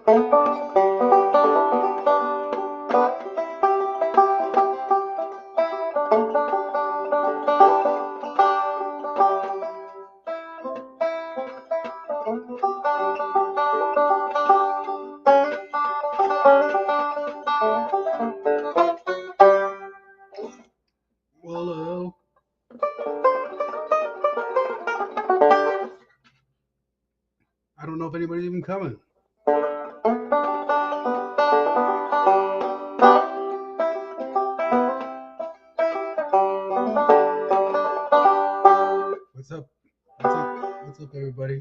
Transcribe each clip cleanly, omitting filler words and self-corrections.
Hello. I don't know if anybody's even coming. What's up? What's up, everybody?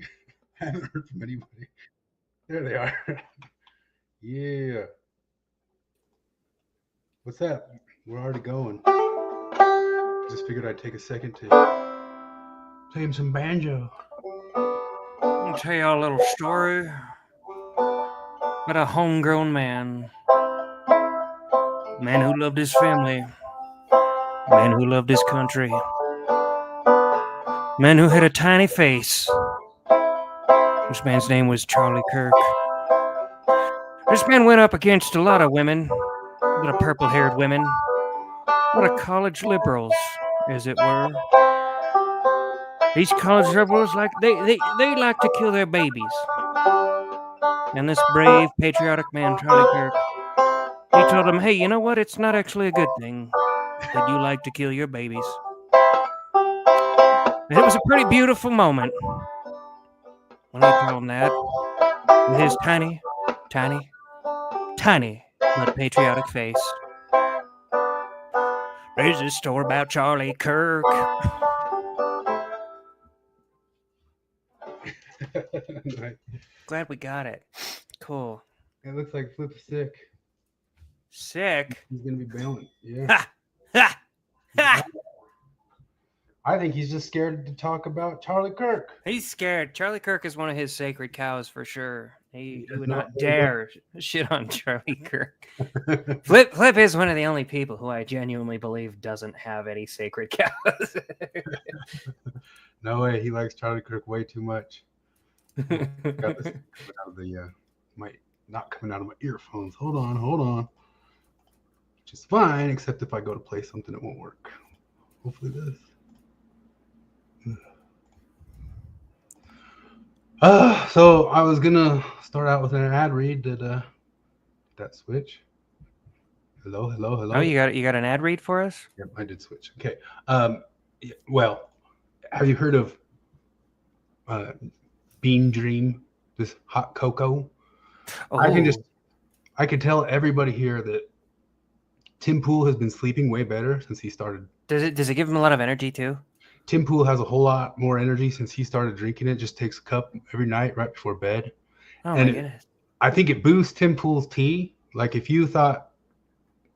I haven't heard from anybody. There they are. Yeah. What's up? We're already going. Just figured I'd take a second to play him some banjo. I'll tell you a little story about a homegrown man. Man who loved his family. Man who loved his country. Man who had a tiny face. This man's name was Charlie Kirk. This man went up against a lot of women, a lot of purple-haired women, a lot of college liberals, as it were. These college liberals, they like to kill their babies. And this brave, patriotic man, Charlie Kirk, he told them, hey, you know what? It's not actually a good thing that you like to kill your babies. And it was a pretty beautiful moment when he told them that with his tiny, but patriotic face. There's this story about Charlie Kirk. Right. Glad we got it. Cool. It looks like Flip's sick. Sick? He's gonna be bailing. Yeah. Ha! Ha! Ha! I think he's just scared to talk about Charlie Kirk. He's scared. Charlie Kirk is one of his sacred cows for sure. He would not not dare shit on Charlie Kirk. Flip is one of the only people who I genuinely believe doesn't have any sacred cows. No way, he likes Charlie Kirk way too much. Got this out of the not coming out of my earphones. Hold on. Which is fine, except if I go to play something, it won't work. Hopefully this. So I was gonna start out with an ad read. Did that switch? Hello. Oh, you got an ad read for us? Yep, I did switch. Okay. Well, have you heard of Bean Dream? This hot cocoa. Oh. I can tell everybody here that Tim Pool has been sleeping way better since he started. Does it give him a lot of energy too? Tim Pool has a whole lot more energy since he started drinking it. Just takes a cup every night right before bed. Oh my goodness. I think it boosts Tim Pool's tea. Like if you thought,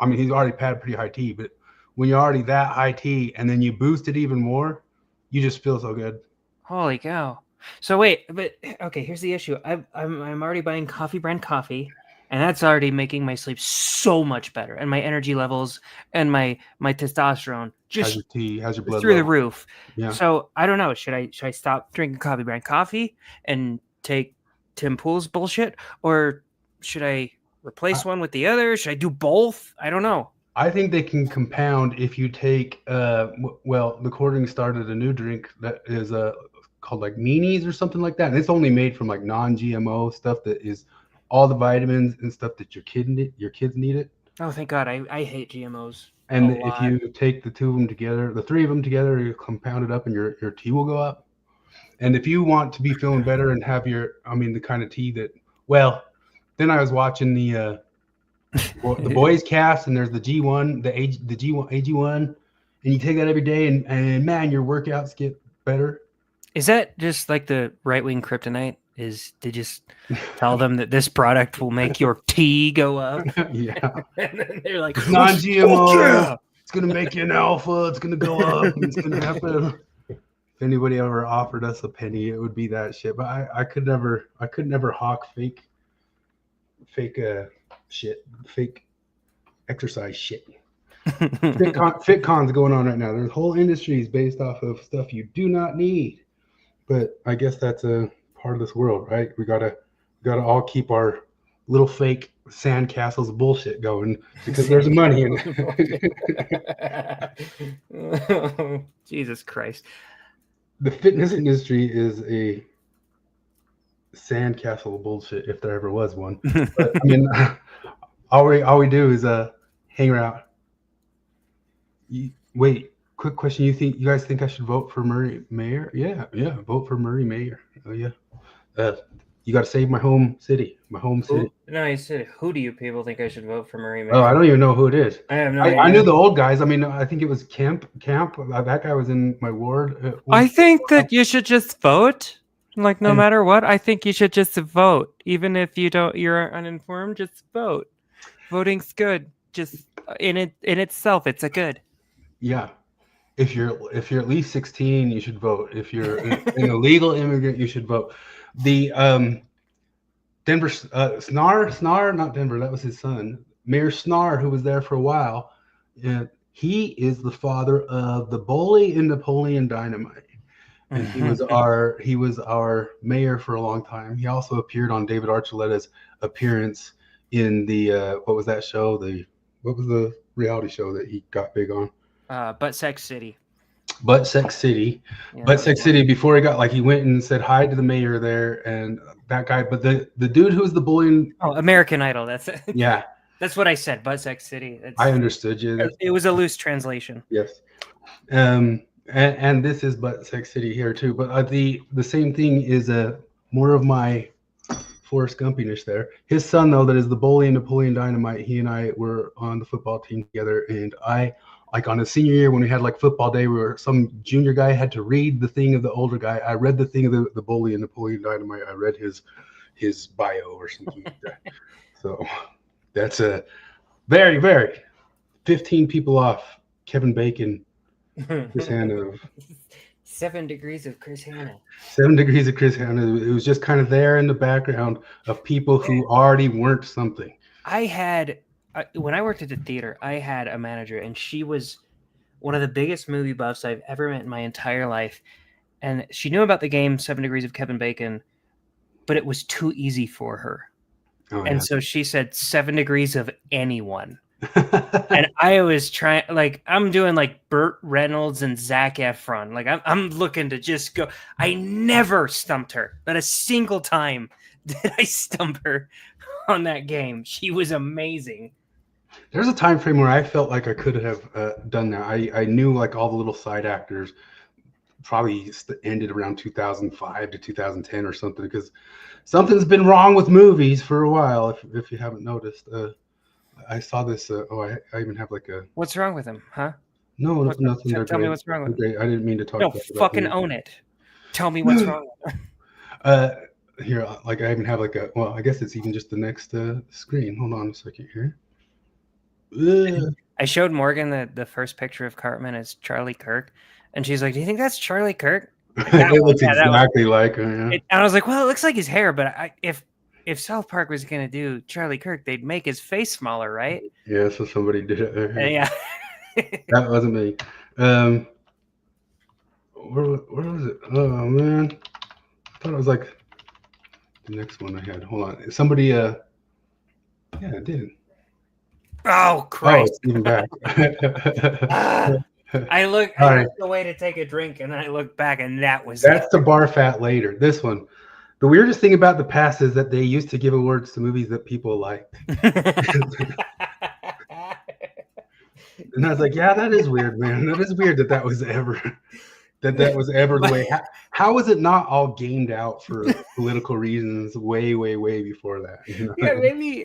I mean, he's already had pretty high tea, but when you're already that high tea and then you boost it even more, you just feel so good. Holy cow. So wait, but okay, here's the issue. I'm already buying coffee brand coffee, and that's already making my sleep so much better, and my energy levels and my testosterone just how's your blood through level? the roof. Yeah. So I don't know. Should I stop drinking coffee brand coffee and take Tim Pool's bullshit, or should I replace one with the other? Should I do both? I don't know. I think they can compound if you take well, the Cording started a new drink that is called like Meanies or something like that, and it's only made from like non-GMO stuff that is all the vitamins and stuff that your kids need it. Oh, thank God. I hate GMOs. And if you take the two of them together, the three of them together, you compound it up and your tea will go up. And if you want to be feeling better and have the kind of tea that, well, then I was watching the boys cast, and there's the G1, the G1 AG1, and you take that every day, and man, your workouts get better. Is that just like the right-wing kryptonite? Is to just tell them that this product will make your tea go up? Yeah. And then they're like, it's non-GMO. Yeah. It's gonna make you an alpha. It's gonna go up. It's gonna happen. If anybody ever offered us a penny, it would be that shit. But I could never hawk fake exercise shit. Fitcons going on right now. There's whole industries based off of stuff you do not need. But I guess that's a part of this world, right? We gotta all keep our little fake sandcastles bullshit going because there's money in it. Jesus Christ. The fitness industry is a sandcastle bullshit if there ever was one. But I mean, all we do is hang around. Wait, quick question. You guys think I should vote for Murray mayor? Yeah, vote for Murray mayor. Oh yeah. You got to save my home city. No, he said, who do you people think I should vote for Murray mayor? Oh, I don't even know who it is. I have no idea. I knew the old guys. I mean, I think it was Camp. That guy was in my ward. I think that you should just vote. Like, no matter what, I think you should just vote. Even if you're uninformed, just vote. Voting's good. Just in itself, it's a good. Yeah. If you're at least 16, you should vote. If you're an illegal immigrant, you should vote. The Denver Snar, not Denver, that was his son. Mayor Snar, who was there for a while, he is the father of the bully in Napoleon Dynamite. And he was our mayor for a long time. He also appeared on David Archuleta's appearance in the what was that show? What was the reality show that he got big on? Butt Sex City. Butt Sex City. Yeah, Butt Sex City, before he went and said hi to the mayor there, and that guy, but the dude who was the bullying. Oh, American Idol. That's it. Yeah. That's what I said, Butt Sex City. I understood you. It was a loose translation. Yes. And this is Butt Sex City here too. But the same thing is more of my Forrest Gumpiness there. His son, though, that is the bully in Napoleon Dynamite, he and I were on the football team together, and I, like on his senior year when we had like football day, where some junior guy had to read the thing of the older guy. I read the thing of the bully in Napoleon Dynamite. I read his bio or something like that. So that's a very, very 15 people off Kevin Bacon, Chris Hanna. 7 degrees of Chris Hanna. 7 degrees of Chris Hanna. It was just kind of there in the background of people who already weren't something. When I worked at the theater, I had a manager, and she was one of the biggest movie buffs I've ever met in my entire life. And she knew about the game 7 Degrees of Kevin Bacon, but it was too easy for her. Oh, and so she said 7 Degrees of anyone. And I was trying, like, I'm doing like Burt Reynolds and Zac Efron. Like, I'm looking to just go. I never stumped her. Not a single time did I stump her on that game. She was amazing. There's a time frame where I felt like I could have done that. I knew like all the little side actors probably ended around 2005 to 2010 or something, because something's been wrong with movies for a while. If you haven't noticed, I saw this. I even have like a. What's wrong with him, huh? No, nothing. Tell me what's wrong with him. I didn't mean to talk. No, fucking own it. Tell me what's wrong with him. Here, like I even have like a. Well, I guess it's even just the next screen. Hold on a second here. I showed Morgan the first picture of Cartman as Charlie Kirk, and she's like, "Do you think that's Charlie Kirk?" Like, it looks exactly like him. Yeah. And I was like, "Well, it looks like his hair, but if South Park was gonna do Charlie Kirk, they'd make his face smaller, right?" Yeah, so somebody did it there. Yeah, that wasn't me. Where was it? Oh man, I thought it was like the next one I had. Hold on, somebody. Yeah, it did. Oh Christ! Oh, it's even back. I looked away to take a drink, and then I looked back, and that's the bar fat later. This one. The weirdest thing about the past is that they used to give awards to movies that people liked. And I was like, yeah, that is weird, man. That is weird that was ever the way. How is it not all gamed out for political reasons way before that? You know? Yeah,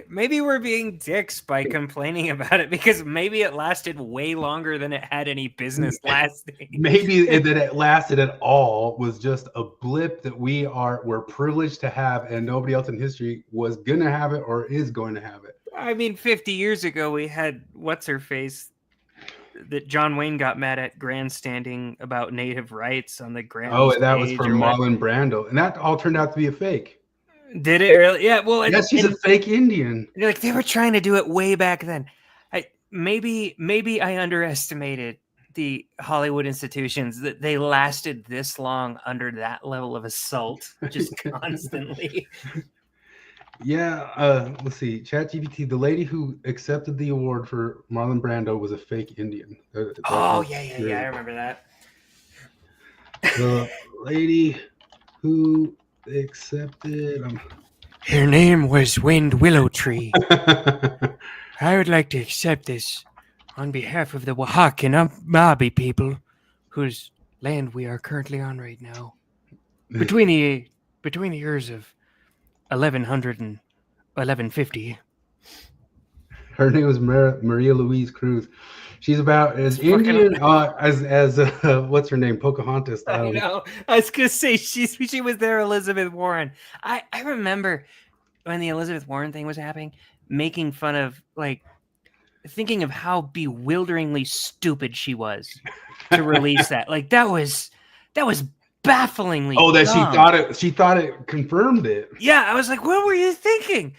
maybe we're being dicks by complaining about it, because maybe it lasted way longer than it had any business lasting. Maybe that it lasted at all was just a blip that we're privileged to have, and nobody else in history was gonna have it or is going to have it. I mean, 50 years ago we had what's her face that John Wayne got mad at grandstanding about native rights on the grand. Oh, that was from Marlon Brando, and that all turned out to be a fake. Did it really? Yeah. Well, yes, she's a fake Indian. Like, they were trying to do it way back then. Maybe I underestimated the Hollywood institutions, that they lasted this long under that level of assault, just constantly. Yeah, let's see. ChatGPT, the lady who accepted the award for Marlon Brando was a fake Indian. Oh yeah. I remember that. The lady who accepted. Her name was Wind Willow Tree. I would like to accept this on behalf of the Oaxacan Mabi people, whose land we are currently on right now. Between the years of 1100 and 1150. Her name was Maria Louise Cruz. She's about as Indian as what's her name, Pocahontas. I know. I was gonna say she was there, Elizabeth Warren. I remember when the Elizabeth Warren thing was happening, making fun of, like, thinking of how bewilderingly stupid she was to release that. Like, that was bafflingly that dumb. she thought it confirmed it. Yeah, I was like, what were you thinking?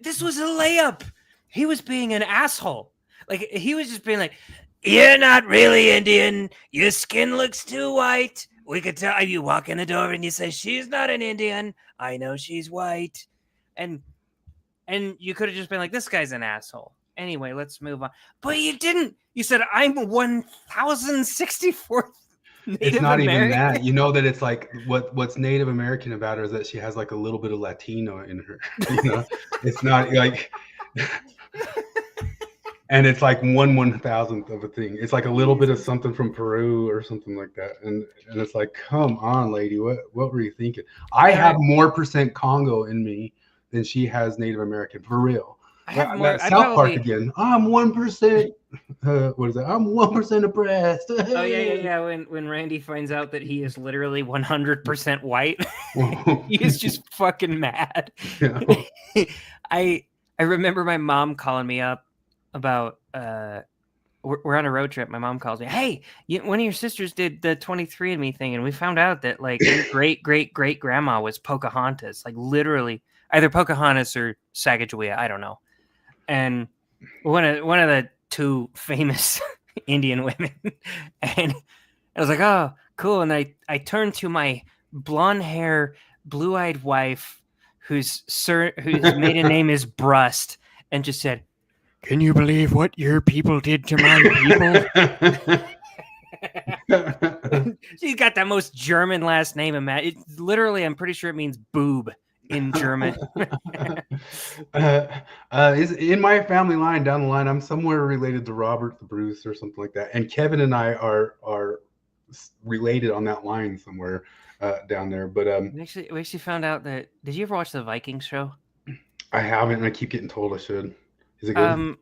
This was a layup. He was being an asshole. Like, he was just being like, you're not really Indian. Your skin looks too white. We could tell. You walk in the door and you say, she's not an Indian. I know she's white. And you could have just been like, this guy's an asshole. Anyway, let's move on. But you didn't. You said, I'm 1064th Native It's not American. even that. You know that it's like what's Native American about her is that she has like a little bit of Latino in her. You know, it's not like, and it's like 1/1000th of a thing. It's like a little bit of something from Peru or something like that. And it's like, come on, lady, what were you thinking? I have more % Congo in me than she has Native American, for real. South Park again. I'm 1%. What is that? I'm 1% oppressed. Oh yeah. When Randy finds out that he is literally 100% white, he is just fucking mad. Yeah. I remember my mom calling me up about we're on a road trip. My mom calls me, hey, one of your sisters did the 23andMe thing, and we found out that, like, your great grandma was Pocahontas, like, literally either Pocahontas or Sacagawea, I don't know. And one of the two famous Indian women, and I was like, oh, cool. And I turned to my blonde hair, blue-eyed wife, whose maiden name is Brust, and just said, can you believe what your people did to my people? She's got the most German last name, Matt. It's literally, I'm pretty sure it means boob in German. Is in my family line down the line, I'm somewhere related to Robert the Bruce or something like that. And Kevin and I are related on that line somewhere down there. But we actually found out that. Did you ever watch the Vikings show? I haven't, and I keep getting told I should. Is it good?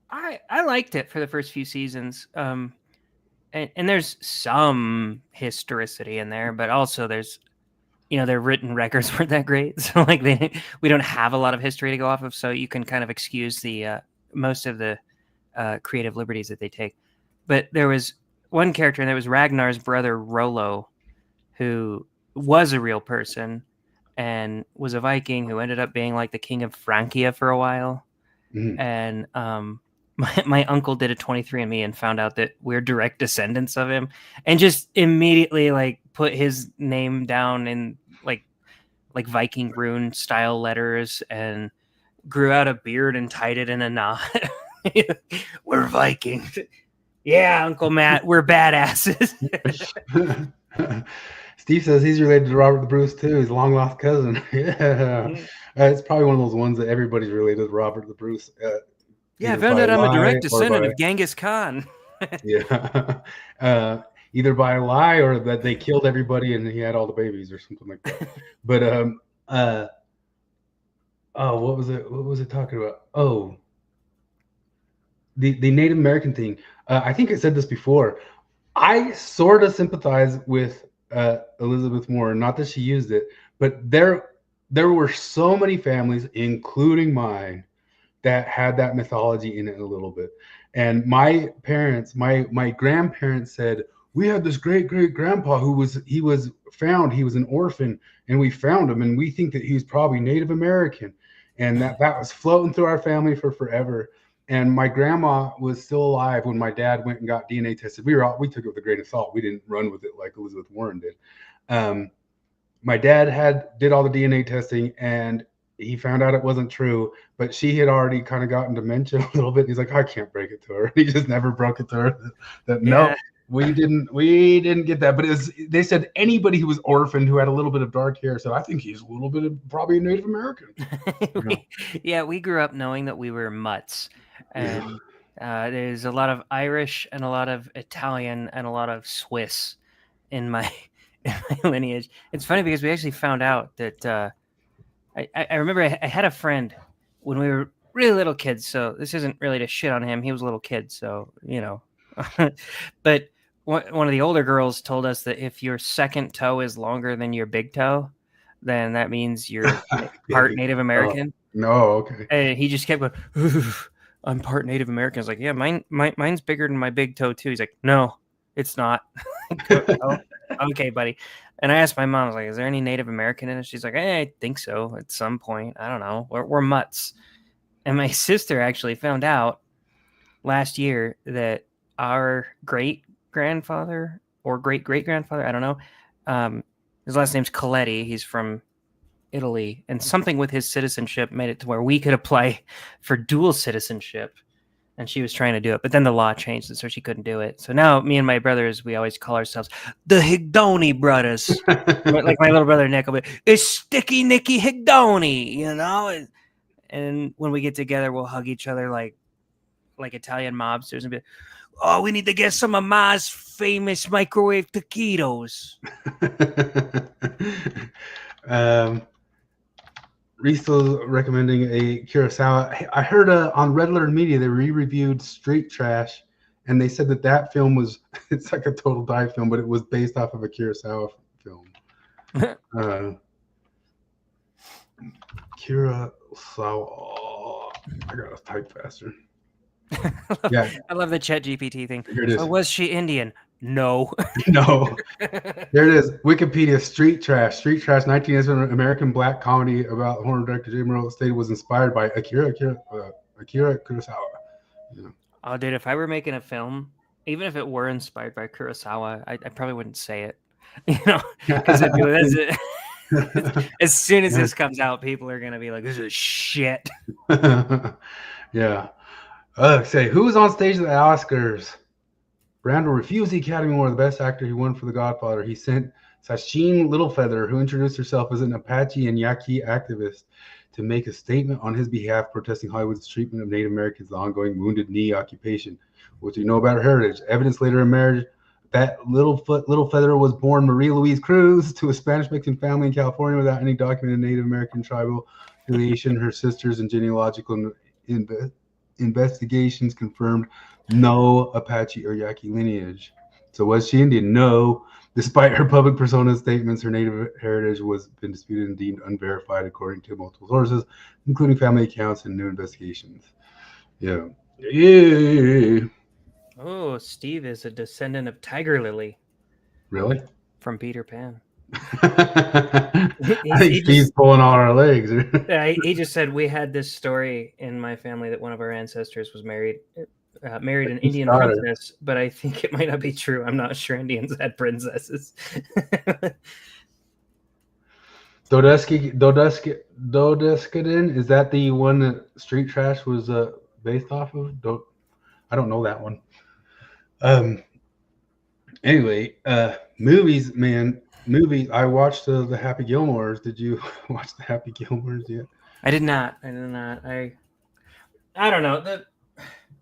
I liked it for the first few seasons. And there's some historicity in there, but also there's, their written records weren't that great. So, like, we don't have a lot of history to go off of. So you can kind of excuse the most of the creative liberties that they take. But there was one character, and that was Ragnar's brother Rollo, who was a real person and was a Viking who ended up being like the king of Francia for a while. Mm-hmm. And my uncle did a 23andMe and found out that we're direct descendants of him, and just immediately, like, put his name down in like Viking rune style letters, and grew out a beard and tied it in a knot. We're Vikings. Yeah, Uncle Matt, we're badasses. Steve says he's related to Robert the Bruce too. He's a long lost cousin. Yeah. It's probably one of those ones that everybody's related to Robert the Bruce. I found out I'm a direct descendant of Genghis Khan. Yeah. Either by a lie or that they killed everybody and he had all the babies or something like that. But what was it talking about? Oh, the Native American thing. I think I said this before. I sort of sympathize with Elizabeth Warren, not that she used it, but there were so many families, including mine, that had that mythology in it a little bit. And my parents, my grandparents said, we had this great grandpa who was found, he was an orphan, and we found him, and we think that he's probably Native American. And that was floating through our family for forever. And my grandma was still alive when my dad went and got DNA tested. We took it with a grain of salt. We didn't run with it like Elizabeth Warren did. My dad did all the DNA testing, and he found out it wasn't true, but she had already kind of gotten dementia a little bit. He's like, I can't break it to her. He just never broke it to her. That no, we didn't get that. But they said anybody who was orphaned who had a little bit of dark hair. So I think he's a little bit of probably a Native American. we grew up knowing that we were mutts, and there's a lot of Irish and a lot of Italian and a lot of Swiss in my lineage. It's funny because we actually found out that I remember I had a friend when we were really little kids. So this isn't really to shit on him. He was a little kid, so but one of the older girls told us that if your second toe is longer than your big toe, then that means you're part Native American. No, okay. And he just kept going, I'm part Native American. I was like, yeah, mine's bigger than my big toe too. He's like, no, it's not. Oh, okay, buddy. And I asked my mom, I was like, is there any Native American in it? She's like, I think so at some point. I don't know. We're mutts. And my sister actually found out last year that our great-grandfather or great-great-grandfather, I don't know, his last name's Coletti. He's from Italy. And something with his citizenship made it to where we could apply for dual citizenship. And she was trying to do it, but then the law changed, and so she couldn't do it. So now me and my brothers, we always call ourselves the Higdoni brothers. Like my little brother Nick will be, it's Sticky Nicky Higdoni, And when we get together, we'll hug each other like Italian mobsters and be like, oh, we need to get some of Ma's famous microwave taquitos. Riesel recommending a Kurosawa. I heard on Red Letter Media they re-reviewed Street Trash, and they said that film was it's like a total dive film, but it was based off of a Kurosawa film. Kurosawa. I gotta type faster. I love the Chat GPT thing. Here it is. So was she Indian? No. No. There it is. Wikipedia, Street Trash. Street Trash, 1987 American black comedy about horror director J. Morrell stated was inspired by Akira Kurosawa. Yeah. Oh, dude, if I were making a film, even if it were inspired by Kurosawa, I probably wouldn't say it. Because as soon as this comes out, people are going to be like, this is shit. Yeah. Say, who was on stage at the Oscars? Brando refused the Academy Award. The best actor he won for The Godfather. He sent Sacheen Littlefeather, who introduced herself as an Apache and Yaqui activist, to make a statement on his behalf, protesting Hollywood's treatment of Native Americans, the ongoing Wounded Knee occupation. What do you know about her heritage? Evidence later emerged that Littlefeather was born Marie Louise Cruz to a Spanish-Mexican family in California without any documented Native American tribal affiliation. Her sisters and genealogical investigations confirmed no Apache or Yaqui lineage. So was she Indian? No. Despite her public persona statements, her Native heritage was been disputed and deemed unverified according to multiple sources, including family accounts and new investigations. Yeah. Oh, Steve is a descendant of Tiger Lily. Really? From Peter Pan. I think Steve's pulling all our legs. He just said we had this story in my family that one of our ancestors was married an Indian princess, but I think it might not be true. I'm not sure Indians had princesses. Dodeskadin, is that the one that Street Trash was based off of? I don't know that one. Anyway, movies, man. I watched the Happy Gilmores. Did you watch the Happy Gilmores yet? I did not. I don't know.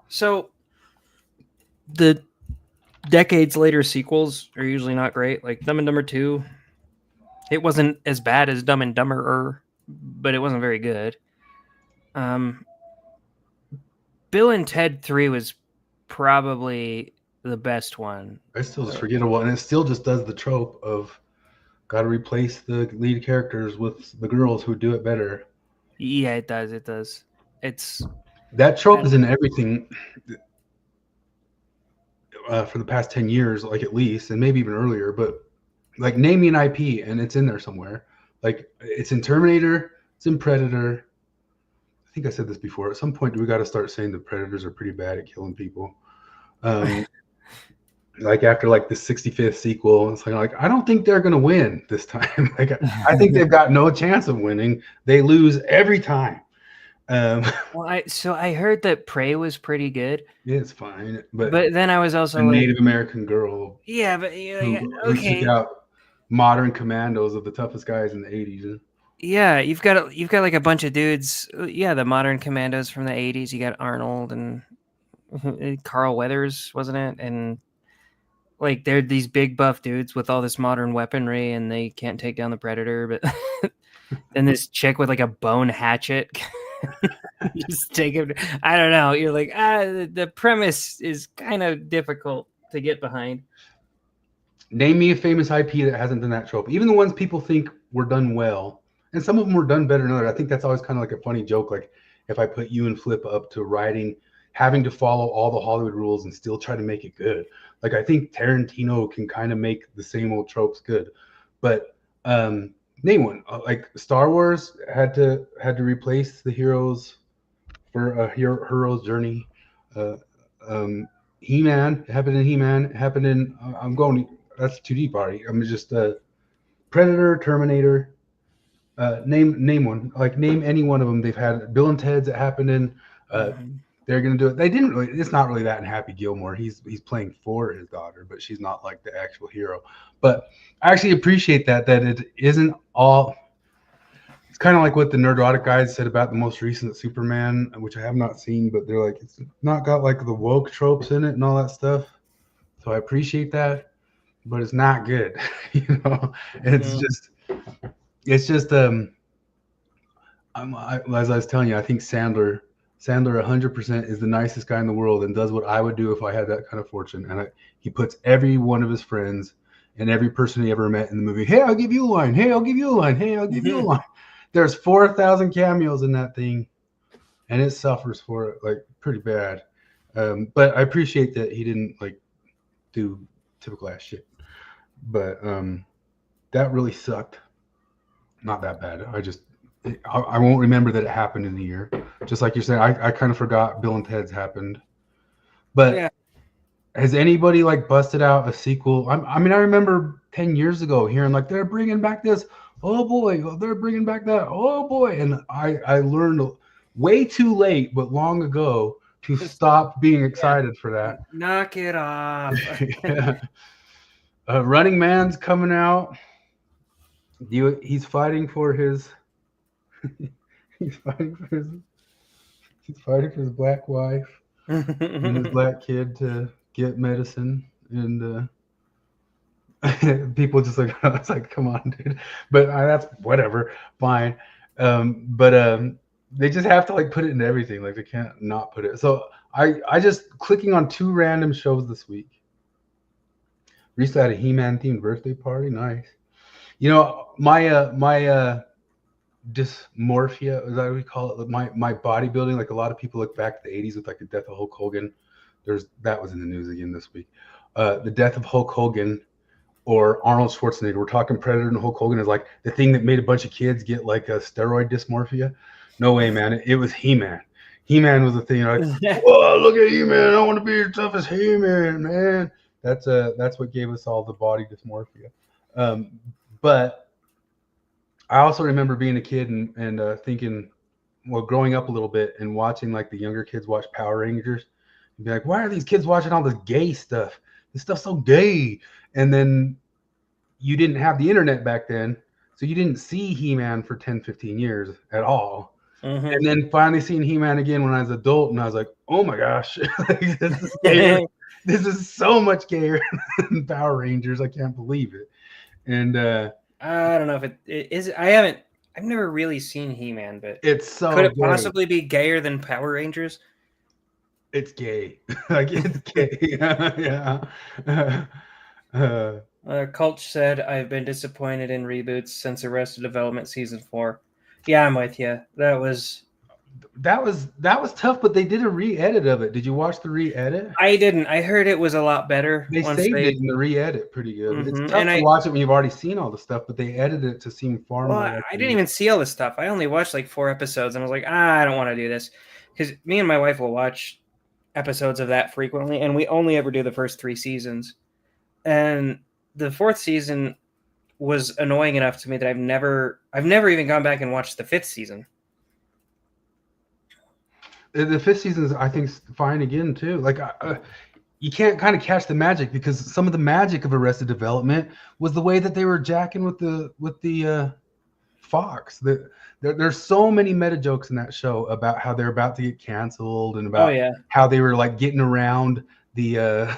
So the decades later sequels are usually not great. Like Dumb and Dumber 2, it wasn't as bad as Dumb and Dumberer, but it wasn't very good. Bill and Ted 3 was probably the best one. It's still just forgettable, and it still just does the trope of got to replace the lead characters with the girls who do it better. Yeah, it does. That trope is in everything for the past 10 years, like at least, and maybe even earlier. But like, name me an IP, and it's in there somewhere. Like, it's in Terminator, it's in Predator. I think I said this before. At some point, we got to start saying the Predators are pretty bad at killing people. like after like the 65th sequel, it's like I don't think they're gonna win this time. Like I think they've got no chance of winning. They lose every time. Well, I heard that Prey was pretty good. It's fine, but then I was also a Native American girl. Yeah, but who took out modern commandos of the toughest guys in the 80s. Yeah, you've got like a bunch of dudes. Yeah, the modern commandos from the 80s. You got Arnold and Carl Weathers, wasn't it? And like they're these big buff dudes with all this modern weaponry, and they can't take down the Predator. But then this chick with like a bone hatchet. Just take him. I don't know. You're like, the premise is kind of difficult to get behind. Name me a famous IP that hasn't done that trope. Even the ones people think were done well, and some of them were done better than others. I think that's always kind of like a funny joke. Like if I put you and Flip up to writing, having to follow all the Hollywood rules and still try to make it good. Like I think Tarantino can kind of make the same old tropes good. But name one. Like Star Wars had to replace the heroes for a hero's journey. He-Man, it happened in He-Man, it happened in I'm going, that's too deep already. I'm just Predator, Terminator. Name one. Like name any one of them. They've had Bill and Ted's, it happened in they're gonna do it. They didn't really, it's not really that in Happy Gilmore. He's playing for his daughter, but she's not like the actual hero. But I actually appreciate that it isn't all. It's kind of like what the Nerdotic guys said about the most recent Superman, which I have not seen, but they're like, it's not got like the woke tropes in it and all that stuff. So I appreciate that, but it's not good. You know, it's just as I was telling you, I think Sandler 100% is the nicest guy in the world and does what I would do if I had that kind of fortune. And he puts every one of his friends and every person he ever met in the movie. Hey, I'll give you a line. Hey, I'll give you a line. Hey, I'll give you a line. There's 4,000 cameos in that thing, and it suffers for it like pretty bad. But I appreciate that he didn't like do typical ass shit. But that really sucked. Not that bad. I won't remember that it happened in the year. Just like you're saying, I kind of forgot Bill and Ted's happened. But has anybody like busted out a sequel? I mean, I remember 10 years ago hearing like they're bringing back this. Oh boy, they're bringing back that. Oh boy, and I learned way too late, but long ago, to stop being excited for that. Knock it off. Running Man's coming out. He's fighting for his. He's fighting for his black wife and his black kid to get medicine, and people just like, it's like, come on, dude. But that's whatever, fine. But they just have to like put it in everything. Like they can't not put it. So I just clicking on 2 random shows this week. Recently had a He-Man themed birthday party. Nice. You know, my dysmorphia, is that what we call it? My bodybuilding, like a lot of people look back at the 80s with like the death of Hulk Hogan. That was in the news again this week. The death of Hulk Hogan or Arnold Schwarzenegger. We're talking Predator and Hulk Hogan is like the thing that made a bunch of kids get like a steroid dysmorphia. No way, man. It was He-Man. He-Man was the thing. Like, whoa, look at He-Man. I want to be as tough as He-Man, man. That's what gave us all the body dysmorphia. But I also remember being a kid and thinking, well, growing up a little bit and watching like the younger kids watch Power Rangers and be like, why are these kids watching all this gay stuff? This stuff's so gay. And then you didn't have the internet back then, so you didn't see He-Man for 10, 15 years at all. Mm-hmm. And then finally seeing He-Man again when I was an adult, and I was like, oh my gosh, like, this is so much gayer than Power Rangers. I can't believe it. And I don't know if it is. I've never really seen He-Man, but it's so could it gay. Possibly be gayer than Power Rangers? It's gay. Like it's gay. Yeah. Culch said, I've been disappointed in reboots since Arrested Development season 4. Yeah, I'm with you. That was tough, but they did a re-edit of it. Did you watch the re-edit? I didn't. I heard it was a lot better. They saved it in the re-edit pretty good. Mm-hmm. It's tough to watch it when you've already seen all the stuff, but they edited it to seem far more. I didn't even see all the stuff. I only watched like 4 episodes, and I was like, I don't want to do this. Because me and my wife will watch episodes of that frequently, and we only ever do the first 3 seasons. And the fourth season was annoying enough to me that I've never even gone back and watched the fifth season. The fifth season is, I think, fine again too. Like you can't kind of catch the magic, because some of the magic of Arrested Development was the way that they were jacking with the Fox. There's so many meta jokes in that show about how they're about to get canceled, and about how they were like getting around the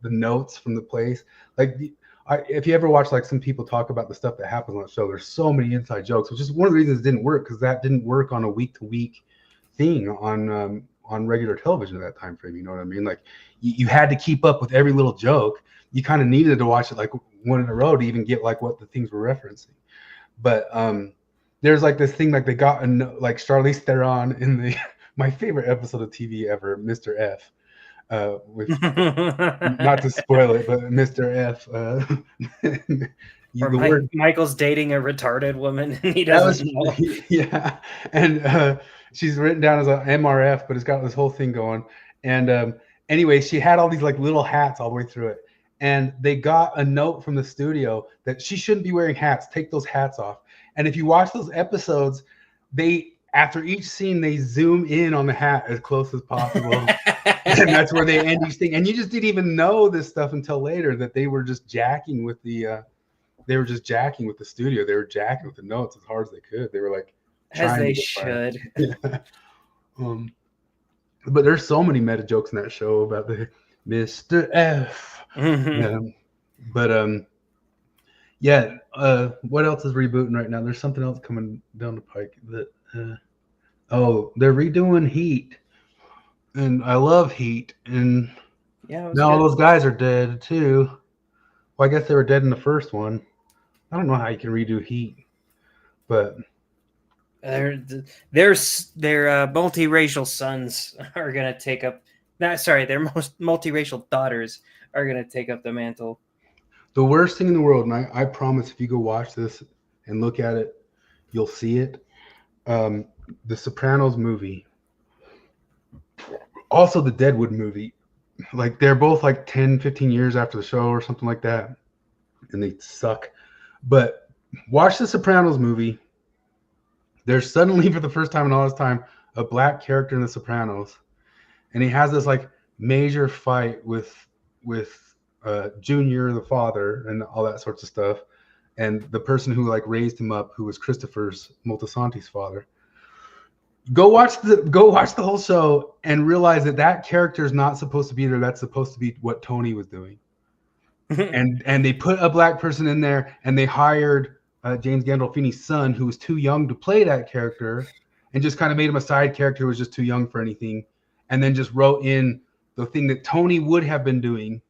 notes from the place. Like if you ever watch like some people talk about the stuff that happens on the show, there's so many inside jokes, which is one of the reasons it didn't work, because that didn't work on a week-to-week thing on regular television at that time frame. You know what I mean? Like you had to keep up with every little joke. You kind of needed to watch it like one in a row to even get like what the things were referencing. But there's like this thing, like they got like Charlize Theron in the my favorite episode of TV ever, Mr. F. With not to spoil it, but Mr. F. Michael's dating a retarded woman and he doesn't know. Yeah, and she's written down as a MRF, but it's got this whole thing going. And anyway, she had all these like little hats all the way through it, and they got a note from the studio that she shouldn't be wearing hats. Take those hats off. And if you watch those episodes, after each scene they zoom in on the hat as close as possible. And that's where they end each thing. And you just didn't even know this stuff until later, that they were just jacking with the studio. They were jacking with the notes as hard as they could. They were like, as they should. Yeah. But there's so many meta jokes in that show about the Mr. F. Mm-hmm. What else is rebooting right now? There's something else coming down the pike that they're redoing Heat, and I love Heat, and now all those guys are dead too. Well, I guess they were dead in the first one. I don't know how you can redo Heat, but their multiracial sons are gonna take up. Their most multiracial daughters are gonna take up the mantle. The worst thing in the world, and I promise, if you go watch this and look at it, you'll see it. The Sopranos movie, also the Deadwood movie, like they're both like 10, 15 years after the show or something like that, and they suck. But watch the Sopranos movie. There's suddenly, for the first time in all this time, a black character in the Sopranos, and he has this like major fight with Junior, the father, and all that sorts of stuff, and the person who like raised him up, who was Christopher's Moltisanti's father. Go watch the whole show and realize that character is not supposed to be there. That's supposed to be what Tony was doing. and they put a black person in there, and they hired James Gandolfini's son, who was too young to play that character, and just kind of made him a side character who was just too young for anything, and then just wrote in the thing that Tony would have been doing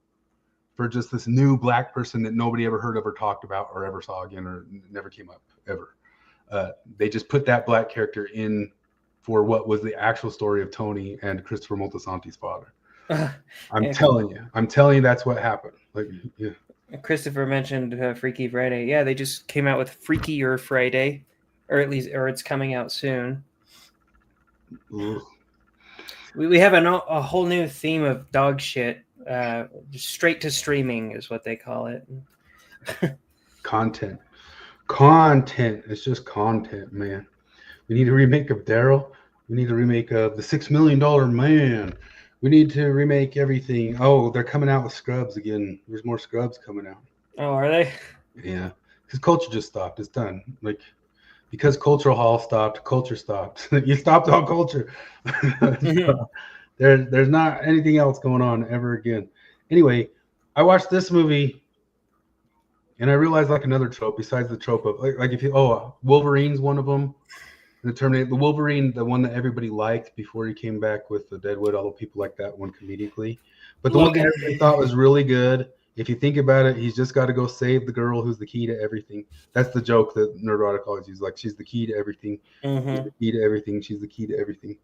for just this new black person that nobody ever heard of or talked about or ever saw again, or never came up ever. They just put that black character in for what was the actual story of Tony and Christopher Moltisanti's father. I'm telling you, that's what happened. Like, yeah. Christopher mentioned Freaky Friday. Yeah, they just came out with Freakier Friday, or it's coming out soon. We have a whole new theme of dog shit. Straight to streaming is what they call it. Content. It's just content, man. We need a remake of Daryl. We need a remake of the $6 Million Man. We need to remake everything. Oh, they're coming out with Scrubs again. There's more Scrubs coming out. Oh, are they? Yeah, because Culture just stopped. It's done. Like, because Cultural Hall stopped, Culture stopped. You stopped all Culture. So, there's not anything else going on ever again. Anyway, I watched this movie, and I realized like another trope besides the trope of like if you Wolverine's one of them. The Terminator, the Wolverine, the one that everybody liked before he came back with the Deadwood, although people like that one comedically. But the one that everybody thought was really good, if you think about it, he's just got to go save the girl who's the key to everything. That's the joke that Nerdrotic always uses. Like, she's the key to everything. Mm-hmm. She's the key to everything. She's the key to everything.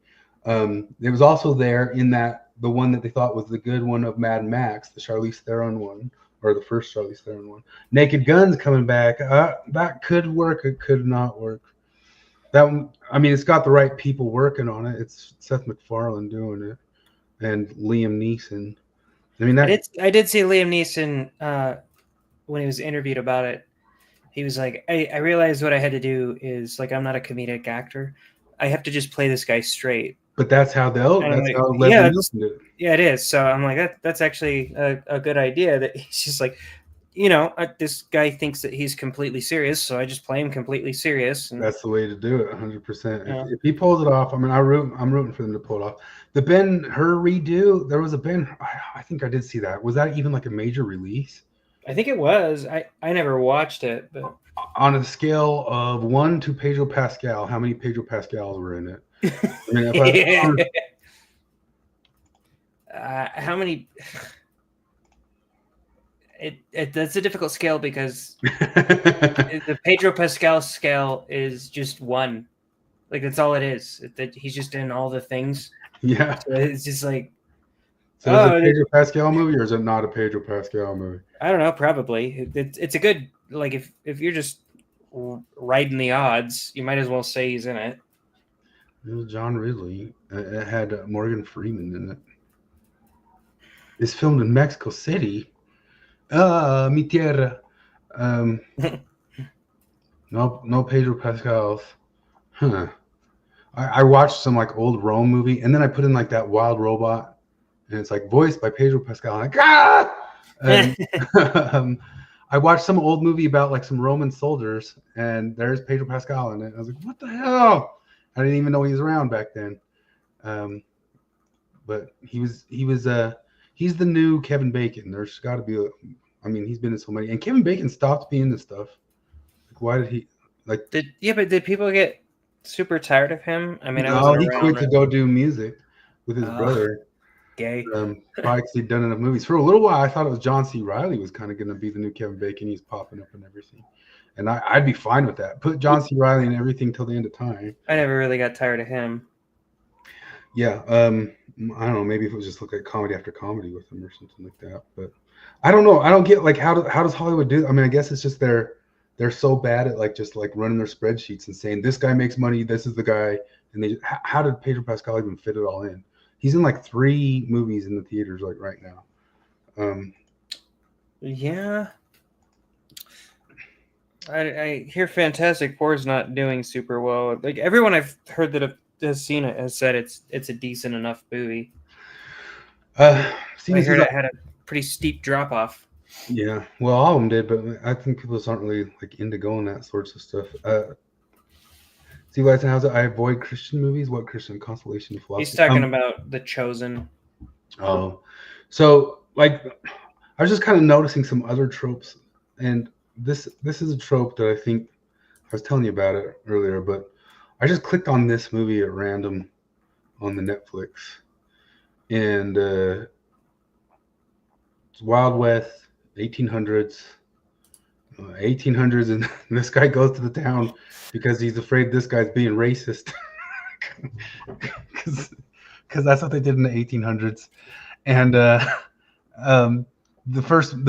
It was also there in that the one that they thought was the good one of Mad Max, the Charlize Theron one, or the first Charlize Theron one. Naked Gun's coming back. That could work. It could not work. That one, I mean, it's got the right people working on it. It's Seth MacFarlane doing it, and Liam Neeson. I mean, I did see Liam Neeson when he was interviewed about it. He was like, I realized what I had to do is like, I'm not a comedic actor. I have to just play this guy straight. but that's how like, Leslie Nielsen did it. Yeah, it is. So I'm like, that's actually a good idea. That he's just like, this guy thinks that he's completely serious, so I just play him completely serious. And, that's the way to do it, 100%. Yeah. If he pulls it off, I mean, I'm rooting for them to pull it off. The Ben-Hur redo, there was a I think I did see that. Was that even like a major release? I think it was. I never watched it, but on a scale of 1 to Pedro Pascal, how many Pedro Pascals were in it? I mean, how many? That's a difficult scale because the Pedro Pascal scale is just 1. Like that's all it is. That he's just in all the things. Yeah. So it's just like. So is it a Pedro Pascal movie or is it not a Pedro Pascal movie? I don't know. Probably it's a good like if you're just riding the odds, you might as well say he's in it. It was John Ridley. It had Morgan Freeman in it. It's filmed in Mexico City. Mi tierra. No Pedro Pascals. Huh. I watched some like old Rome movie, and then I put in like that Wild Robot, and it's like voiced by Pedro Pascal. I'm like, ah! And, I watched some old movie about like some Roman soldiers, and there's Pedro Pascal in it. I was like, what the hell? I didn't even know he was around back then. But he's the new Kevin Bacon. There's got to be he's been in so many, and Kevin Bacon stopped being in this stuff. Like, why did he like? But did people get super tired of him? I mean, he quit to go do music with his brother. Gay. Probably because he'd done enough movies. For a little while, I thought it was John C. Reilly was kind of going to be the new Kevin Bacon. He's popping up and everything. And I'd be fine with that. Put John C. Reilly in everything till the end of time. I never really got tired of him. Yeah. I don't know. Maybe if it was just look like comedy after comedy with him or something like that. But I don't know. I don't get like how does Hollywood do? I mean, I guess it's just they're so bad at like just like running their spreadsheets and saying this guy makes money. This is the guy. And how did Pedro Pascal even fit it all in? He's in like 3 movies in the theaters like right now. Yeah. I hear Fantastic Four is not doing super well. Like everyone I've heard that has seen it has said it's a decent enough movie. I heard it had a pretty steep drop off. Yeah, well, all of them did, but I think people just aren't really like into going that sorts of stuff. See, how's it? I avoid Christian movies. What Christian consolation philosophy? He's talking about The Chosen. Oh, so like, I was just kind of noticing some other tropes, and this is a trope that I think I was telling you about it earlier, but I just clicked on this movie at random on the Netflix, and it's Wild West, 1800s. 1800s, and this guy goes to the town because he's afraid this guy's being racist because that's what they did in the 1800s. And the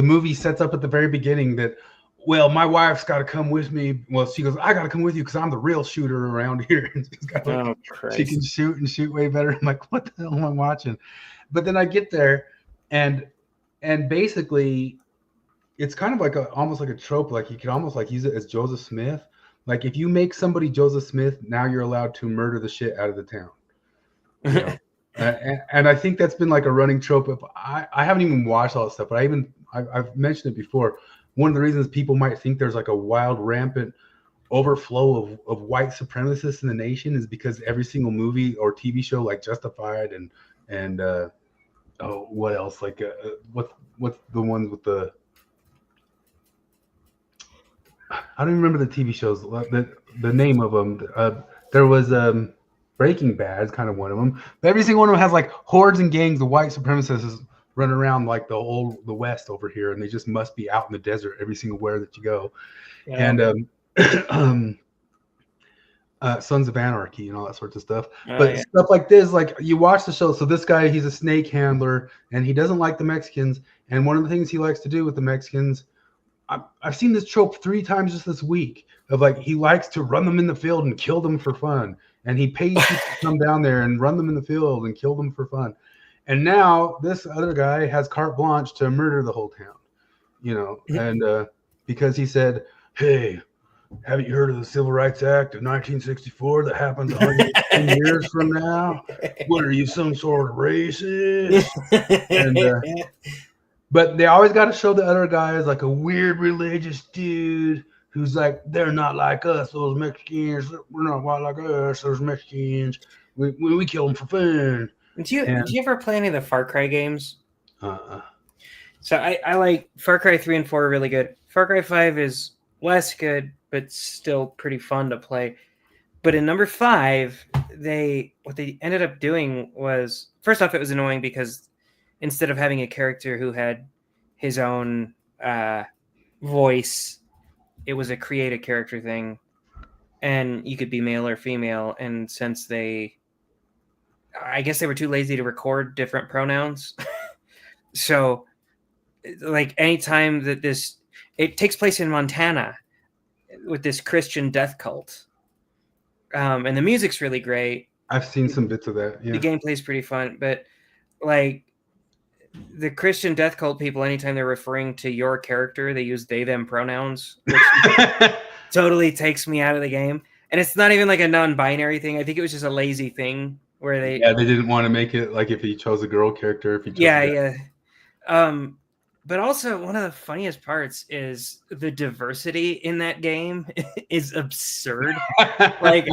movie sets up at the very beginning that, well, my wife's got to come with me. Well, she goes, I got to come with you because I'm the real shooter around here. And she can shoot way better. I'm like, what the hell am I watching? But then I get there, and basically it's kind of like almost like a trope. Like you could almost like use it as Joseph Smith. Like if you make somebody Joseph Smith, now you're allowed to murder the shit out of the town. You know? And I think that's been like a running trope. I haven't even watched all that stuff, but I've mentioned it before. One of the reasons people might think there's like a wild, rampant overflow of white supremacists in the nation is because every single movie or TV show like Justified and what else? Like what's the ones with the, I don't remember the TV shows, the name of them. There was Breaking Bad is kind of one of them. But every single one of them has like hordes and gangs of white supremacists running around like the West over here, and they just must be out in the desert every single where that you go. Yeah. And Sons of Anarchy and all that sorts of stuff. Stuff like this, like you watch the show. So this guy, he's a snake handler, and he doesn't like the Mexicans. And one of the things he likes to do with the Mexicans, I've seen this trope 3 times just this week of like he likes to run them in the field and kill them for fun, and he pays people to come down there and run them in the field and kill them for fun. And now this other guy has carte blanche to murder the whole town, and because he said, "Hey, haven't you heard of the Civil Rights Act of 1964 that happens 110 years from now? What are you, some sort of racist?" And but they always got to show the other guy as like a weird religious dude who's like, they're not like us, those Mexicans. We're not white like us, those Mexicans. We kill them for fun. Did you ever play any of the Far Cry games? Uh-uh. So I like Far Cry 3 and 4 are really good. Far Cry 5 is less good, but still pretty fun to play. But in number 5, what they ended up doing was, first off, it was annoying because instead of having a character who had his own voice, it was a create a character thing. And you could be male or female. And since I guess they were too lazy to record different pronouns. So, like, anytime that it takes place in Montana with this Christian death cult. And the music's really great. I've seen some bits of that. Yeah. The gameplay's pretty fun, but like the Christian death cult people, anytime they're referring to your character, they use they, them pronouns, which totally takes me out of the game. And it's not even like a non-binary thing. I think it was just a lazy thing where they didn't want to make it like if he chose a girl character, if he chose but also one of the funniest parts is the diversity in that game is absurd. like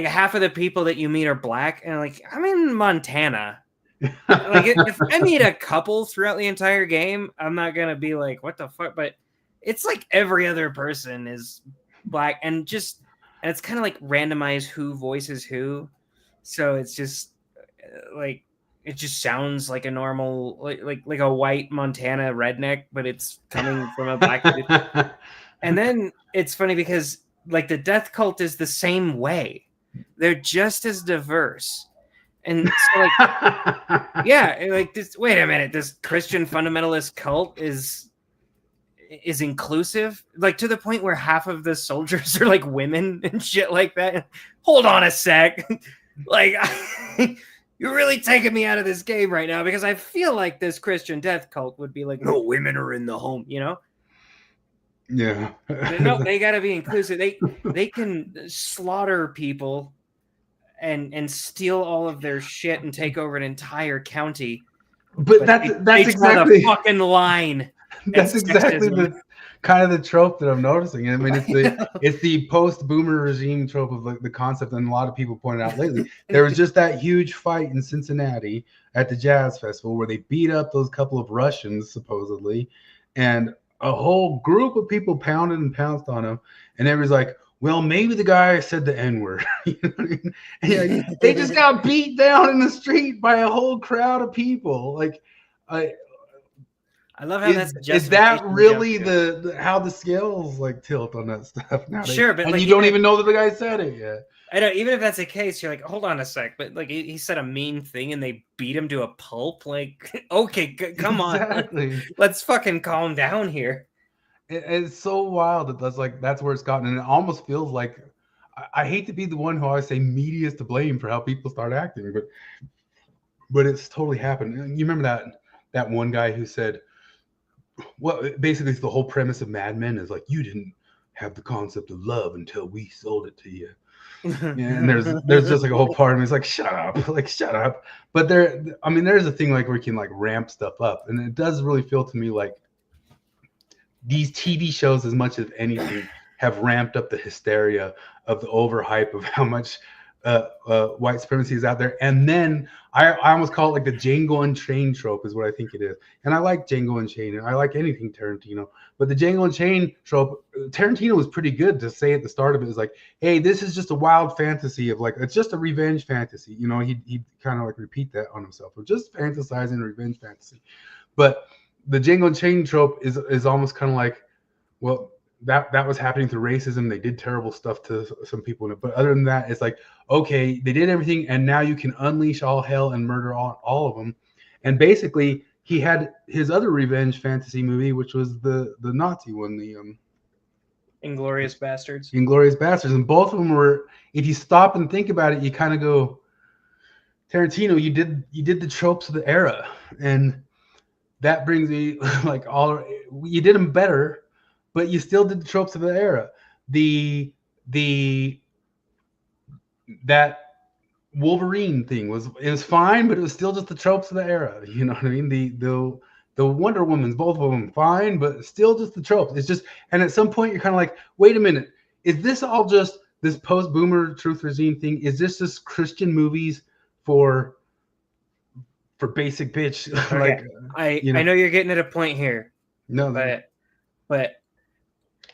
half of the people that you meet are black, and like, I'm in Montana. Like if I meet a couple throughout the entire game, I'm not gonna be like, what the fuck? But it's like every other person is black, and it's kind of like randomized who voices who. So it's just like, it just sounds like a normal, like a white Montana redneck, but it's coming from a black dude. And then it's funny because like the death cult is the same way. They're just as diverse. And so like, yeah, like this, wait a minute, this Christian fundamentalist cult is inclusive, like to the point where half of the soldiers are like women and shit like that. Hold on a sec. Like, you're really taking me out of this game right now, because I feel like this Christian death cult would be like, no, women are in the home, Yeah. No, they got to be inclusive. They can slaughter people and steal all of their shit and take over an entire county. But that's exactly the fucking line. That's exactly the kind of the trope that I'm noticing. I mean, it's the post-boomer regime trope of like the concept, and a lot of people pointed out lately. There was just that huge fight in Cincinnati at the jazz festival where they beat up those couple of Russians supposedly, and a whole group of people pounded and pounced on them, and everybody's like, well, maybe the guy said the N-word. You know what I mean? And they just got beat down in the street by a whole crowd of people. Like, I love how is that really the how the scales like tilt on that stuff nowadays? Sure, but and like, you don't even know that the guy said it yet. I know, even if that's the case, you're like, hold on a sec, but like he said a mean thing and they beat him to a pulp. Like, okay, come on, let's fucking calm down here. It's so wild that's where it's gotten, and it almost feels like I hate to be the one who always say media is to blame for how people start acting, but it's totally happened. You remember that one guy who said, well, basically it's the whole premise of Mad Men is like, you didn't have the concept of love until we sold it to you. And there's just like a whole part of me. It's like, shut up. But there's a thing like where you can like ramp stuff up, and it does really feel to me like these TV shows, as much as anything, have ramped up the hysteria of the overhype of how much white supremacy is out there. And then I almost call it like the Django Unchained trope is what I think it is. And I like Django Unchained, and I like anything Tarantino. But the Django Unchained trope, Tarantino was pretty good to say at the start of it, is like, hey, this is just a wild fantasy of like, it's just a revenge fantasy. He'd kind of like repeat that on himself. We're just fantasizing revenge fantasy. But the Django Unchained trope is almost kind of like, well, that was happening through racism. They did terrible stuff to some people in it. But other than that, it's like, okay, they did everything, and now you can unleash all hell and murder all of them. And basically, he had his other revenge fantasy movie, which was the Nazi one, the Inglourious Bastards. Inglourious Bastards. And both of them were, if you stop and think about it, you kind of go, Tarantino, you did the tropes of the era, and that brings me like you did them better, but you still did the tropes of the era. The that Wolverine thing was fine, but it was still just the tropes of the era. You know what I mean? The Wonder Woman's, both of them fine, but still just the tropes. It's just, and at some point you're kind of like, wait a minute, is this all just this post-boomer truth regime thing? Is this just Christian movies for basic bitch? Okay. Like, I know you're getting at a point here. No, but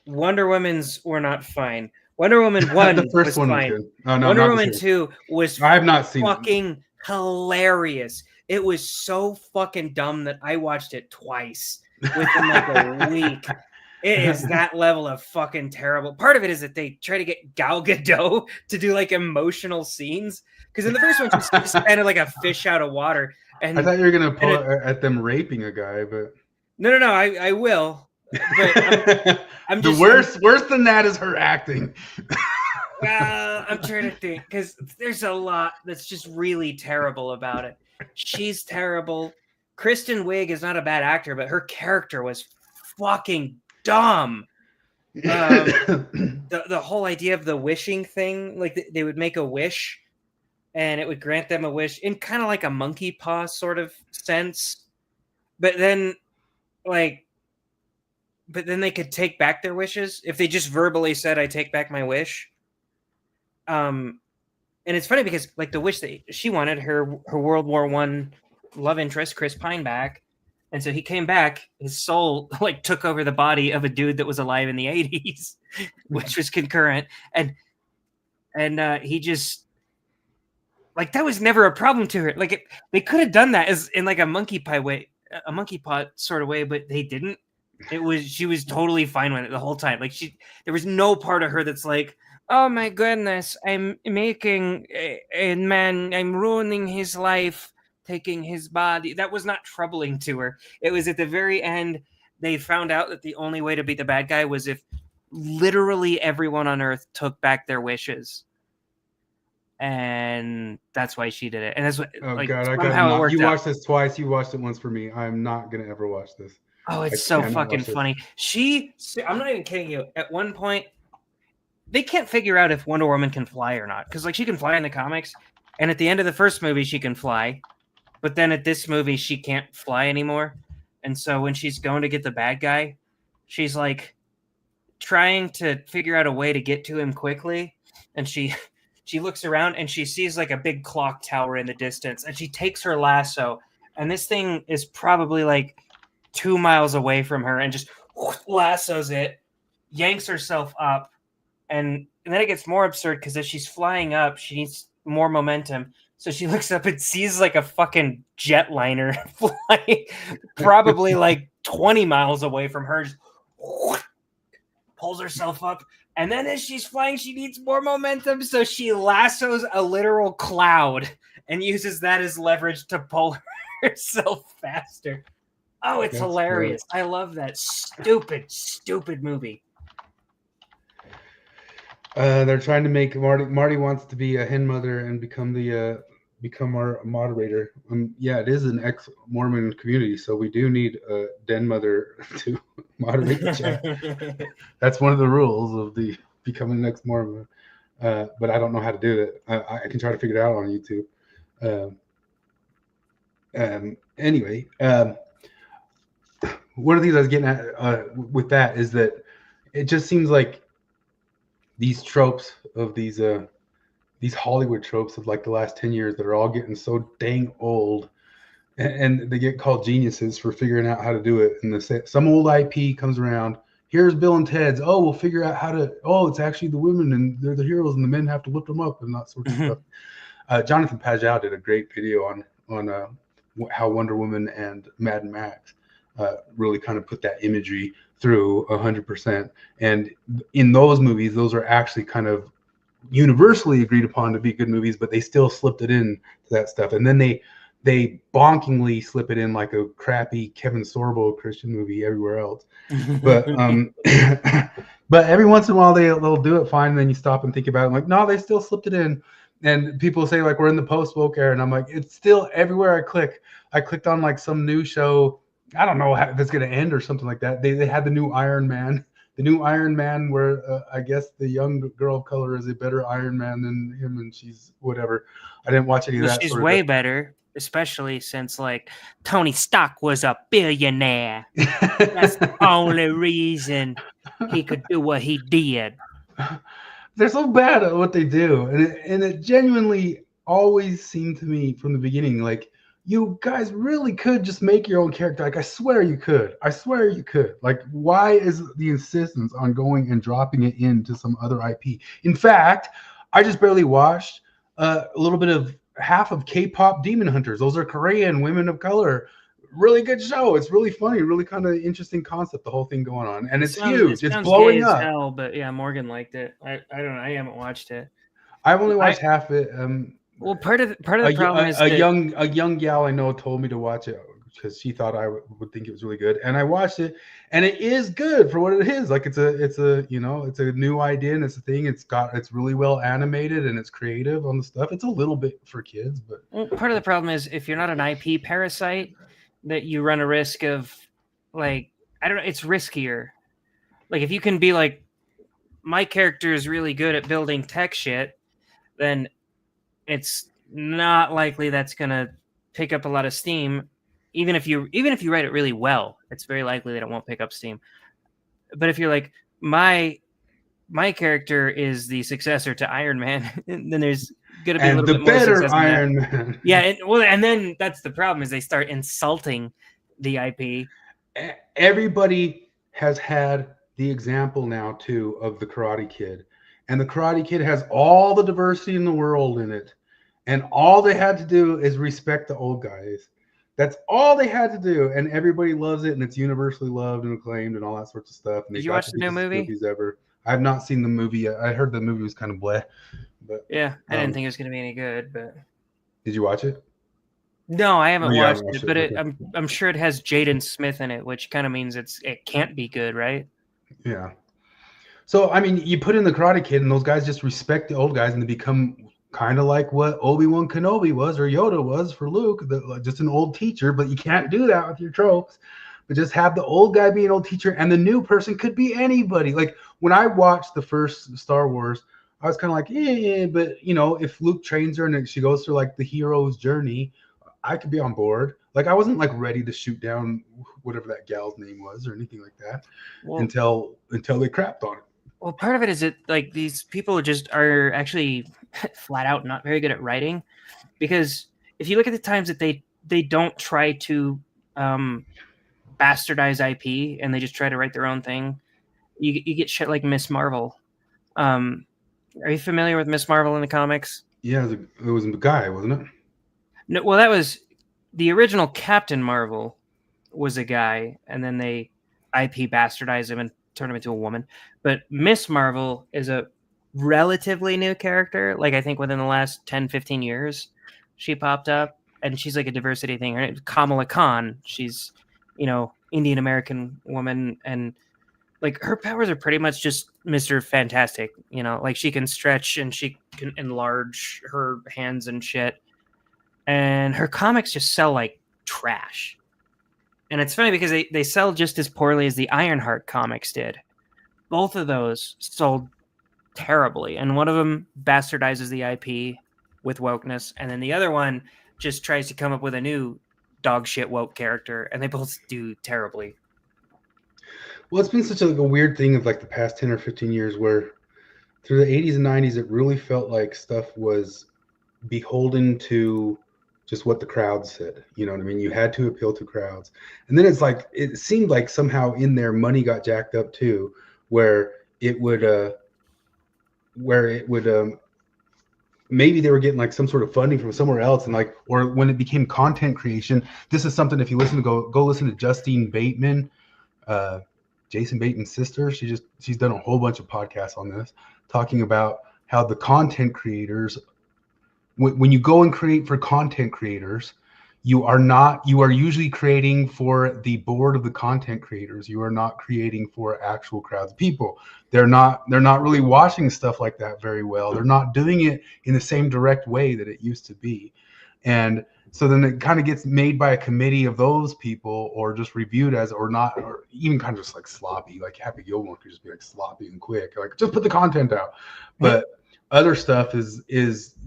Wonder Woman's were not fine. Wonder Woman 1 the first was one fine. was good. Oh, no, Wonder not Woman the 2 was I have not seen fucking hilarious. It was so fucking dumb that I watched it twice within like a week. It is that level of fucking terrible. Part of it is that they try to get Gal Gadot to do like emotional scenes. Because in the first one, she's just kind of like a fish out of water. And I thought you were gonna pull at them raping a guy, but no, I will. But I'm just worse than that is her acting. I'm trying to think because there's a lot that's just really terrible about it. She's terrible. Kristen Wiig is not a bad actor, but her character was fucking dumb. The whole idea of the wishing thing, like they would make a wish and it would grant them a wish in kind of like a monkey paw sort of sense. But then they could take back their wishes if they just verbally said, I take back my wish. And it's funny because like the wish that she wanted, her World War I love interest, Chris Pine, back. And so he came back, his soul like took over the body of a dude that was alive in the 80s, which was concurrent. And he just like, that was never a problem to her. Like they could have done that as in like a monkey paw sort of way, but they didn't. She was totally fine with it the whole time. Like there was no part of her that's like, oh my goodness, I'm making a man, I'm ruining his life, taking his body. That was not troubling to her. It was at the very end, they found out that the only way to beat the bad guy was if literally everyone on Earth took back their wishes. And that's why she did it. And that's what, God, you watched this twice. You watched it once for me. I'm not going to ever watch this. Oh, it's so fucking funny. I'm not even kidding you. At one point, they can't figure out if Wonder Woman can fly or not. Because like she can fly in the comics. And at the end of the first movie, she can fly. But then at this movie, she can't fly anymore. And so when she's going to get the bad guy, she's like trying to figure out a way to get to him quickly. And she looks around and she sees like a big clock tower in the distance. And she takes her lasso. And this thing is probably like 2 miles away from her and just lassos it, yanks herself up. And then it gets more absurd because as she's flying up, she needs more momentum. So she looks up and sees like a fucking jetliner flying probably like 20 miles away from her. Just pulls herself up. And then as she's flying, she needs more momentum. So she lassos a literal cloud and uses that as leverage to pull herself faster. Oh, it's hilarious. Great. I love that stupid movie. They're trying to make Marty wants to be a hen mother and become our moderator. Yeah, it is an ex-Mormon community, so we do need a den mother to moderate the chat. That's one of the rules of the becoming an ex-Mormon. But I don't know how to do that. I can try to figure it out on YouTube. Anyway, one of the things I was getting at with that is that it just seems like these tropes of these Hollywood tropes of like the last 10 years that are all getting so dang old, and they get called geniuses for figuring out how to do it. And some old IP comes around. Here's Bill and Ted's. Oh, we'll figure out how to. Oh, it's actually the women and they're the heroes, and the men have to lift them up and that sort of stuff. Jonathan Pajau did a great video on how Wonder Woman and Mad Max really kind of put that imagery through 100%. And in those movies, those are actually kind of universally agreed upon to be good movies, but they still slipped it in to that stuff. And then they bonkingly slip it in like a crappy Kevin Sorbo Christian movie everywhere else. But but every once in a while they'll do it fine, and then you stop and think about it. I'm like, no, they still slipped it in. And people say like we're in the post-woke era, and I'm like, it's still everywhere I click. I clicked on like some new show. I don't know if it's gonna end or something like that. They had the new Iron Man, where I guess the young girl of color is a better Iron Man than him, and she's whatever. I didn't watch any of that. She's way better, especially since like Tony Stark was a billionaire. That's the only reason he could do what he did. They're so bad at what they do, and it genuinely always seemed to me from the beginning like you guys really could just make your own character. Like I swear you could. Like why is the insistence on going and dropping it into some other IP? In fact, I just barely watched a little bit of half of K-pop Demon Hunters. Those are Korean women of color. Really good show. It's really funny, really kind of interesting concept, the whole thing going on. And it's huge. It's blowing up. Hell, but yeah, Morgan liked it. I don't know. I haven't watched it. I've only watched half it. Well, part of the problem is a young gal I know told me to watch it because she thought I would think it was really good, and I watched it, and it is good for what it is. Like it's a new idea, and it's a thing. It's really well animated, and it's creative on the stuff. It's a little bit for kids, but part of the problem is if you're not an IP parasite, that you run a risk of like I don't know. It's riskier. Like if you can be like, my character is really good at building tech shit, then it's not likely that's gonna pick up a lot of steam. Even if you write it really well, it's very likely that it won't pick up steam. But if you're like, my character is the successor to Iron Man, then there's gonna be a little bit more success Iron Man. Yeah, and then that's the problem is they start insulting the IP. Everybody has had the example now too of the Karate Kid. And the Karate Kid has all the diversity in the world in it. And all they had to do is respect the old guys. That's all they had to do. And everybody loves it. And it's universally loved and acclaimed and all that sorts of stuff. And Did you watch the new movie? Ever. I have not seen the movie yet. I heard the movie was kind of bleh. But yeah, I didn't think it was going to be any good. But did you watch it? No, I haven't watched it. But okay. I'm sure it has Jaden Smith in it, which kind of means it can't be good, right? Yeah. So, I mean, you put in the Karate Kid, and those guys just respect the old guys, and they become kind of like what Obi-Wan Kenobi was or Yoda was for Luke, just an old teacher. But you can't do that with your tropes. But just have the old guy be an old teacher, and the new person could be anybody. Like, when I watched the first Star Wars, I was kind of like, but, if Luke trains her and she goes through, like, the hero's journey, I could be on board. Like, I wasn't, like, ready to shoot down whatever that gal's name was or anything like that until they crapped on it. Well, part of it is that like these people are actually flat out not very good at writing, because if you look at the times that they don't try to bastardize IP and they just try to write their own thing, you get shit like Miss Marvel. Are you familiar with Miss Marvel in the comics? Yeah, it was a guy, wasn't it? No, well, that was the original Captain Marvel was a guy, and then they IP bastardized him and turned him into a woman. But Miss Marvel is a relatively new character. Like, I think within the last 10, 15 years, she popped up, and she's like a diversity thing. Her name is Kamala Khan. She's, Indian American woman, and like her powers are pretty much just Mr. Fantastic. Like she can stretch and she can enlarge her hands and shit. And her comics just sell like trash. And it's funny because they sell just as poorly as the Ironheart comics did. Both of those sold terribly. And one of them bastardizes the IP with wokeness. And then the other one just tries to come up with a new dog shit woke character. And they both do terribly. Well, it's been such a weird thing of like the past 10 or 15 years where through the 80s and 90s, it really felt like stuff was beholden to just what the crowd said. You know what I mean? You had to appeal to crowds. And then it's like, it seemed like somehow in there money got jacked up too, where it would maybe they were getting like some sort of funding from somewhere else, and like, or when it became content creation. This is something, if you listen to go listen to Justine Bateman, Jason Bateman's sister. She's done a whole bunch of podcasts on this, talking about how the content creators, when you go and create for content creators, you are usually creating for the board of the content creators. You are not creating for actual crowds of people. They're not really watching stuff like that very well. They're not doing it in the same direct way that it used to be. And so then it kind of gets made by a committee of those people, or just reviewed as, or not, or even kind of just like sloppy. Like Happy Gilmore could just be like sloppy and quick, like just put the content out. But other stuff is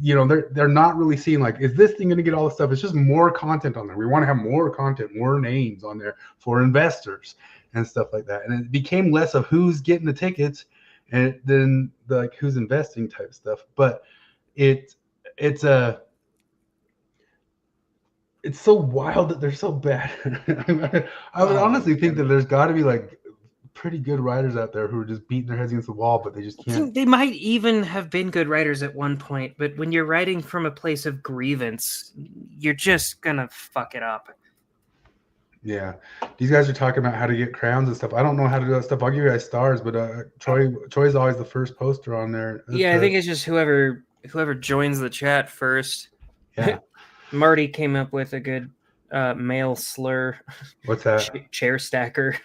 they're not really seeing like, is this thing going to get all the stuff? It's just more content on there. We want to have more content, more names on there for investors and stuff like that. And it became less of who's getting the tickets and then like who's investing type stuff. But it's so wild that they're so bad. I would honestly think that there's got to be like pretty good writers out there who are just beating their heads against the wall, but they just can't. They might even have been good writers at one point, but when you're writing from a place of grievance, you're just gonna fuck it up. Yeah, these guys are talking about how to get crowns and stuff. I don't know how to do that stuff. I'll give you guys stars, but Troy's always the first poster on there. I think it's just whoever joins the chat first. Yeah. Marty came up with a good male slur. What's that? Chair stacker.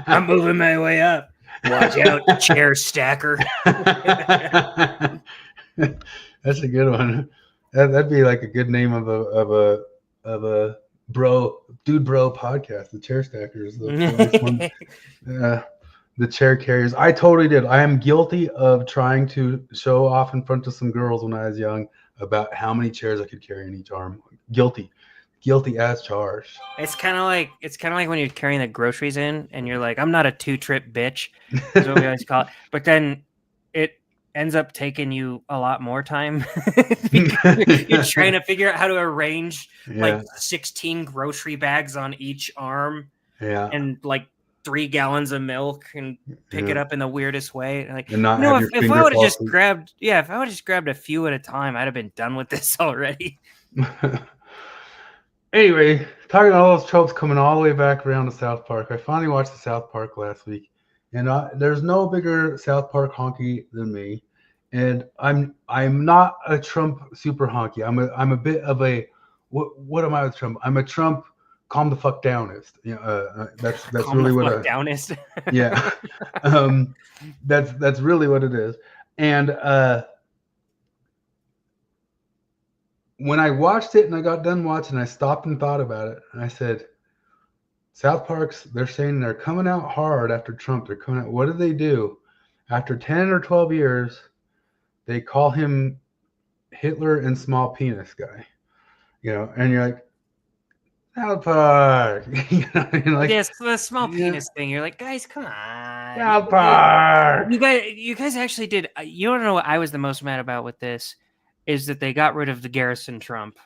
I'm moving my way up. Watch out, chair stacker. That's a good one. That'd be like a good name of a bro podcast. The chair stackers. The chair carriers. I totally did. I am guilty of trying to show off in front of some girls when I was young about how many chairs I could carry in each arm. Guilty as charged. It's kind of like when you're carrying the groceries in and you're like, I'm not a 2-trip bitch, is what we always call it. But then it ends up taking you a lot more time. You're trying to figure out how to arrange like 16 grocery bags on each arm, and like 3 gallons of milk, and pick it up in the weirdest way. Like, if I would have just grabbed a few at a time, I'd have been done with this already. Anyway, talking about all those tropes coming all the way back around to South Park. I finally watched the South Park last week, and there's no bigger South Park honky than me. And I'm not a Trump super honky. I'm a bit of a what am I with Trump? I'm a Trump calm the fuck downist. That's calm really what downist. Yeah. That's really what it is. And when I watched it and I got done watching, I stopped and thought about it, and I said, South Park's, they're saying they're coming out hard after Trump. They're coming out. What did they do? After 10 or 12 years, they call him Hitler and small penis guy. And you're like, South Park. Yes, the small penis thing. You're like, guys, come on. South Park. You guys actually did. You don't know what I was the most mad about with this is that they got rid of the Garrison Trump.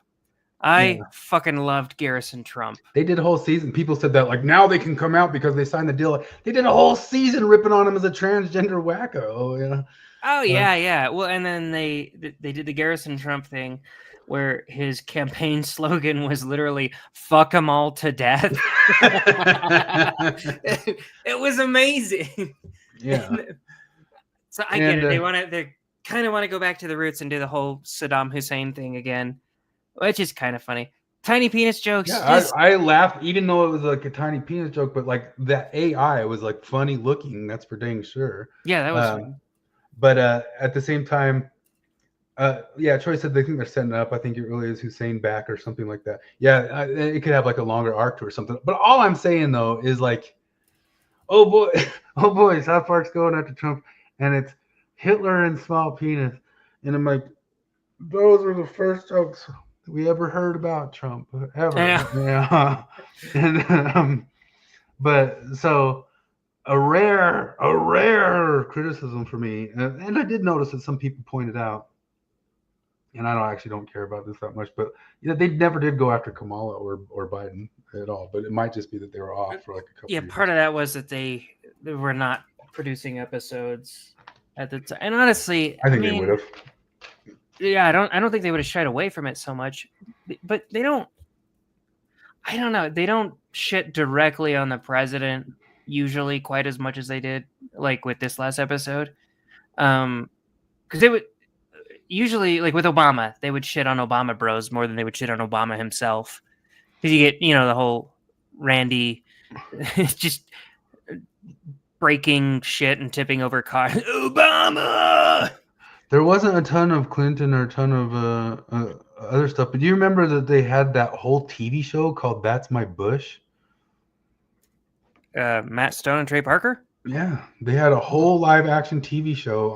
I fucking loved Garrison Trump. They did a whole season. People said that like now they can come out because they signed the deal. They did a whole season ripping on him as a transgender wacko. Oh yeah. Well, and then they did the Garrison Trump thing, where his campaign slogan was literally "fuck them all to death." It was amazing. Yeah. So I get it. They kind of want to go back to the roots and do the whole Saddam Hussein thing again, which is kind of funny. Tiny penis jokes. Yeah, I laughed even though it was like a tiny penis joke, but like that AI was like funny looking. That's for dang sure. Yeah, that was funny. But at the same time, Troy said they think they're setting up. I think it really is Hussein back or something like that. Yeah, it could have like a longer arc to or something. But all I'm saying though is like, oh boy, South Park's going after Trump, and it's Hitler and small penis, and I'm like, those were the first jokes we ever heard about Trump ever. Yeah. And but so a rare criticism for me, and I did notice that some people pointed out, and I don't care about this that much, but they never did go after Kamala or Biden at all. But it might just be that they were off for like a couple. Yeah, years. Part of that was that they were not producing episodes at the time, and honestly, I think they would have. Yeah, I don't think they would have shied away from it so much, but they don't. I don't know. They don't shit directly on the president usually quite as much as they did, like with this last episode, because they would. usually, like with Obama, they would shit on Obama bros more than they would shit on Obama himself. Because you get, the whole Randy just breaking shit and tipping over cars. Obama! There wasn't a ton of Clinton or a ton of other stuff, but do you remember that they had that whole TV show called That's My Bush? Matt Stone and Trey Parker? Yeah, they had a whole live action TV show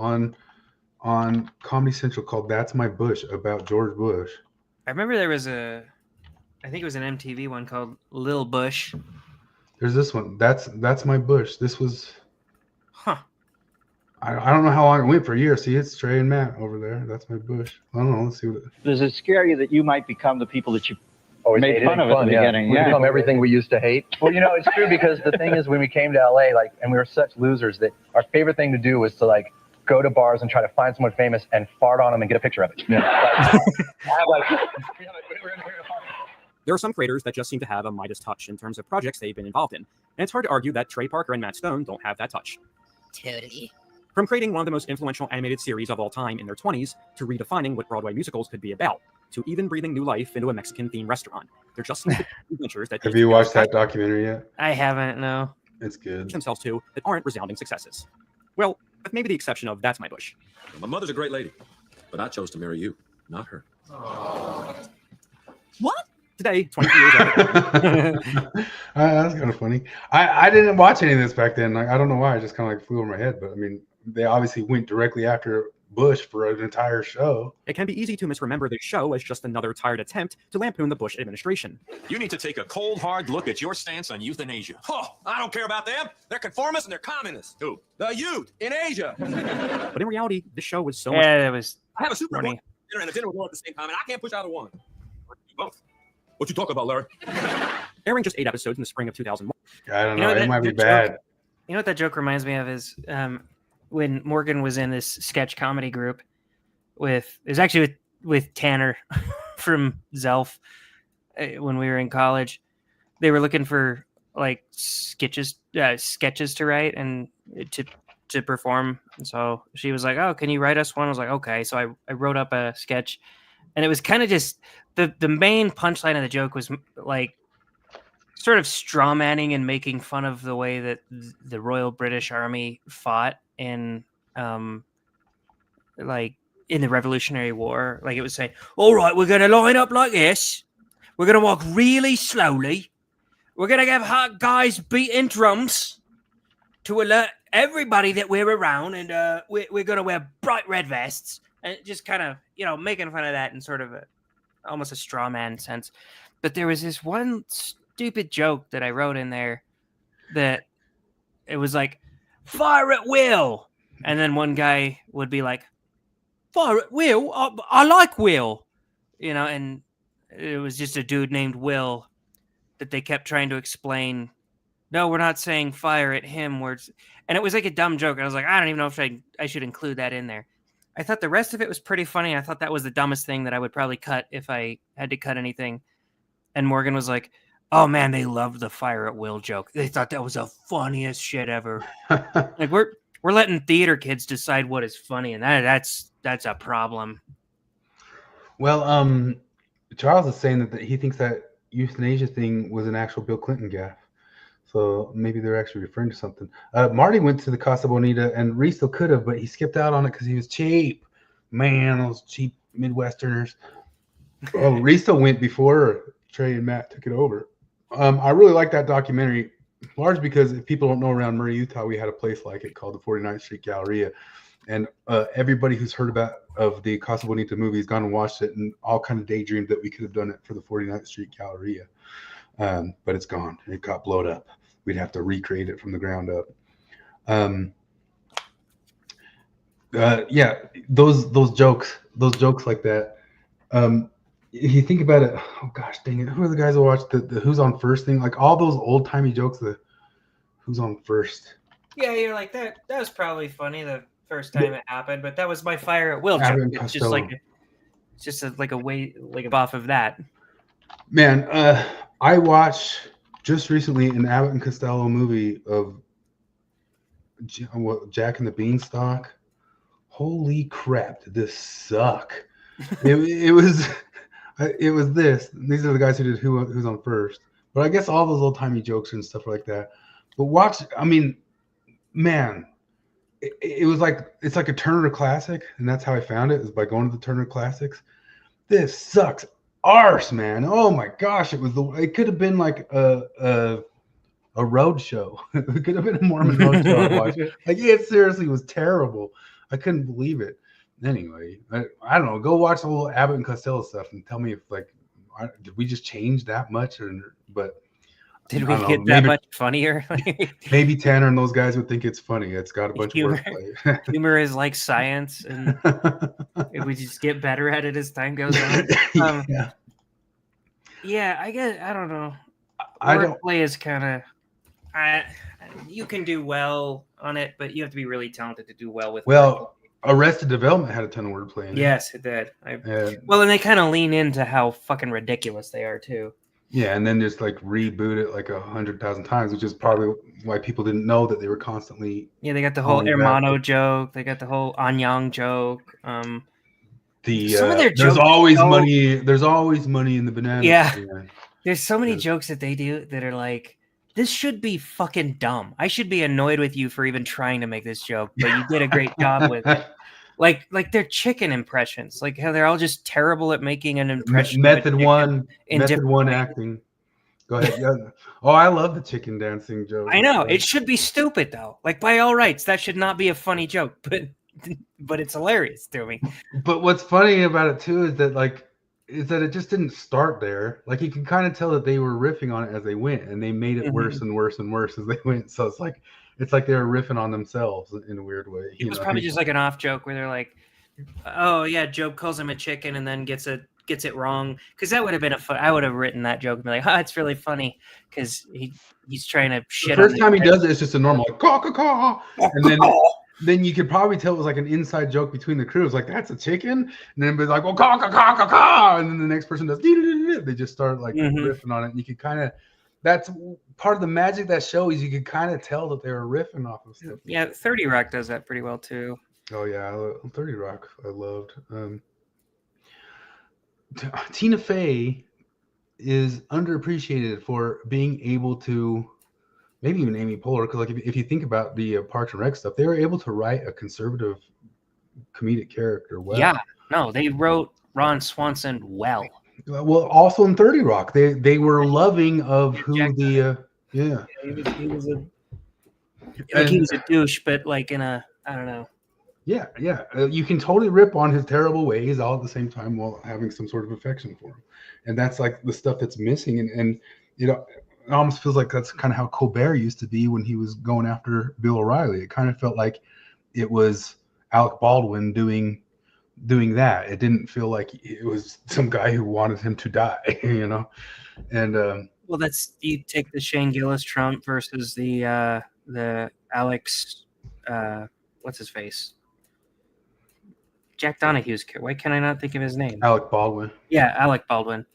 on Comedy Central called That's My Bush about George Bush. I remember there was I think it was an MTV one called Lil Bush. There's this one. That's My Bush. This was... Huh. I don't know how long it went for a year. See, it's Trey and Matt over there. That's My Bush. I don't know. Let's see what it... Does it scare you that you might become the people that you always made fun of at the beginning? We become everything we used to hate. Well, it's true, because the thing is, when we came to LA, and we were such losers that our favorite thing to do was to go to bars and try to find someone famous and fart on them and get a picture of it. Yeah. There are some creators that just seem to have a Midas touch in terms of projects they've been involved in. And it's hard to argue that Trey Parker and Matt Stone don't have that touch. Totally. From creating one of the most influential animated series of all time in their 20s, to redefining what Broadway musicals could be about, to even breathing new life into a Mexican-themed restaurant. There just seems to be adventures that... Have you watched that documentary yet? I haven't, no. It's good. ...themselves to that aren't resounding successes. Well, with maybe the exception of That's My Bush. My mother's a great lady, but I chose to marry you, not her. What? Today, 23 years later. That's kind of funny. I didn't watch any of this back then. I don't know why. I just kind of flew over my head. But I mean, they obviously went directly after Bush for an entire show. It can be easy to misremember this show as just another tired attempt to lampoon the Bush administration. You need to take a cold, hard look at your stance on euthanasia. Oh, I don't care about them. They're conformists and they're communists. Who? The youth in Asia. But in reality, this show was so much... Yeah, it was... I have a Super Bowl dinner and a dinner with one at the same time, and I can't push out of one. Both. What you talk about, Larry? Airing just 8 episodes in the spring of 2001. I don't know. It might be bad. Joke, what that joke reminds me of is when Morgan was in this sketch comedy group it was actually with Tanner from Zelf when we were in college. They were looking for sketches to write and to perform. And so she was like, "Oh, can you write us one?" I was like, "Okay." So I wrote up a sketch, and it was kind of just the main punchline of the joke was sort of straw manning and making fun of the way that the Royal British Army fought in in the Revolutionary War. It would say, "All right, we're going to line up like this. We're going to walk really slowly. We're going to have guys beating drums to alert everybody that we're around, and we're going to wear bright red vests." And just kind of, making fun of that in sort of almost a straw man sense. But there was this one stupid joke that I wrote in there that it was like, "Fire at will." And then one guy would be like, "Fire at will? I like Will." And it was just a dude named Will that they kept trying to explain, "No, we're not saying fire at him." And it was like a dumb joke. And I was like, I don't even know if I should include that in there. I thought the rest of it was pretty funny. I thought that was the dumbest thing that I would probably cut if I had to cut anything. And Morgan was like, "Oh man, they loved the fire at will joke. They thought that was the funniest shit ever." We're letting theater kids decide what is funny, and that's a problem. Well, Charles is saying that he thinks that euthanasia thing was an actual Bill Clinton gaffe. So maybe they're actually referring to something. Marty went to the Casa Bonita, and Reese still could have, but he skipped out on it because he was cheap. Man, those cheap Midwesterners. Oh, Reese still went before Trey and Matt took it over. I really like that documentary, largely because if people don't know, around Murray, Utah, we had a place like it called the 49th Street Galleria. And everybody who's heard of the Casa Bonita movie has gone and watched it and all kind of daydreamed that we could have done it for the 49th Street Galleria. But it's gone. It got blown up. We'd have to recreate it from the ground up. Yeah, those jokes like that. You think about it. Oh gosh, dang it! Who are the guys who watch the Who's on First thing? Like all those old timey jokes. The Who's on First. Yeah, you're like that. That was probably funny the first time it happened, but that was my fire at will joke. It's just like a way off of that. Man, I watched just recently an Abbott and Costello movie of Jack and the Beanstalk. holy crap, did this suck? it was this. These are the guys who did Who's on First. But I guess all those old timey jokes and stuff like that. But watch, I mean, man, it was like, it's like a Turner Classic, and that's how I found it, is by going to the Turner Classics. This sucks arse, man. Oh my gosh, it could have been like a road show. It could have been a Mormon road show I watched. Like, it seriously was terrible. I couldn't believe it. Anyway, I don't know. Go watch the whole Abbott and Costello stuff and tell me if, like, did we just change that much? But did we get that much funnier? Maybe Tanner and those guys would think it's funny. It's got a bunch of wordplay. Humor is like science, and if we just get better at it as time goes on. Yeah, I guess, I don't know. Wordplay is kind of, you can do well on it, but you have to be really talented to do well with. Well, Arrested Development had a ton of wordplay in it. Yes, it did. Well, and they kind of lean into how fucking ridiculous they are too. Yeah, and then just like reboot it like 100,000 times, which is probably why people didn't know that they were constantly. Yeah, they got the whole Hermano joke. They got the whole Anyang joke. Some of their there's always money. There's always money in the banana. Yeah, there's so many jokes that they do that are like, this should be fucking dumb. I should be annoyed with you for even trying to make this joke, but you did a great job with it. Like their chicken impressions, like how they're all just terrible at making an impression. Method one acting. Go ahead. Yeah. Oh, I love the chicken dancing joke. I know it should be stupid though. Like, by all rights, that should not be a funny joke, but it's hilarious to me. But what's funny about it too is that it just didn't start there. Like, you can kind of tell that they were riffing on it as they went, and they made it worse and worse and worse as they went. So it's like they were riffing on themselves in a weird way. It was probably just like an off joke where they're like, "Oh yeah, Job calls him a chicken and then gets it wrong." Because that would have been I would have written that joke and be like, "Oh, it's really funny," because he's trying to shit. The first time he does it, it's just a normal like caw caw caw, and then you could probably tell it was like an inside joke between the crews, like, that's a chicken, and then be like, well, caw caw caw caw caw, and then the next person does. They just start like riffing on it, and you could kind of. That's part of the magic of that show, is you could kind of tell that they were riffing off of stuff. Yeah, 30 Rock does that pretty well too. Oh yeah, 30 Rock I loved. Tina Fey is underappreciated for being able to, maybe even Amy Poehler, because like if you think about the Parks and Rec stuff, they were able to write a conservative comedic character well. Yeah, no, they wrote Ron Swanson well. Well, also in 30 Rock, they were loving of who he was a douche, but like in a, I don't know. Yeah. You can totally rip on his terrible ways all at the same time while having some sort of affection for him, and that's like the stuff that's missing. And you know, it almost feels like that's kind of how Colbert used to be when he was going after Bill O'Reilly. It kind of felt like it was Alec Baldwin doing that. It didn't feel like it was some guy who wanted him to die, you know. And well, that's, you take the Shane Gillis Trump versus the Alex what's his face, Jack Donahue's. Why can I not think of his name? Alec Baldwin. Yeah, Alec Baldwin.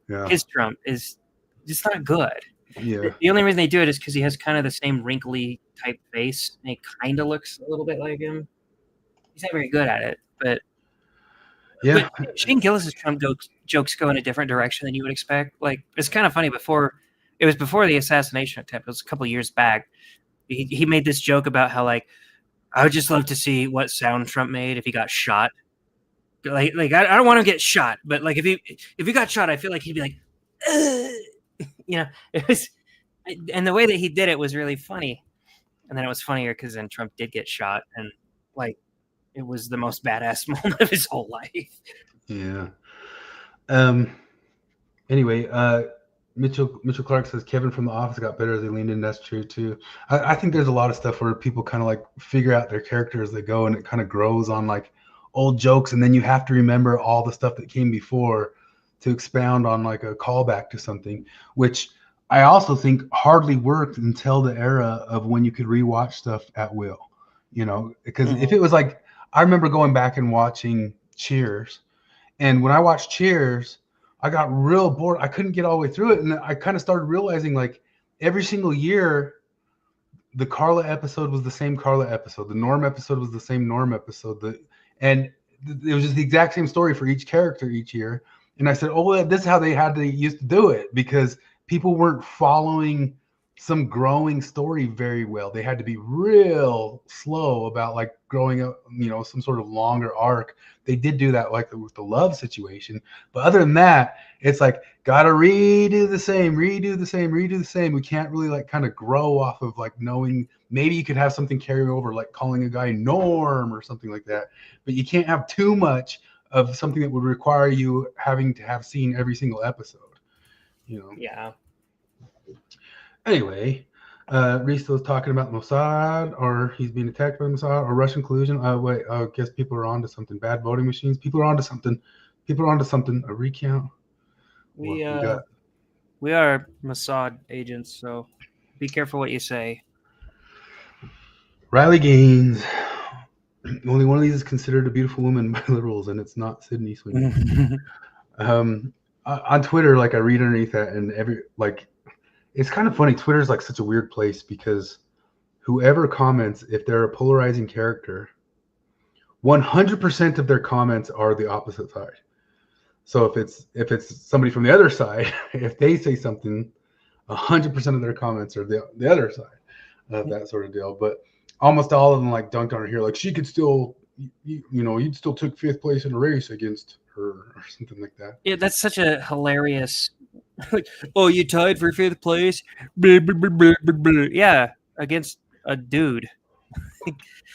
Yeah. His Trump is just not good. Yeah. The only reason they do it is because he has kind of the same wrinkly type face, and he kind of looks a little bit like him. He's not very good at it, but yeah. But Shane Gillis's Trump jokes go in a different direction than you would expect. Like, it's kind of funny. Before the assassination attempt. It was a couple of years back. He made this joke about how, like, I would just love to see what sound Trump made if he got shot. Like I don't want to get shot, but like if he got shot, I feel like he'd be like, you know. It was, and the way that he did it was really funny. And then it was funnier because then Trump did get shot, and like it was the most badass moment of his whole life. Yeah. Anyway, Mitchell Clark says Kevin from The Office got better as they leaned in. That's true too. I think there's a lot of stuff where people kind of like figure out their character as they go, and it kind of grows on like old jokes, and then you have to remember all the stuff that came before to expound on like a callback to something, which I also think hardly worked until the era of when you could rewatch stuff at will, you know, because if it was like, I remember going back and watching Cheers, and when I watched Cheers, I got real bored. I couldn't get all the way through it. And I kind of started realizing like every single year, the Carla episode was the same Carla episode. The Norm episode was the same Norm episode. And it was just the exact same story for each character each year. And I said, oh, well, this is how they had to used to do it, because people weren't following some growing story very well. They had to be real slow about like growing up, some sort of longer arc. They did do that like with the love situation. But other than that, it's like, gotta redo the same. We can't really like kind of grow off of like knowing. Maybe you could have something carry over, like calling a guy Norm or something like that. But you can't have too much of something that would require you having to have seen every single episode. Yeah. Anyway, Risto was talking about Mossad, or he's being attacked by Mossad, or Russian collusion. I guess people are onto something. Bad voting machines. People are onto something. A recount. We are Mossad agents, so be careful what you say. Riley Gaines. Only one of these is considered a beautiful woman by liberals, and it's not Sydney Sweeney. On Twitter, like I read underneath that, and it's kind of funny. Twitter's like such a weird place, because whoever comments, if they're a polarizing character, 100% of their comments are the opposite side. So if it's somebody from the other side, if they say something, 100% of their comments are the other side of that sort of deal. But almost all of them like dunked on her here, like she could still, you'd still took 5th place in a race against her or something like that. Yeah, that's such a hilarious. Oh, you tied for 5th place? Blah, blah, blah, blah, blah, blah. Yeah, against a dude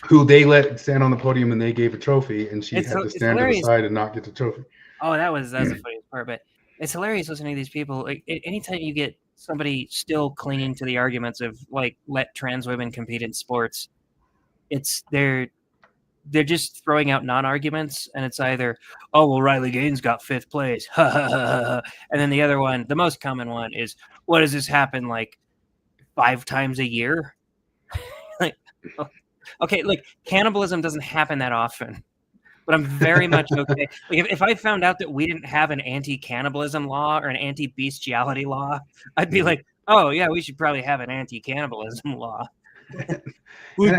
who they let stand on the podium and they gave a trophy, and she had to stand to the side and not get the trophy. Oh, that's the funniest part. But it's hilarious listening to these people. Like, anytime you get somebody still clinging to the arguments of like, let trans women compete in sports, they're just throwing out non-arguments, and it's either, oh, well, Riley Gaines got 5th place, and then the other one, the most common one, is, what does this happen like 5 times a year? Like, okay, like cannibalism doesn't happen that often, but I'm very much okay. Like if I found out that we didn't have an anti-cannibalism law or an anti-bestiality law, I'd be like, oh yeah, we should probably have an anti-cannibalism law. And it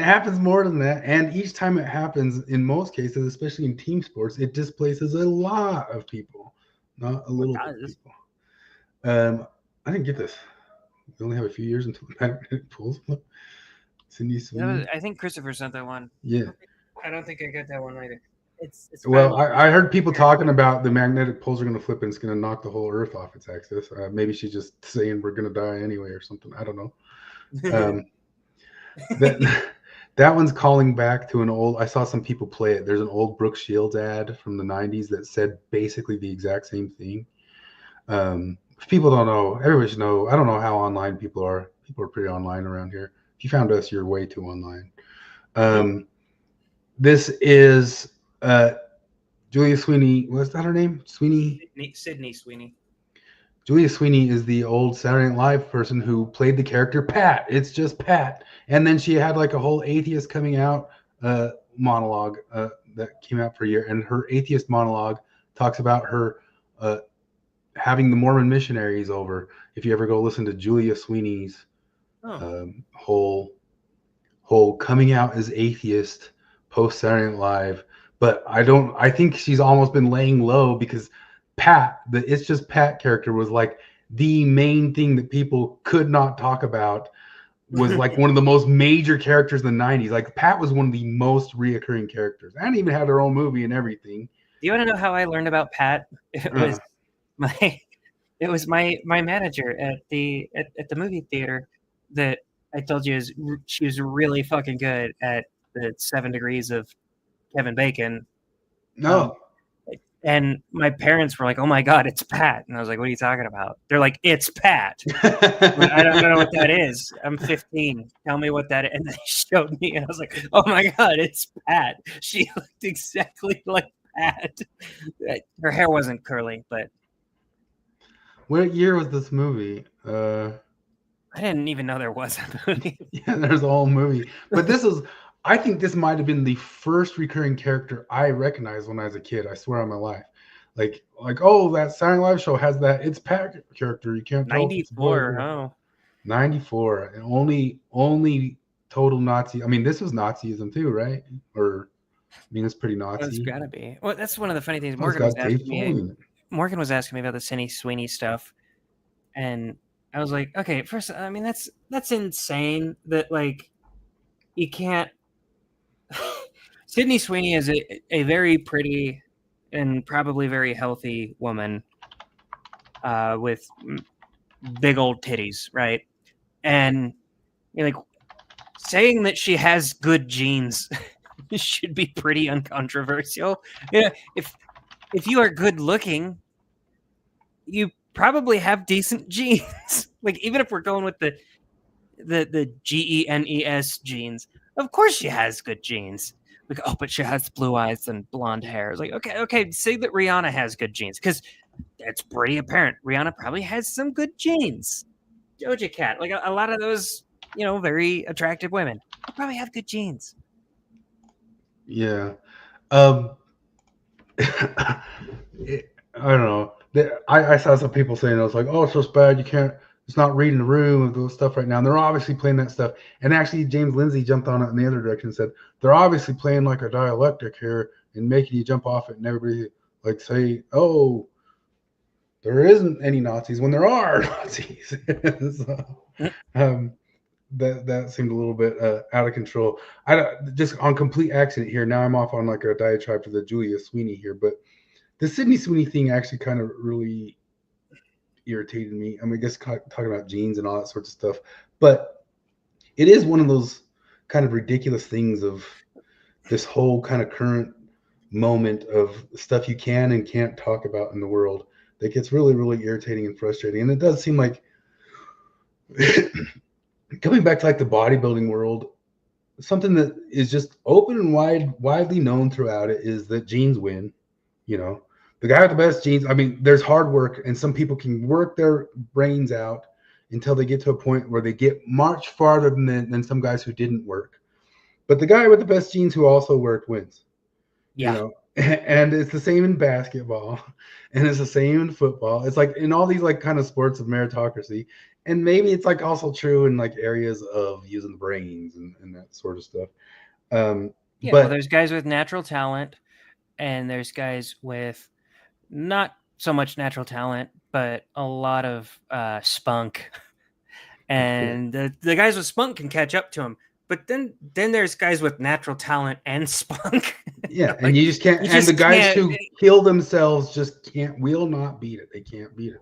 happens more than that. And each time it happens, in most cases, especially in team sports, it displaces a lot of people, not a little bit of people. I didn't get this. We only have a few years until the magnetic pulls. Cindy Sweeney. I think Christopher sent that one. Yeah. I don't think I got that one either. It's well, I heard people talking about the magnetic poles are going to flip and it's going to knock the whole Earth off its axis. Maybe she's just saying we're going to die anyway or something. I don't know. That one's calling back to I saw some people play it. There's an old Brooke Shields ad from the 90s that said basically the exact same thing. If people don't know, everybody should know. I don't know how online people are. People are pretty online around here. If you found us, you're way too online. This is Julia Sweeney. What's that her name? Sydney Sweeney. Julia Sweeney is the old Saturday Night Live person who played the character Pat. It's just Pat. And then she had like a whole atheist coming out monologue that came out for a year. And her atheist monologue talks about her having the Mormon missionaries over. If you ever go listen to Julia Sweeney's whole coming out as atheist post Saturday Night Live. But I think she's almost been laying low because Pat, the It's Just Pat character, was like the main thing that people could not talk about. Was like one of the most major characters in the 90s. Like Pat was one of the most reoccurring characters, and even had her own movie and everything. Do you want to know how I learned about Pat? It was my manager at the movie theater that I told you she was really fucking good at the 7 Degrees of Kevin Bacon. No. And my parents were like, "Oh my God, it's Pat!" And I was like, "What are you talking about?" They're like, "It's Pat." I don't know what that is. I'm 15. Tell me what that is. And they showed me, and I was like, "Oh my God, it's Pat!" She looked exactly like Pat. Her hair wasn't curly, but. What year was this movie? I didn't even know there was a movie. Yeah, there's a whole movie. But I think this might have been the first recurring character I recognized when I was a kid. I swear on my life. Like, oh, that Saturday Night Live show has that It's Pat character. You can't tell. 94. Oh. 94. And only total Nazi. I mean, this was Nazism too, right? Or I mean, it's pretty Well, it's Nazi. gotta be. Well, that's one of the funny things. Oh, it's Morgan was got Dave asking me. Foley in it. Morgan was asking me about the Sydney Sweeney stuff, and I was like, okay, first, I mean, that's insane that like you can't. Sydney Sweeney is a very pretty and probably very healthy woman with big old titties, right? And you're like saying that she has good genes should be pretty uncontroversial. Yeah, if you are good looking, you probably have decent genes. Like even if we're going with the GENES genes, of course she has good genes. Like, oh, but she has blue eyes and blonde hair. It's like, okay, say that Rihanna has good genes, because that's pretty apparent. Rihanna probably has some good genes. Doja Cat, like a lot of those, very attractive women, they probably have good genes. Yeah. I don't know. I saw some people saying, I was like, oh, it's so bad. You can't, it's not reading the room and those stuff right now. And they're obviously playing that stuff. And actually, James Lindsay jumped on it in the other direction and said, they're obviously playing like a dialectic here and making you jump off it. And everybody like say, oh, there isn't any Nazis when there are Nazis. So, that seemed a little bit out of control. I just on complete accident here. Now I'm off on like a diatribe for the Julia Sweeney here, but the Sydney Sweeney thing actually kind of really irritated me. I mean, I guess talking about genes and all that sorts of stuff, but it is one of those kind of ridiculous things of this whole kind of current moment of stuff you can and can't talk about in the world that gets really, really irritating and frustrating. And it does seem like coming back to like the bodybuilding world, something that is just open and widely known throughout it is that genes win. The guy with the best genes, I mean, there's hard work, and some people can work their brains out until they get to a point where they get much farther than some guys who didn't work. But the guy with the best genes who also worked wins. Yeah. And it's the same in basketball, and it's the same in football. It's like in all these like kind of sports of meritocracy. And maybe it's like also true in like areas of using the brains and that sort of stuff. But well, there's guys with natural talent, and there's guys with not so much natural talent, but a lot of spunk. And the guys with spunk can catch up to him. But then there's guys with natural talent and spunk. Yeah, and you just can't. And the guys who kill themselves just will not beat it. They can't beat it.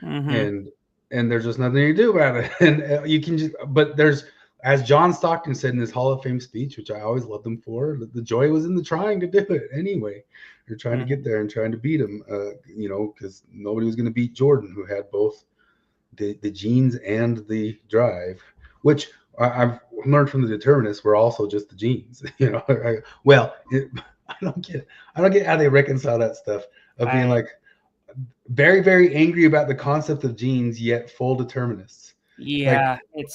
Mm-hmm. And there's just nothing you can do about it. And you can just. But there's, as John Stockton said in his Hall of Fame speech, which I always loved him for, the joy was in the trying to do it anyway. You're trying to get there and trying to beat him. Because nobody was going to beat Jordan, who had both the genes and the drive, which I've learned from the determinists were also just the genes. I don't get how they reconcile that stuff of being like very, very angry about the concept of genes, yet full determinists. Yeah, like,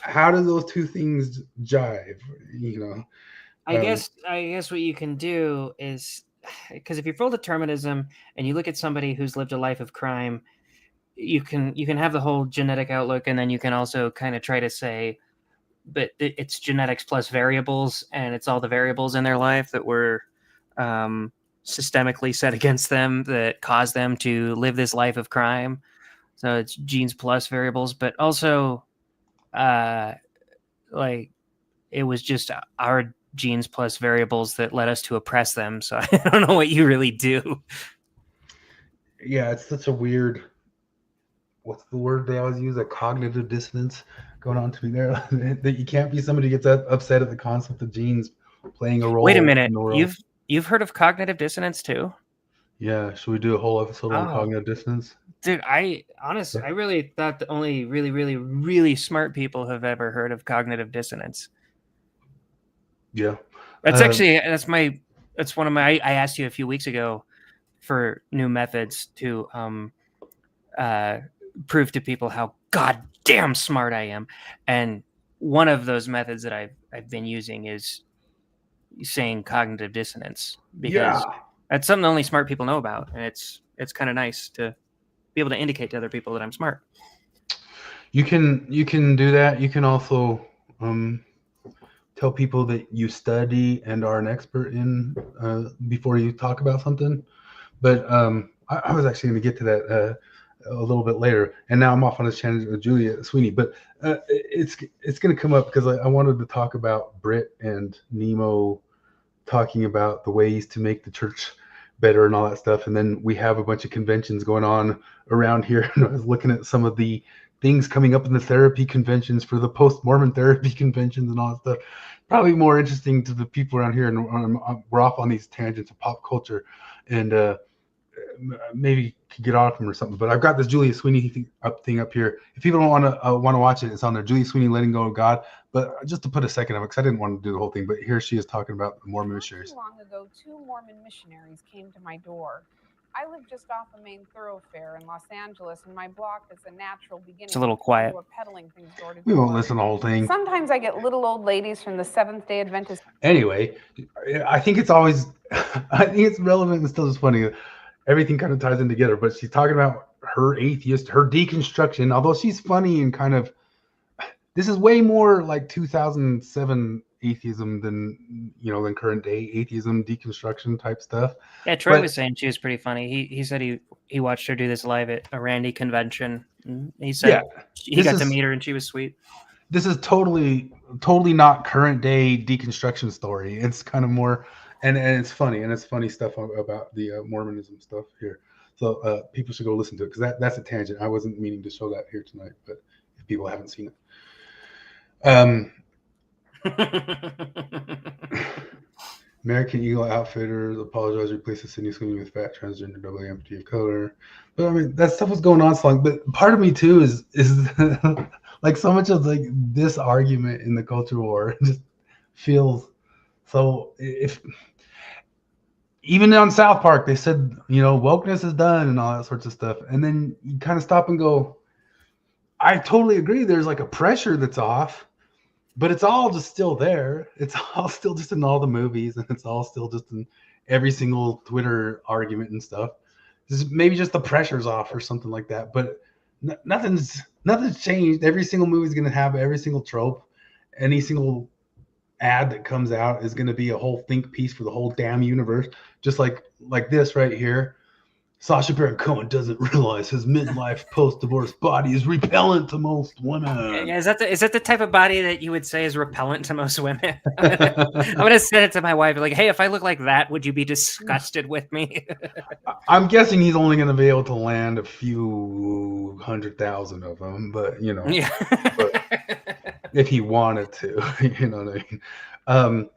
how do those two things jive? I guess what you can do is, because if you're full determinism and you look at somebody who's lived a life of crime, you can have the whole genetic outlook, and then you can also kind of try to say, but it's genetics plus variables, and it's all the variables in their life that were systemically set against them that caused them to live this life of crime. So it's genes plus variables, but also like it was just our genes plus variables that led us to oppress them. So I don't know what you really do. Yeah, it's such a weird, what's the word they always use? A cognitive dissonance going on to me there. That you can't be somebody who gets upset at the concept of genes playing a role. Wait a minute. You've heard of cognitive dissonance too? Yeah. Should we do a whole episode on cognitive dissonance? Dude, I really thought the only really, really, really smart people have ever heard of cognitive dissonance. Yeah. That's one of my, I asked you a few weeks ago for new methods to prove to people how goddamn smart I am. And one of those methods that I've been using is saying cognitive dissonance, because that's something only smart people know about. And it's kind of nice to be able to indicate to other people that I'm smart. You can do that. You can also tell people that you study and are an expert in before you talk about something. But I was actually going to get to that a little bit later, and now I'm off on this channel with Julia Sweeney. But it's going to come up because I wanted to talk about Britt and Nemo talking about the ways to make the church better and all that stuff. And then we have a bunch of conventions going on around here. And I was looking at some of the things coming up in the therapy conventions for the post-Mormon therapy conventions and all that stuff. Probably more interesting to the people around here. And we're off on these tangents of pop culture, and maybe could get off them or something. But I've got this Julia Sweeney thing up here. If people don't want to watch it, it's on there. Julia Sweeney, Letting Go of God. But just to put a second of it, because I didn't want to do the whole thing. But here she is talking about the Mormon missionaries. Not too long ago, 2 Mormon missionaries came to my door. I live just off a main thoroughfare in Los Angeles, and my block is a natural beginning. It's a little quiet. Peddling things door to door. We won't listen to the whole thing. Sometimes I get little old ladies from the Seventh-day Adventist. Anyway, I think it's always, I think it's relevant and still just funny. Everything kind of ties in together. But she's talking about her atheist, her deconstruction. Although she's funny and kind of, this is way more like 2007 atheism than current day atheism, deconstruction type stuff. Yeah, Troy was saying she was pretty funny. He said he watched her do this live at a Randy convention. He said he got to meet her and she was sweet. This is totally not current day deconstruction story. It's kind of more, and it's funny, and it's funny stuff about the Mormonism stuff here. So people should go listen to it because that's a tangent. I wasn't meaning to show that here tonight, but if people haven't seen it. American Eagle Outfitters apologized, replaced Sydney Sweeney with fat transgender double amputee of color. But I mean, that stuff was going on so long. But part of me too is like so much of like this argument in the culture war just feels so. If even on South Park they said wokeness is done and all that sorts of stuff, and then you kind of stop and go, I totally agree. There's like a pressure that's off. But it's all just still there. It's all still just in all the movies, and it's all still just in every single Twitter argument and stuff. Maybe just the pressure's off or something like that. But nothing's changed. Every single movie is going to have every single trope. Any single ad that comes out is going to be a whole think piece for the whole damn universe. Just like this right here. Sacha Baron Cohen doesn't realize his midlife post-divorce body is repellent to most women. Yeah, is that the type of body that you would say is repellent to most women? I'm gonna send it to my wife. Like, hey, if I look like that, would you be disgusted with me? I'm guessing he's only going to be able to land a few 100,000 of them, but Yeah. but if he wanted to, you know what I mean.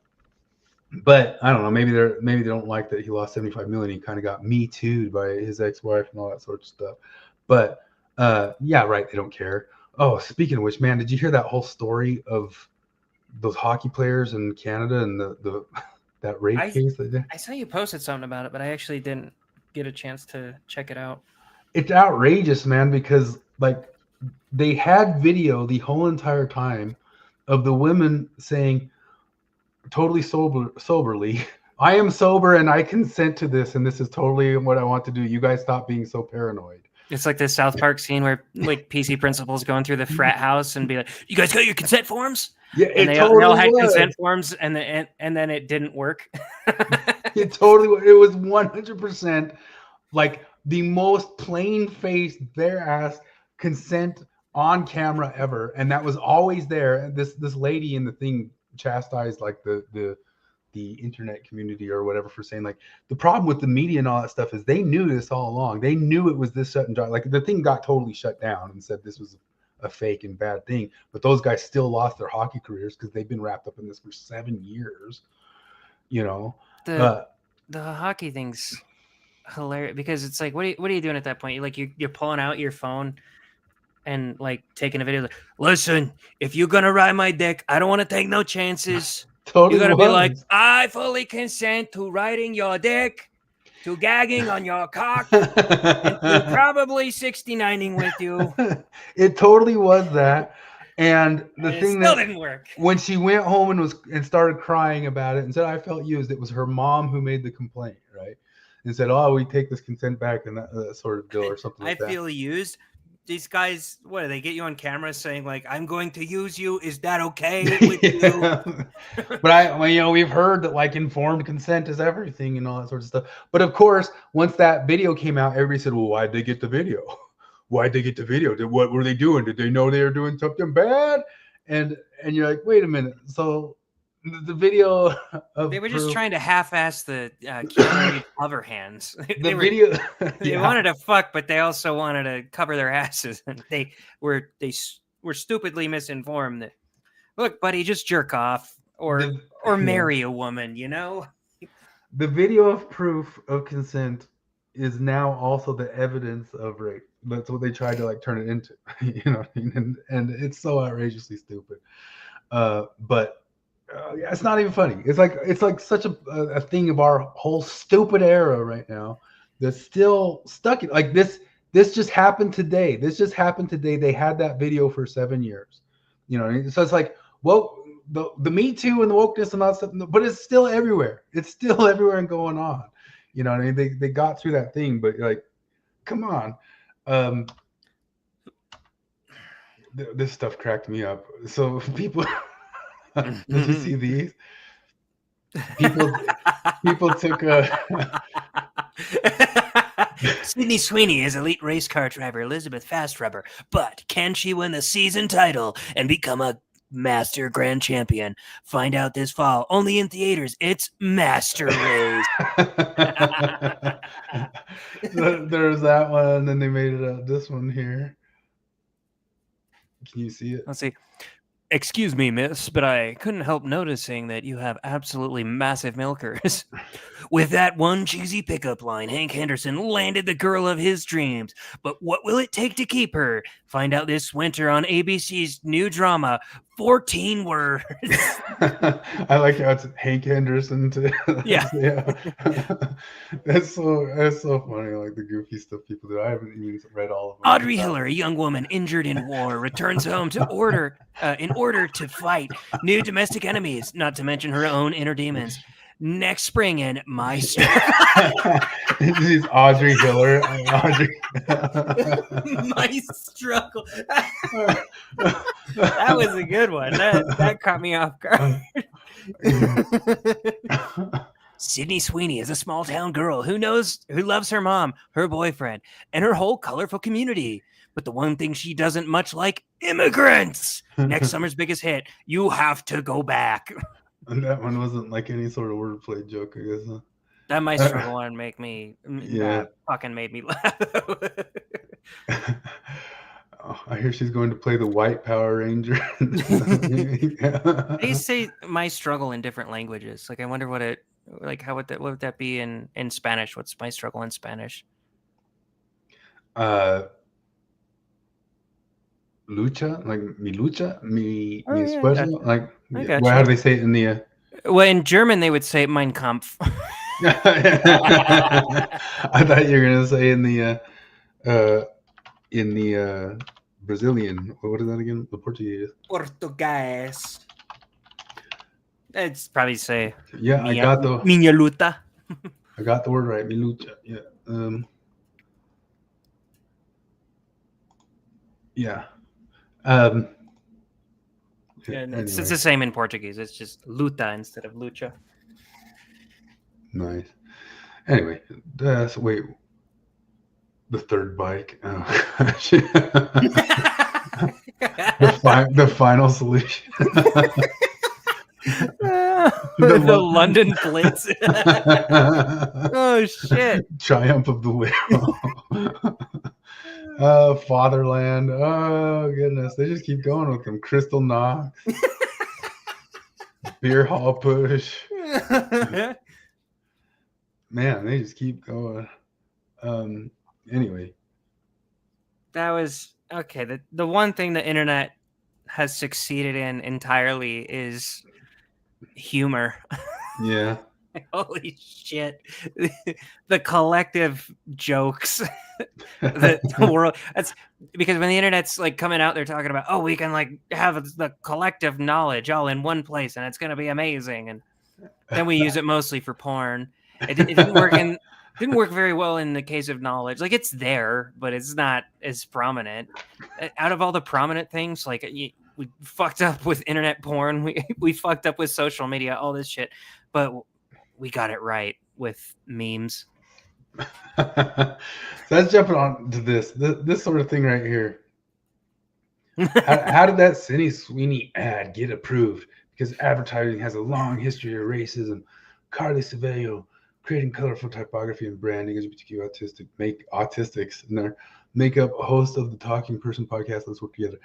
But I don't know. Maybe they don't like that he lost 75 million. He kind of got Me Too'd by his ex-wife and all that sort of stuff. But yeah, right. They don't care. Oh, speaking of which, man, did you hear that whole story of those hockey players in Canada and that rape case? I saw you posted something about it, but I actually didn't get a chance to check it out. It's outrageous, man, because like they had video the whole entire time of the women saying, totally soberly, I am sober and I consent to this, and this is totally what I want to do. You guys stop being so paranoid. It's like this South Park scene where like PC principals going through the frat house and be like, "You guys got your consent forms?" Yeah, and they all had consent forms, and then it didn't work. It was 100% like the most plain-faced, bare-ass consent on camera ever, and that was always there. This lady in the thing chastised like the internet community or whatever for saying like the problem with the media and all that stuff is they knew this all along. They knew it was this shut and dry. Like the thing got totally shut down and said this was a fake and bad thing, but those guys still lost their hockey careers because they've been wrapped up in this for 7 years. The hockey thing's hilarious because it's like, what are you doing at that point? You're pulling out your phone and like taking a video. Like, listen, if you're gonna ride my dick, I don't want to take no chances. Totally, you gotta be like, I fully consent to riding your dick, to gagging on your cock, and to probably 69ing with you. It totally was that. And the thing still that didn't work. When she went home and started crying about it and said, I felt used, it was her mom who made the complaint, right? And said, oh, we take this consent back and that sort of deal or something like that. I feel used. these guys, what do they get you on camera saying like, "I'm going to use you"? Is that okay with you? But we've heard that like informed consent is everything and all that sort of stuff. But of course, once that video came out, everybody said, "Well, why'd they get the video? Why'd they get the video? What were they doing? Did they know they were doing something bad?" And you're like, wait a minute. So the video of They were just trying to half-ass the Keanu Reeves cover hands. The video. They wanted to fuck, but they also wanted to cover their asses, and they were stupidly misinformed that, look, buddy, just jerk off or marry a woman, you know. The video of proof of consent is now also the evidence of rape. That's what they tried to like turn it into, you know what I mean? And it's so outrageously stupid. But yeah, it's not even funny. It's like such a thing of our whole stupid era right now that's still stuck in like this. This just happened today. They had that video for 7 years, you know. So it's like, well, the Me Too and the wokeness and all that stuff, but it's still everywhere. It's still everywhere and going on. You know what I mean? They got through that thing, but like, come on. This stuff cracked me up. So people. Did you see these? People took Sydney Sweeney is elite race car driver Elizabeth Fastrubber, but can she win the season title and become a Master Grand Champion? Find out this fall, only in theaters. It's Master Race. There's that one, and then they made it this one here. Can you see it? Let's see. Excuse me, miss, but I couldn't help noticing that you have absolutely massive milkers. With that one cheesy pickup line, Hank Henderson landed the girl of his dreams. But what will it take to keep her? Find out this winter on ABC's new drama, 14 Words. I like how it's Hank Henderson too. Yeah. That's so funny, like the goofy stuff people do. I haven't even read all of them. Audrey Hiller, a young woman injured in war, returns home in order to fight new domestic enemies, not to mention her own inner demons. Next spring in My Struggle. She's Audrey Hiller. My Struggle. That was a good one. That caught me off guard. Sydney Sweeney is a small town girl who loves her mom, her boyfriend, and her whole colorful community. But the one thing she doesn't much like, immigrants. Next summer's biggest hit, You Have to Go Back. And that one wasn't like any sort of wordplay joke, I guess. Huh? That My Struggle one fucking made me laugh. Oh, I hear she's going to play the White Power Ranger. They say My Struggle in different languages. Like, I wonder what would that be in Spanish? What's My Struggle in Spanish? Lucha, like mi lucha, mi esfuerzo, gotcha. like How do they say it in the? Well, in German they would say Mein Kampf. I thought you were gonna say in the Brazilian. What is that again? The Portuguese. Portuguese. It's probably say. Yeah, I got the Minha luta. I got the word right. Mi lucha. Yeah. Yeah. It's the same in Portuguese. It's just luta instead of lucha. Nice. Anyway, wait. The third bike. Oh, gosh. the final solution. The London Blitz. Oh shit! Triumph of the Will. Fatherland. Oh goodness, they just keep going with them. Crystal Knox. Beer Hall Push. Man, they just keep going. Anyway, that was okay. The one thing the internet has succeeded in entirely is humor. Yeah. Holy shit. The collective jokes that the world, that's because when the internet's like coming out, they're talking about, oh, we can like have the collective knowledge all in one place and it's going to be amazing. And then we use it mostly for porn. It didn't work in Didn't work very well in the case of knowledge. Like, it's there, but it's not as prominent. Out of all the prominent things, like, we fucked up with internet porn, we fucked up with social media, all this shit, but we got it right with memes. So let's jump on to this sort of thing right here. How did that Sydney Sweeney ad get approved? Because advertising has a long history of racism. Carly Savello creating colorful typography and branding, LGBTQ autistics in their makeup, host of the Talking Person podcast. Let's work together.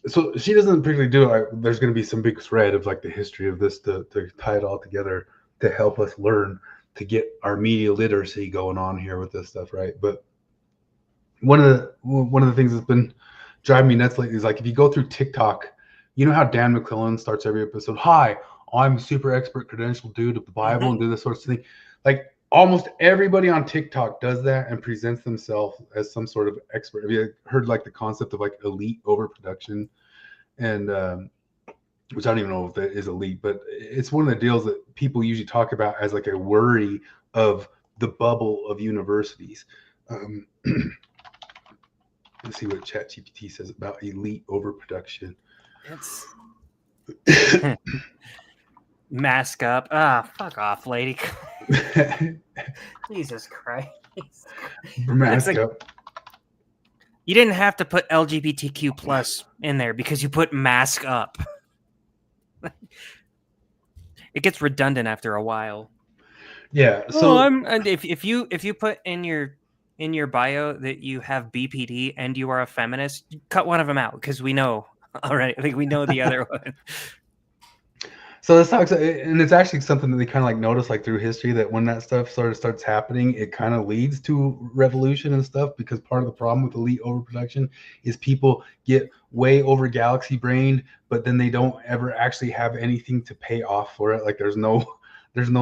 So she doesn't particularly do it. Like, there's going to be some big thread of like the history of this to tie it all together to help us learn to get our media literacy going on here with this stuff, right? But one of the things that's been driving me nuts lately is like, if you go through TikTok, you know how Dan McClellan starts every episode, "Hi, I'm a super expert credentialed dude of the Bible," and do this sort of thing. Like, almost everybody on TikTok does that and presents themselves as some sort of expert. Have you heard like the concept of like elite overproduction? And which I don't even know if that is elite, but it's one of the deals that people usually talk about as like a worry of the bubble of universities. Let's see what ChatGPT says about elite overproduction. It's mask up. Fuck off, lady. Jesus Christ. Mask like, up. You didn't have to put LGBTQ plus in there because you put mask up. It gets redundant after a while. Yeah. So if you put in your bio that you have BPD and you are a feminist, cut one of them out because we know already. I think we know the other one. So this talks, and it's actually something that they kind of like notice like through history, that when that stuff sort of starts happening, it kind of leads to revolution and stuff, because part of the problem with elite overproduction is people get way over galaxy brained, but then they don't ever actually have anything to pay off for it. Like there's no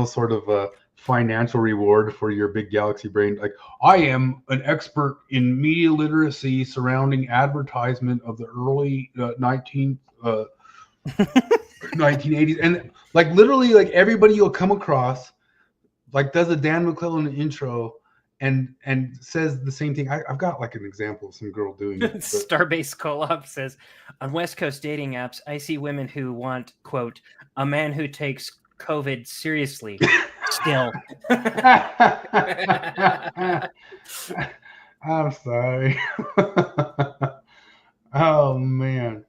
sort of financial reward for your big galaxy brain. Like, I am an expert in media literacy surrounding advertisement of the early 1980s, and like literally like everybody you'll come across like does a Dan McClellan intro and says the same thing. I've got like an example of some girl doing it. Starbase Co-op says, on West Coast dating apps, I see women who want, quote, a man who takes COVID seriously still. I'm sorry. Oh man.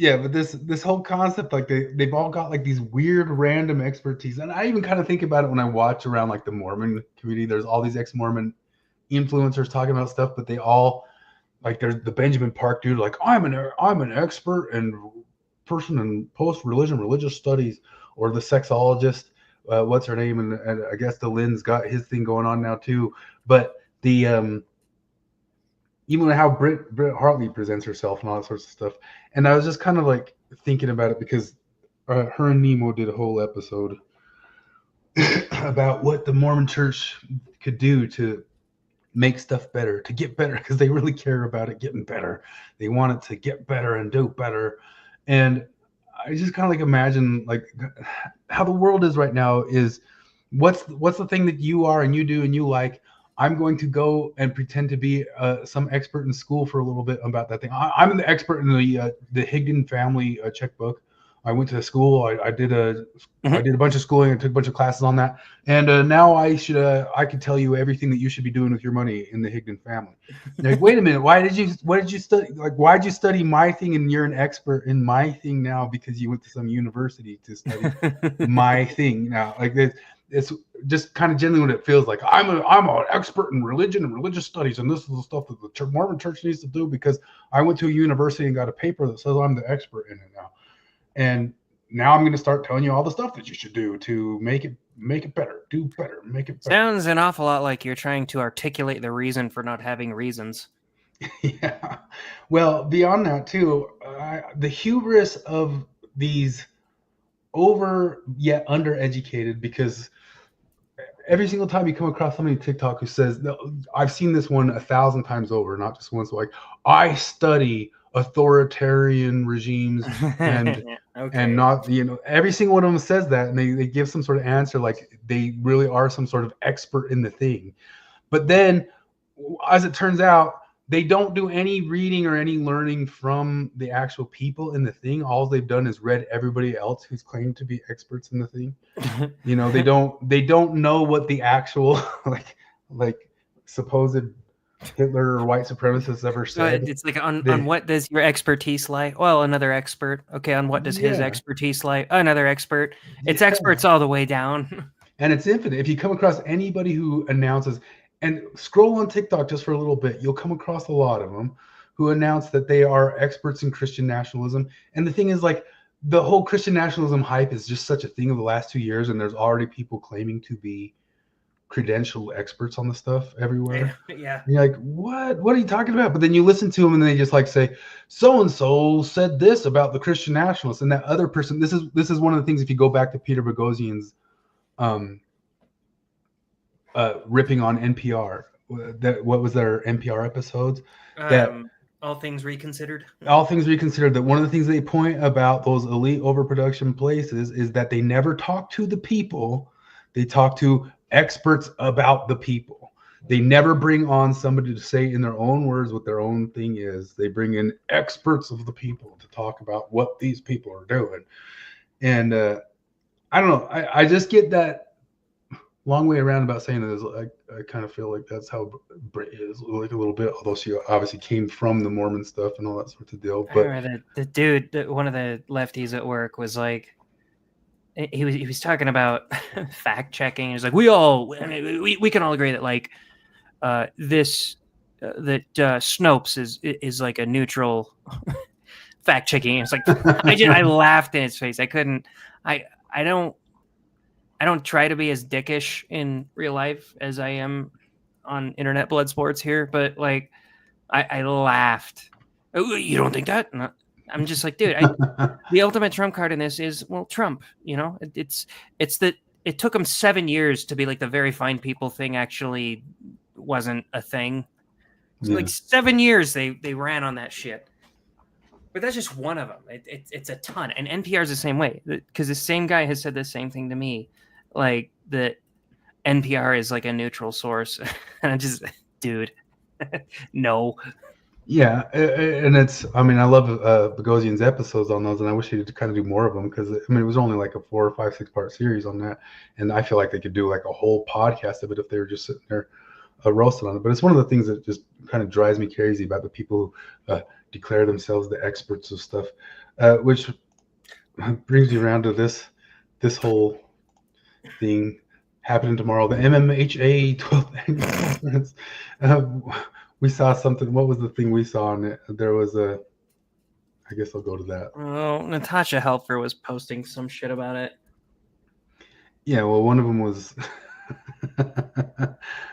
Yeah, but this whole concept, like they've all got like these weird random expertise. And I even kind of think about it when I watch around like the Mormon community. There's all these ex-Mormon influencers talking about stuff, but they all like, there's the Benjamin Park dude, like, I'm an expert and person in post-religion, religious studies, or the sexologist, what's her name? And I guess the Lynn's got his thing going on now too. But the even how Britt Hartley presents herself and all that sorts of stuff. And I was just kind of like thinking about it because her and Nemo did a whole episode about what the Mormon Church could do to make stuff better, to get better, because they really care about it getting better. They want it to get better and do better. And I just kind of like imagine like how the world is right now is what's the thing that you are and you do and you like. I'm going to go and pretend to be some expert in school for a little bit about that thing. I'm the expert in the Higdon family checkbook. I went to school. I did a bunch of schooling. I took a bunch of classes on that, and now I could tell you everything that you should be doing with your money in the Higdon family. Like, wait a minute, what did you study? Like, why'd you study my thing and you're an expert in my thing now because you went to some university to study my thing now? Like it's just kind of generally what it feels like. I'm an expert in religion and religious studies, and this is the stuff that the Mormon Church needs to do because I went to a university and got a paper that says I'm the expert in it now. And now I'm going to start telling you all the stuff that you should do to make it better, do better, make it better. Sounds an awful lot like you're trying to articulate the reason for not having reasons. Yeah. Well, beyond that too, the hubris of these over yet undereducated, because every single time you come across somebody on TikTok who says, I've seen this one 1,000 times over, not just once, like, I study authoritarian regimes and Okay. and not, every single one of them says that, and they give some sort of answer like they really are some sort of expert in the thing. But then, as it turns out, they don't do any reading or any learning from the actual people in the thing. All they've done is read everybody else who's claimed to be experts in the thing. They don't know what the actual like supposed Hitler or white supremacists ever said. It's like on what does your expertise lie? Well, another expert. Okay, on what does his expertise lie? Another expert. It's experts all the way down. And it's infinite. If you come across anybody who announces, and scroll on TikTok just for a little bit, you'll come across a lot of them who announce that they are experts in Christian nationalism. And the thing is, like, the whole Christian nationalism hype is just such a thing of the last 2 years, and there's already people claiming to be credentialed experts on the stuff everywhere. Yeah. And you're like, what are you talking about? But then you listen to them and they just like say, so and so said this about the Christian nationalists, and that other person. This is one of the things, if you go back to Peter Boghossian's ripping on NPR, what was their NPR episodes, that All Things Reconsidered, that one of the things they point about those elite overproduction places is that they never talk to the people. They talk to experts about the people. They never bring on somebody to say in their own words what their own thing is. They bring in experts of the people to talk about what these people are doing. And I don't know. I just get that long way around about saying that. I kind of feel like that's how Brit is, like, a little bit, although she obviously came from the Mormon stuff and all that sort of deal. But the dude, one of the lefties at work was like, he was talking about fact checking. He's like, we can all agree that like that Snopes is like a neutral fact checking. It's like I laughed in his face. I couldn't. I don't try to be as dickish in real life as I am on internet blood sports here, but like I laughed. Oh, you don't think that? No. I'm just like, dude, the ultimate trump card in this is, well, Trump, it's that it took him 7 years to be like the very fine people thing actually wasn't a thing. So like 7 years they ran on that shit. But that's just one of them. It's a ton. And NPR is the same way, because the same guy has said the same thing to me, like that NPR is like a neutral source. And I'm just, dude, no. Yeah, and I love Boghossian's episodes on those, and I wish he'd kind of do more of them, because it was only like a 4 or 5, 6 part series on that, and I feel like they could do like a whole podcast of it if they were just sitting there roasting on it. But it's one of the things that just kind of drives me crazy about the people who declare themselves the experts of stuff, which brings me around to this whole thing happening tomorrow, the MMHA 12th annual conference. We saw something. What was the thing we saw on it? There was I guess I'll go to that. Oh, Natasha Helfer was posting some shit about it. Yeah, well, one of them was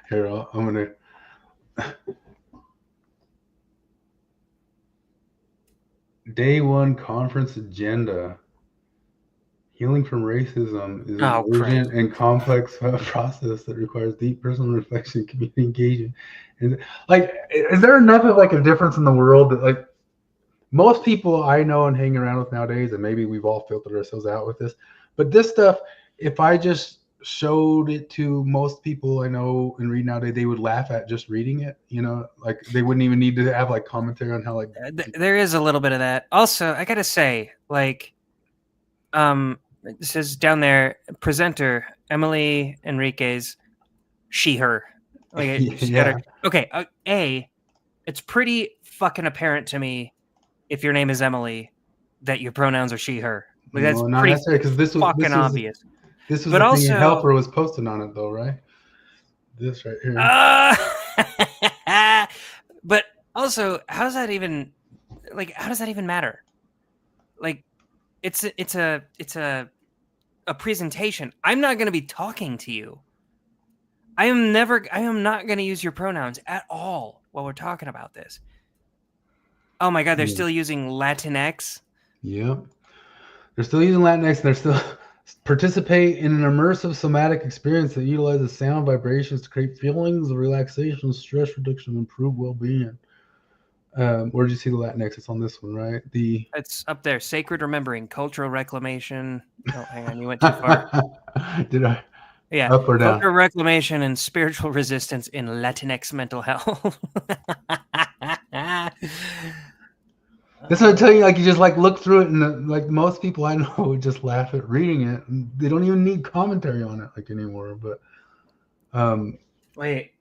here. I'm gonna. Day 1 conference agenda. Healing from racism is an urgent and complex process that requires deep personal reflection, community engagement. And like, is there enough of like a difference in the world that like most people I know and hang around with nowadays, and maybe we've all filtered ourselves out with this, but this stuff, if I just showed it to most people I know and read nowadays, they would laugh at just reading it. Like they wouldn't even need to have like commentary on how like. There is a little bit of that. Also, I gotta say, like, this is down there. Presenter Emily Enriquez, she/her. Like, yeah. Okay. It's pretty fucking apparent to me if your name is Emily that your pronouns are she/her. Like, that's pretty necessary, because this was fucking obvious. This was but the also, thing Helper was posting on it though, right? This right here. But also, how does that even matter? Like, it's a presentation. I'm not going to be talking to you. I am not going to use your pronouns at all while we're talking about this. Oh my God, they're still using Latinx. Yep. They're still using Latinx, and they're still participate in an immersive somatic experience that utilizes sound vibrations to create feelings of relaxation, stress reduction, and improve well-being. Where did you see the Latinx? It's on this one, right? It's up there. Sacred remembering, cultural reclamation. Oh, hang on, you went too far. Did I? Yeah, Up or down? cultural reclamation and spiritual resistance in Latinx mental health. That's what I'm telling you. Like, you just like look through it, and like most people I know would just laugh at reading it. And they don't even need commentary on it like anymore. But Wait,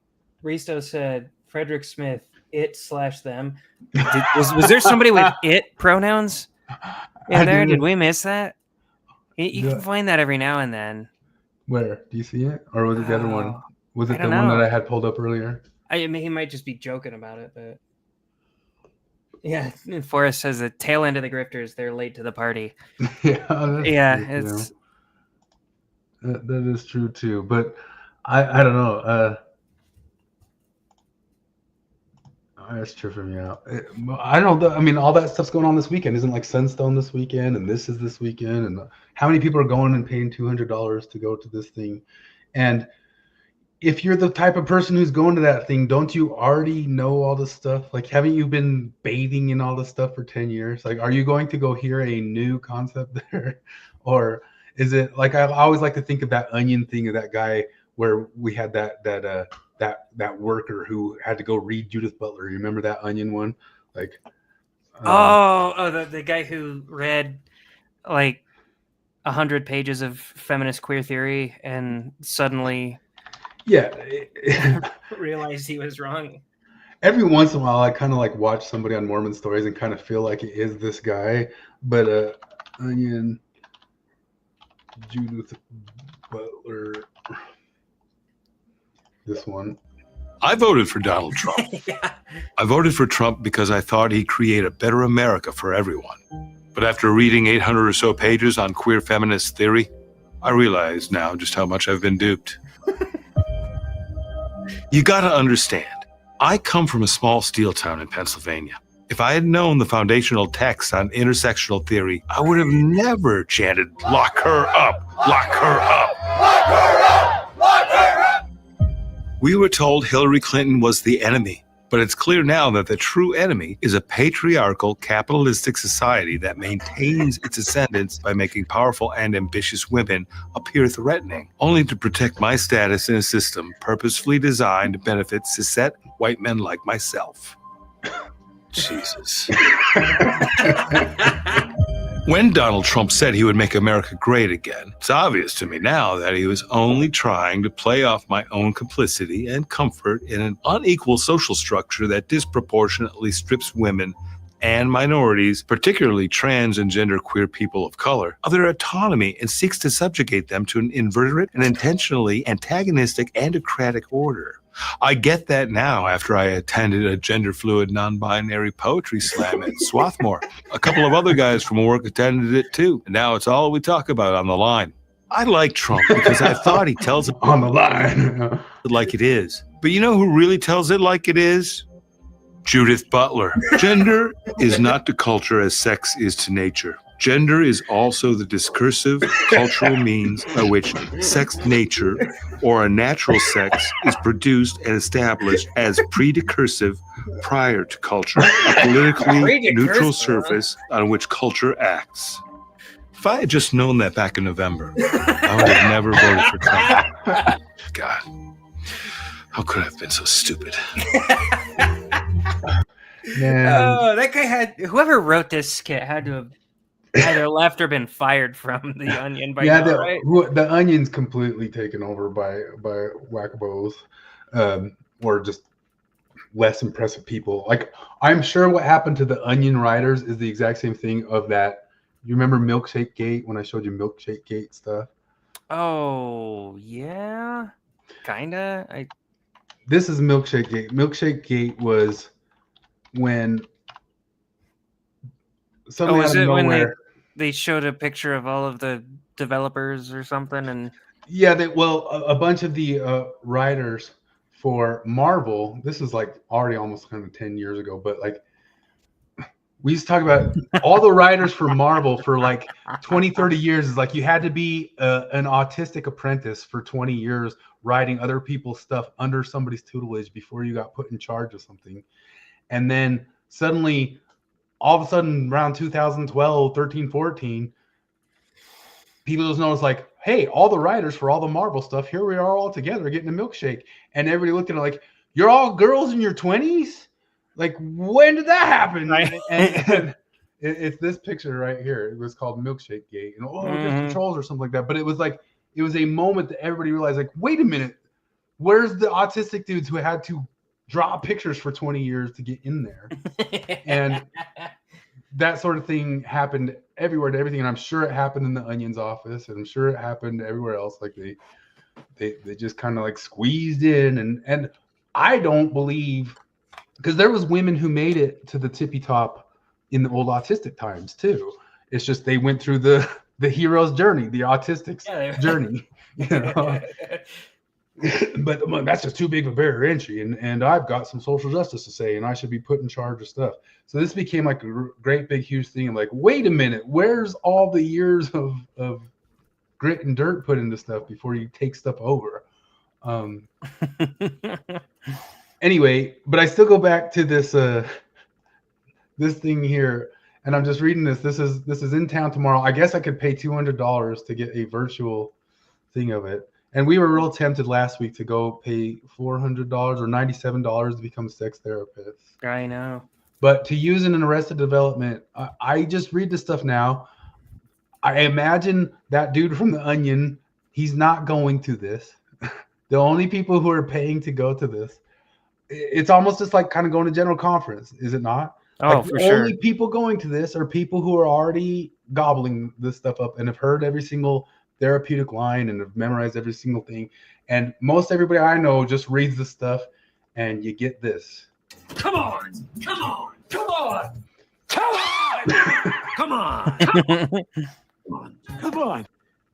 Risto said Frederick Smith, it/them. Was there somebody with it pronouns in there? Did we miss that? You can find that every now and then. Where do you see it, or was it the other one? Was it I the don't one that know. I had pulled up earlier? I mean, he might just be joking about it, but yeah. Forrest says the tail end of the grifters, they're late to the party. Yeah, it's that is true too. But I don't know. That's tripping me out. I don't know. I mean, all that stuff's going on this weekend. Isn't like Sunstone this weekend, and this is this weekend, and how many people are going and paying $200 to go to this thing? And if you're the type of person who's going to that thing, don't you already know all this stuff? Like, haven't you been bathing in all this stuff for 10 years? Like, are you going to go hear a new concept there? Or is it like, I always like to think of that Onion thing of that guy where we had that worker who had to go read Judith Butler. You remember that Onion one? Like, the guy who read like 100 pages of feminist queer theory and suddenly realized he was wrong. Every once in a while, I kind of like watch somebody on Mormon Stories and kind of feel like it is this guy. But Onion, Judith Butler, this one. I voted for Donald Trump. Yeah. I voted for Trump because I thought he'd create a better America for everyone. But after reading 800 or so pages on queer feminist theory, I realize now just how much I've been duped. You gotta understand, I come from a small steel town in Pennsylvania. If I had known the foundational text on intersectional theory, I would have never chanted, "Lock her up, lock her up." Lock her up, lock her up. We were told Hillary Clinton was the enemy, but it's clear now that the true enemy is a patriarchal, capitalistic society that maintains its ascendance by making powerful and ambitious women appear threatening, only to protect my status in a system purposefully designed to benefit cishet white men like myself. Jesus. When Donald Trump said he would make America great again, it's obvious to me now that he was only trying to play off my own complicity and comfort in an unequal social structure that disproportionately strips women and minorities, particularly trans and genderqueer people of color, of their autonomy and seeks to subjugate them to an invertebrate and intentionally antagonistic andocratic order. I get that now after I attended a gender-fluid, non-binary poetry slam at Swarthmore. A couple of other guys from work attended it too, and now it's all we talk about on the line. I like Trump because I thought he tells it on the line like it is. But you know who really tells it like it is? Judith Butler. Gender is not to culture as sex is to nature. Gender is also the discursive cultural means by which sex nature or a natural sex is produced and established as predecursive prior to culture, a politically neutral surface on which culture acts. If I had just known that back in November, I would have never voted for Trump. God, how could I have been so stupid? Oh, that guy had, whoever wrote this skit had to have either left or been fired from the Onion by now, right? The Onion's completely taken over by wackabos, or just less impressive people. Like, I'm sure what happened to the Onion writers is the exact same thing of that. You remember Milkshake Gate when I showed you Milkshake Gate stuff? Oh, yeah, kinda. This is Milkshake Gate. Milkshake Gate was when suddenly out of nowhere, when they showed a picture of all of the developers or something, and a bunch of the writers for Marvel. This is like already almost kind of 10 years ago, but like we used to talk about all the writers for Marvel for like 20, 30 years is like you had to be an autistic apprentice for 20 years writing other people's stuff under somebody's tutelage before you got put in charge of something. And then suddenly, all of a sudden, around 2012, 13, 14, people just noticed like, hey, all the writers for all the Marvel stuff, here we are all together getting a milkshake. And everybody looked at it like, you're all girls in your 20s? Like, when did that happen? Right. And it's this picture right here. It was called Milkshake Gate. And just the trolls or something like that. But it was like, it was a moment that everybody realized, like, wait a minute, where's the autistic dudes who had to draw pictures for 20 years to get in there? And that sort of thing happened everywhere to everything. And I'm sure it happened in the Onion's office, and I'm sure it happened everywhere else. Like they just kind of like squeezed in. And I don't believe, because there was women who made it to the tippy top in the old autistic times too. It's just they went through the hero's journey, the autistic's journey, you know. But that's just too big of a barrier to entry, and I've got some social justice to say, and I should be put in charge of stuff. So this became like a great big huge thing. I'm like, wait a minute, where's all the years of grit and dirt put into stuff before you take stuff over? Anyway, but I still go back to this this thing here, and I'm just reading this. This is in town tomorrow. I guess I could pay $200 to get a virtual thing of it. And we were real tempted last week to go pay $400 or $97 to become sex therapists. I know. But to use in an Arrested Development, I just read this stuff now. I imagine that dude from The Onion, he's not going to this. The only people who are paying to go to this, it's almost just like kind of going to general conference, is it not? Oh, like for the sure. only people going to this are people who are already gobbling this stuff up and have heard every single therapeutic line and have memorized every single thing. And most everybody I know just reads the stuff, and you get this. Come on! Come on! Come on! Come on! Come on! Come on!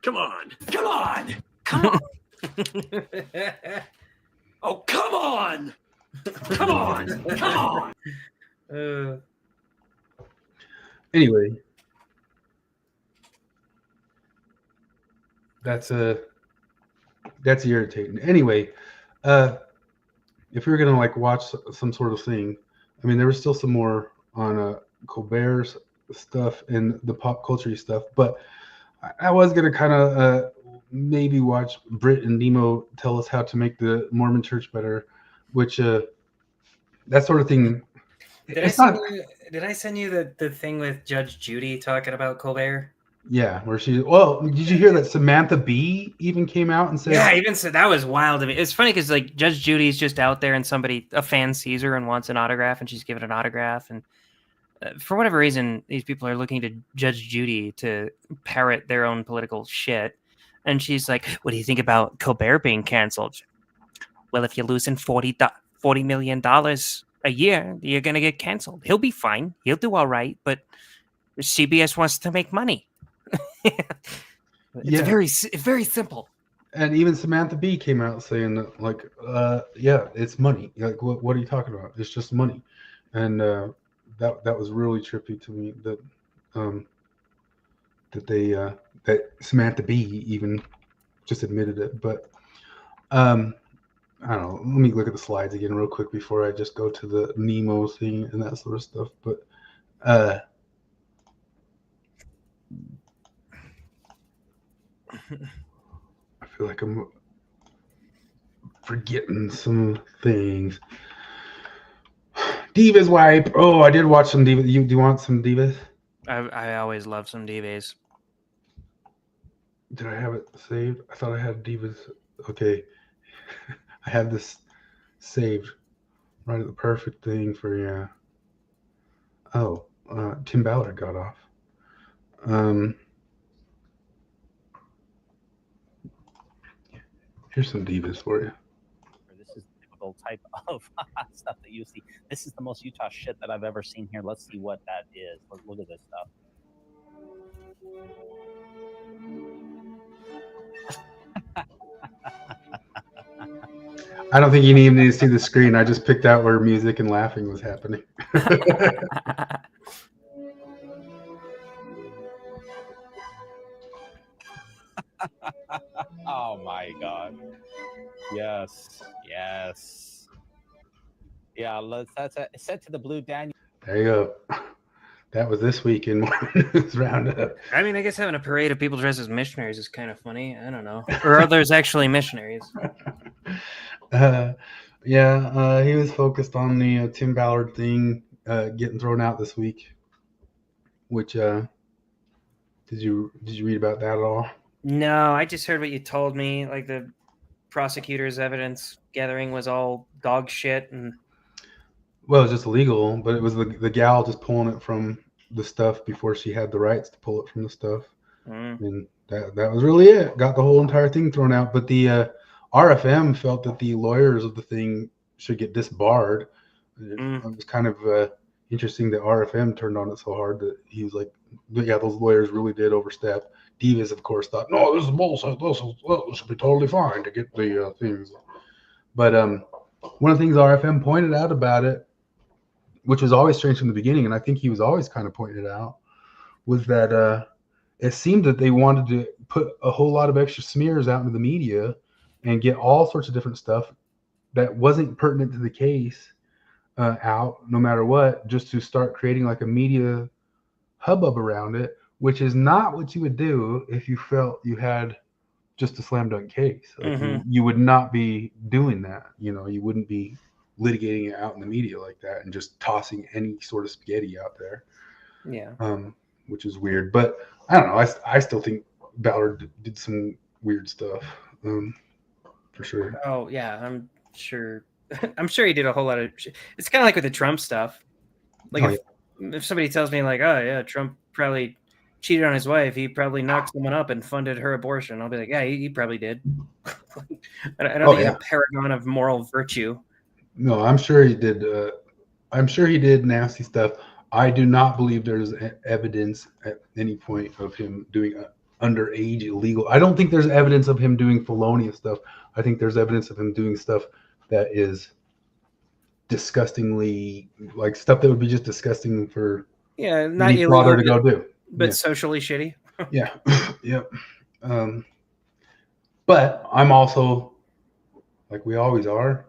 Come on! Come on! Come on! Oh, come on! Come on! Come on! Anyway, that's irritating. Anyway, if we were gonna like watch some sort of thing, I mean, there was still some more on Colbert's stuff and the pop culture stuff, but I was gonna kind of maybe watch Britt and Nemo tell us how to make the Mormon Church better, which that sort of thing. Did I send you the thing with Judge Judy talking about Colbert? Yeah, where she. Well, did you hear that Samantha Bee even came out and said? Yeah, even said that was wild to me. It's funny because like Judge Judy's just out there, and a fan sees her and wants an autograph, and she's given an autograph, and for whatever reason, these people are looking to Judge Judy to parrot their own political shit, and she's like, "What do you think about Colbert being canceled?" Well, if you're losing $40 million a year, you're gonna get canceled. He'll be fine. He'll do all right, but CBS wants to make money. It's very simple. And even Samantha Bee came out saying that, like, yeah, it's money. Like, what are you talking about? It's just money. And that was really trippy to me that that Samantha Bee even just admitted it. But I don't know. Let me look at the slides again real quick before I just go to the Nemo thing and that sort of stuff. But I feel like I'm forgetting some things. Divas wipe. Oh, I did watch some Divas. Do you want some Divas? I always love some Divas. Did I have it saved? I thought I had Divas. Okay. I have this saved right at the perfect thing for, yeah. Oh, Tim Ballard got off. Here's some Divas for you. This is the typical type of stuff that you see. This is the most Utah shit that I've ever seen here. Let's see what that is. Look at this stuff. I don't think you even need to see the screen. I just picked out where music and laughing was happening. Oh my God. Yes. Yeah, that's set to the Blue Daniel. There you go. That was this week in Mormon News Roundup. I mean, I guess having a parade of people dressed as missionaries is kind of funny. I don't know. Or are there's actually missionaries? He was focused on the Tim Ballard thing getting thrown out this week. Which did you read about that at all? No, I just heard what you told me. Like the prosecutor's evidence gathering was all dog shit, and well, it was just illegal, but it was the gal just pulling it from the stuff before she had the rights to pull it from the stuff. And that was really it. Got the whole entire thing thrown out. But the RFM felt that the lawyers of the thing should get disbarred. It was kind of interesting that RFM turned on it so hard that he was like, yeah, those lawyers really did overstep. Divas, of course, thought, no, this is bullshit. This should be totally fine to get the things. But one of the things RFM pointed out about it, which was always strange from the beginning, and I think he was always kind of pointing it out, was that it seemed that they wanted to put a whole lot of extra smears out into the media and get all sorts of different stuff that wasn't pertinent to the case out, no matter what, just to start creating like a media hubbub around it, which is not what you would do if you felt you had just a slam dunk case. Like you would not be doing that. You know, you wouldn't be litigating it out in the media like that and just tossing any sort of spaghetti out there. Yeah. Which is weird. But I don't know. I still think Ballard did some weird stuff. For sure. Oh yeah, I'm sure. I'm sure he did a whole lot of shit. It's kind of like with the Trump stuff. Like if somebody tells me like, oh yeah, Trump probably cheated on his wife, he probably knocked someone up and funded her abortion, I'll be like, yeah, he probably did. I don't think he's a paragon of moral virtue. No, I'm sure he did. I'm sure he did nasty stuff. I do not believe there's evidence at any point of him doing underage illegal. I don't think there's evidence of him doing felonious stuff. I think there's evidence of him doing stuff that is disgustingly, like stuff that would be just disgusting for not any father to go do. But socially shitty. Yeah. Yep. But I'm also, like we always are,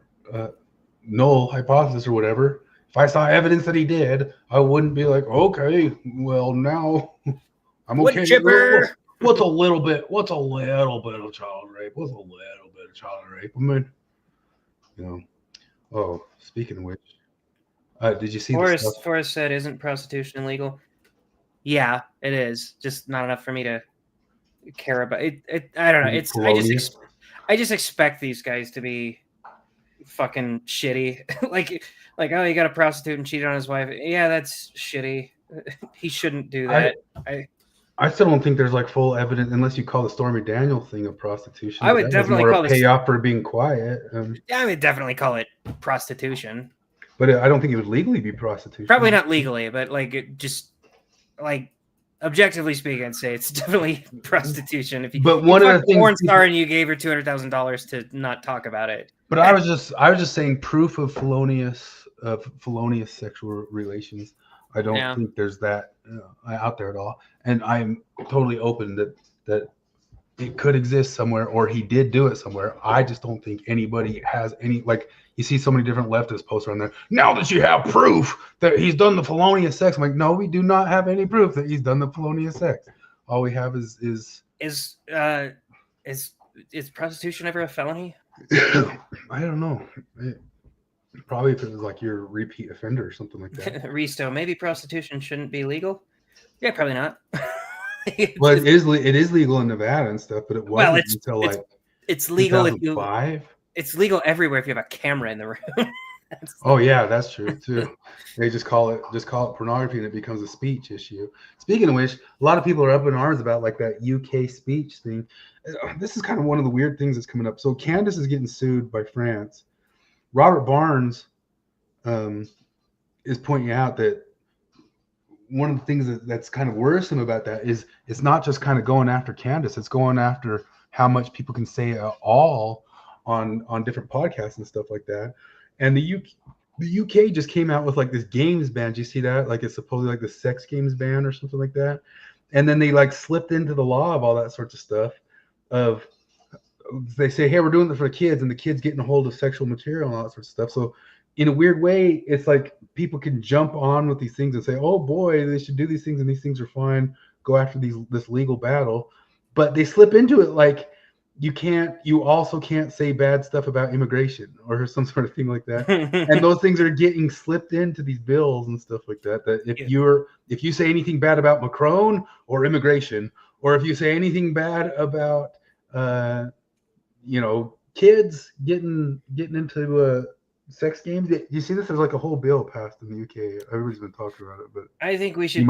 null hypothesis or whatever. If I saw evidence that he did, I wouldn't be like, okay, well now I'm okay. What's a little bit of child rape? What's a little bit of child rape? I mean, you know. Oh, speaking of which, did you see Forrest said, isn't prostitution illegal? Yeah, it is. Just not enough for me to care about it. I don't know. I just expect these guys to be fucking shitty. like oh, you got a prostitute and cheated on his wife. Yeah, that's shitty. He shouldn't do that. I still don't think there's like full evidence unless you call the Stormy Daniels thing of prostitution. I would definitely call it payoff for being quiet. I would definitely call it prostitution. But I don't think it would legally be prostitution. Probably not legally, but like it just like objectively speaking, I'd say it's definitely prostitution. If you one of the things, porn star and you gave her $200,000 to not talk about it. But I was just saying proof of felonious sexual relations. I don't think there's that out there at all, and I'm totally open that it could exist somewhere, or he did do it somewhere. I just don't think anybody has any, like, you see so many different leftist posts on there. Now that you have proof that he's done the felonious sex, I'm like, no, we do not have any proof that he's done the felonious sex. All we have is prostitution ever a felony? I don't know. Probably if it was like you're a repeat offender or something like that. Resto, maybe prostitution shouldn't be legal. Yeah, probably not. Well, it is legal in Nevada and stuff, but it wasn't until it's legal 2005. It's legal everywhere if you have a camera in the room. Oh yeah, that's true too. They just call it pornography and it becomes a speech issue. Speaking of which, a lot of people are up in arms about like that UK speech thing. This is kind of one of the weird things that's coming up. So Candace is getting sued by France. Robert Barnes is pointing out that one of the things that's kind of worrisome about that is it's not just kind of going after Candace, it's going after how much people can say all on different podcasts and stuff like that. And the UK just came out with like this games ban. Do you see that? Like it's supposedly like the sex games ban or something like that. And then they like slipped into the law of all that sorts of stuff. They say, hey, we're doing this for the kids, and the kids getting a hold of sexual material and all that sort of stuff. So in a weird way, it's like people can jump on with these things and say, "Oh boy, they should do these things, and these things are fine." Go after this legal battle, but they slip into it like you also can't say bad stuff about immigration or some sort of thing like that. And those things are getting slipped into these bills and stuff like that. That if you say anything bad about Macron or immigration, or if you say anything bad about kids getting into sex games. You see this? There's like a whole bill passed in the UK. Everybody's been talking about it, but I think we should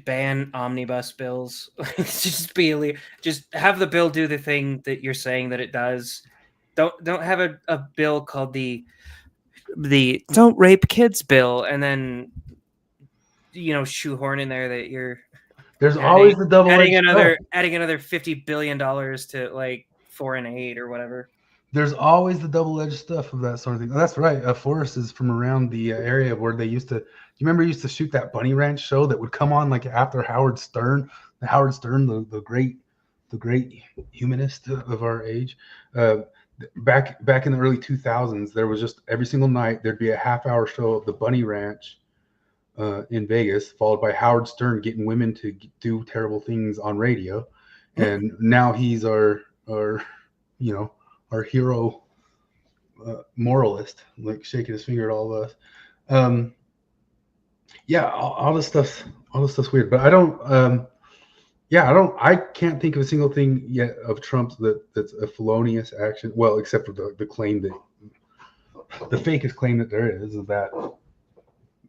ban omnibus bills. Just have the bill do the thing that you're saying that it does. Don't have a bill called the Don't Rape Kids bill, and then shoehorn in there that there's always the double adding another $50 billion to like foreign aid or whatever. There's always the double-edged stuff of that sort of thing. Oh, that's right. Forrest is from around the area where they used to. You remember used to shoot that Bunny Ranch show that would come on like after Howard Stern. The great humanist of our age. Back in the early 2000s, there was just every single night there'd be a half-hour show of the Bunny Ranch in Vegas, followed by Howard Stern getting women to do terrible things on radio. And now he's our hero moralist, like shaking his finger at all of us. All this stuff's weird, but I can't think of a single thing yet of Trump's that's a felonious action. Well, except for the claim that the fakest claim that there is that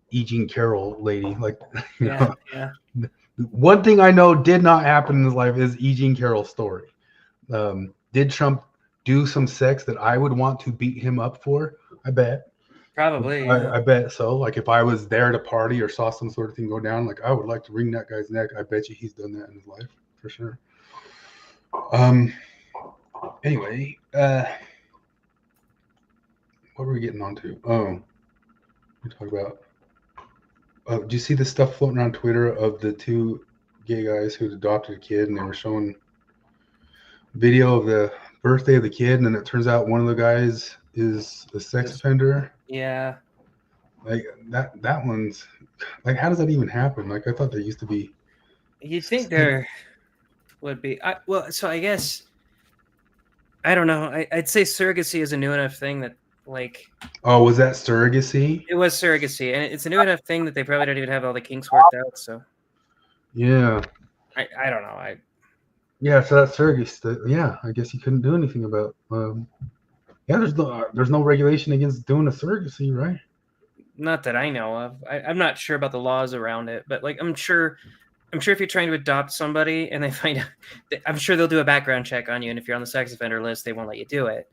Eugene Carroll lady, like one thing I know did not happen in his life is Eugene Carroll's story. Did Trump do some sex that I would want to beat him up for? I bet. Probably. I bet so. Like if I was there at a party or saw some sort of thing go down, like I would like to wring that guy's neck. I bet you he's done that in his life for sure. Anyway, what were we getting onto? We talk about. Do you see the stuff floating around Twitter of the two gay guys who had adopted a kid, and they were showing video of the birthday of the kid, and then it turns out one of the guys is a sex offender? Yeah. Like that one's like, how does that even happen? Like I thought there used to be. You'd think there would be. So I guess I don't know. I'd say surrogacy is a new enough thing that like. Oh, was that surrogacy? It was surrogacy, and it's a new enough thing that they probably don't even have all the kinks worked out. So. Yeah. I don't know. Yeah, so that's surrogacy. Yeah, I guess you couldn't do anything about. There's no regulation against doing a surrogacy, right? Not that I know of. I'm not sure about the laws around it, but like I'm sure if you're trying to adopt somebody and they find out, I'm sure they'll do a background check on you, and if you're on the sex offender list, they won't let you do it.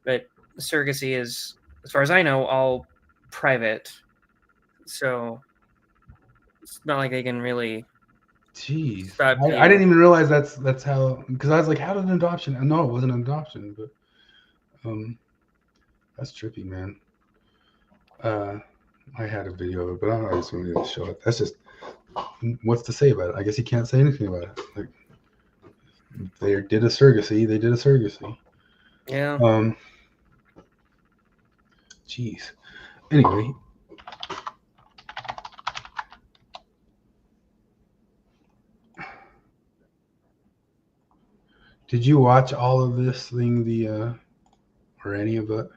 But surrogacy is, as far as I know, all private, so it's not like they can really. Jeez, I didn't even realize that's how, because I was like, how did an adoption? No, it wasn't an adoption, but that's trippy, man. I had a video of it, but I just wanted to show it. That's just what's to say about it. I guess you can't say anything about it. Like they did a surrogacy. Yeah. Jeez. Anyway. Did you watch all of this thing, or any of it?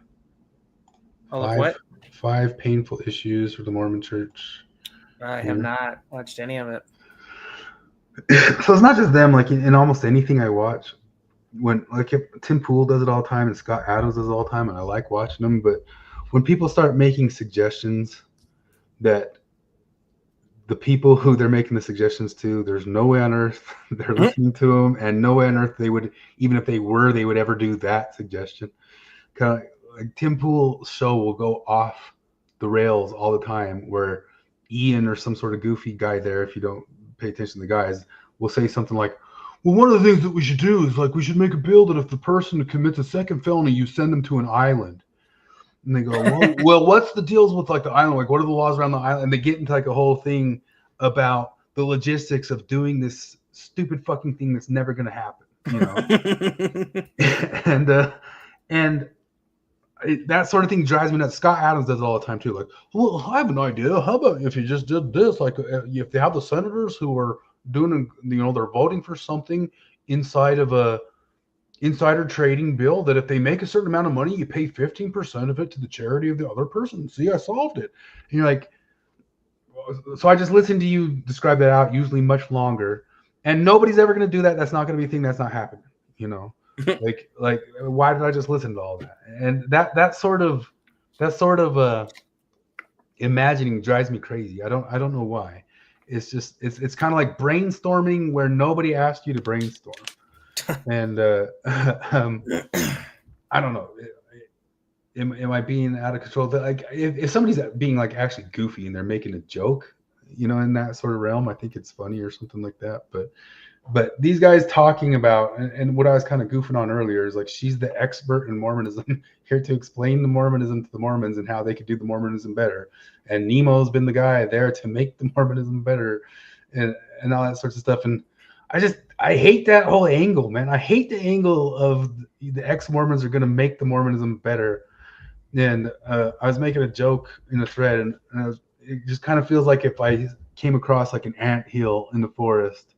All of what? 5 painful issues for the Mormon Church. I have not watched any of it. So it's not just them. Like in almost anything I watch, when like if Tim Pool does it all the time and Scott Adams does it all the time, and I like watching them. But when people start making suggestions that the people who they're making the suggestions to, there's no way on earth they're listening to them, and no way on earth they would, even if they were, they would ever do that suggestion. Kind of like Tim Pool's show will go off the rails all the time, where Ian or some sort of goofy guy there, if you don't pay attention to the guys, will say something like, well, one of the things that we should do is like we should make a bill that if the person commits a second felony, you send them to an island. And they go, well, what's the deals with like the island? Like, what are the laws around the island? And they get into like a whole thing about the logistics of doing this stupid fucking thing that's never going to happen, you know? And that sort of thing drives me nuts. Scott Adams does it all the time too. Like, well, I have an idea. How about if you just did this? Like, if they have the senators who are doing, they're voting for something inside of a insider trading bill, that if they make a certain amount of money, you pay 15% of it to the charity of the other person. See, I solved it. And you're like, so I just listened to you describe that out, usually much longer, and nobody's ever going to do that. That's not going to be a thing. That's not happening. Like why did I just listen to all that? And that sort of imagining drives me crazy. I don't know why. It's just it's kind of like brainstorming where nobody asked you to brainstorm. And I don't know. Am I being out of control? Like if somebody's being like actually goofy and they're making a joke, in that sort of realm, I think it's funny or something like that. But these guys talking about, and what I was kind of goofing on earlier is like, she's the expert in Mormonism, here to explain the Mormonism to the Mormons and how they could do the Mormonism better. And Nemo's been the guy there to make the Mormonism better, and all that sorts of stuff. And I hate that whole angle, man. I hate the angle of the ex-Mormons are going to make the Mormonism better. And I was making a joke in a thread, and it just kind of feels like if I came across like an anthill in the forest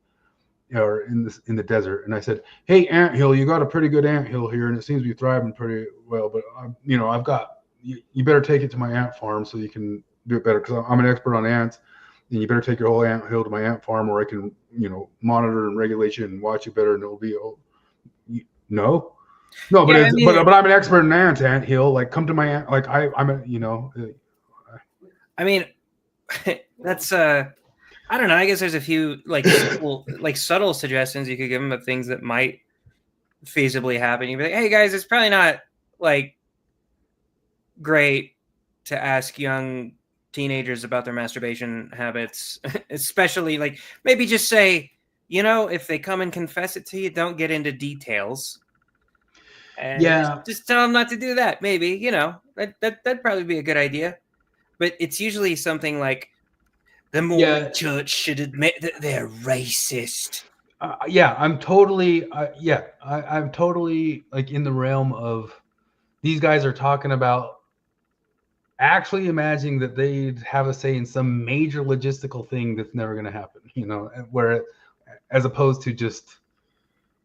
or in the desert, and I said, "Hey, anthill, you got a pretty good anthill here, and it seems to be thriving pretty well. But I've got you better take it to my ant farm so you can do it better, because I'm an expert on ants. And you better take your whole ant hill to my ant farm where I can, monitor and regulate you and watch you better, and it'll be no, but but I'm an expert in ant hill. Like, come to my ant. Like I'm a I mean, that's I don't know. I guess there's a few subtle suggestions you could give them of things that might feasibly happen. You'd be like, hey guys, it's probably not like great to ask young teenagers about their masturbation habits, especially like maybe just say, if they come and confess it to you, don't get into details. And just tell them not to do that. Maybe, that'd probably be a good idea. But it's usually something like the Mormon church should admit that they're racist. I'm totally, I'm totally like in the realm of these guys are talking about actually imagining that they'd have a say in some major logistical thing that's never going to happen, where as opposed to just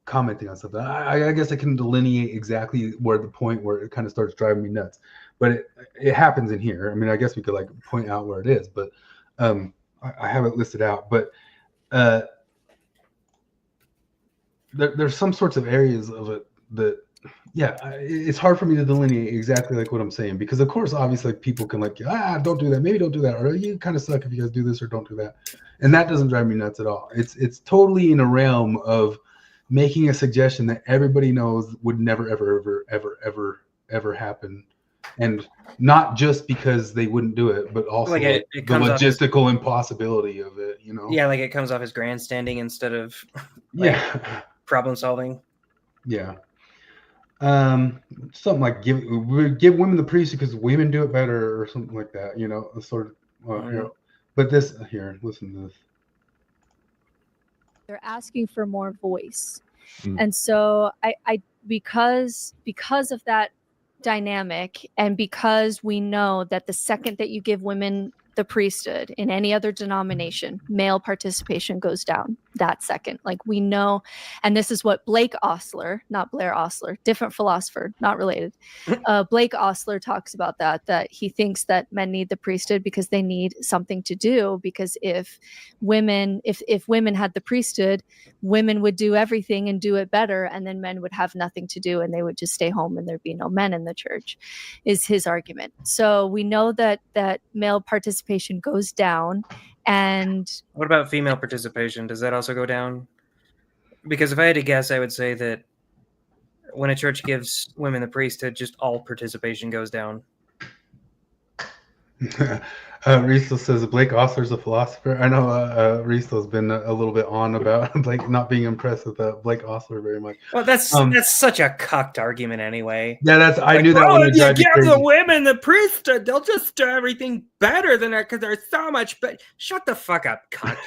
commenting on something. I guess I can delineate exactly where the point where it kind of starts driving me nuts, but it happens in here. I mean, I guess we could like point out where it is, but I have it listed out, but there's some sorts of areas of it that, it's hard for me to delineate exactly like what I'm saying, because of course, obviously, like, people can like, don't do that. Maybe don't do that. Or you kind of suck if you guys do this or don't do that. And that doesn't drive me nuts at all. It's totally in a realm of making a suggestion that everybody knows would never, ever, ever, ever, ever, ever happen. And not just because they wouldn't do it, but also the logistical impossibility of it, Yeah, like it comes off as grandstanding instead of problem solving. Yeah. Something like give women the priesthood because women do it better, or something like that, sort of. But this here, listen to this. They're asking for more voice, and so I because of that dynamic, and because we know that the second that you give women the priesthood in any other denomination, male participation goes down that second. Like, we know, and this is what Blake Ostler, not Blair Ostler, different philosopher, not related. Blake Ostler talks about that he thinks that men need the priesthood because they need something to do, because if women had the priesthood, women would do everything and do it better, and then men would have nothing to do and they would just stay home and there'd be no men in the church, is his argument. So we know that male participation goes down. And what about female participation? Does that also go down? Because if I had to guess, I would say that when a church gives women the priesthood, just all participation goes down. Riesel says Blake Ostler's a philosopher. I know Riesel's been a little bit on about Blake not being impressed with Blake Ostler very much. Well, that's such a cucked argument anyway. Yeah, I knew that. Oh, if you give the women the priesthood, they'll just do everything better than that because they're so much better. Shut the fuck up, cuck.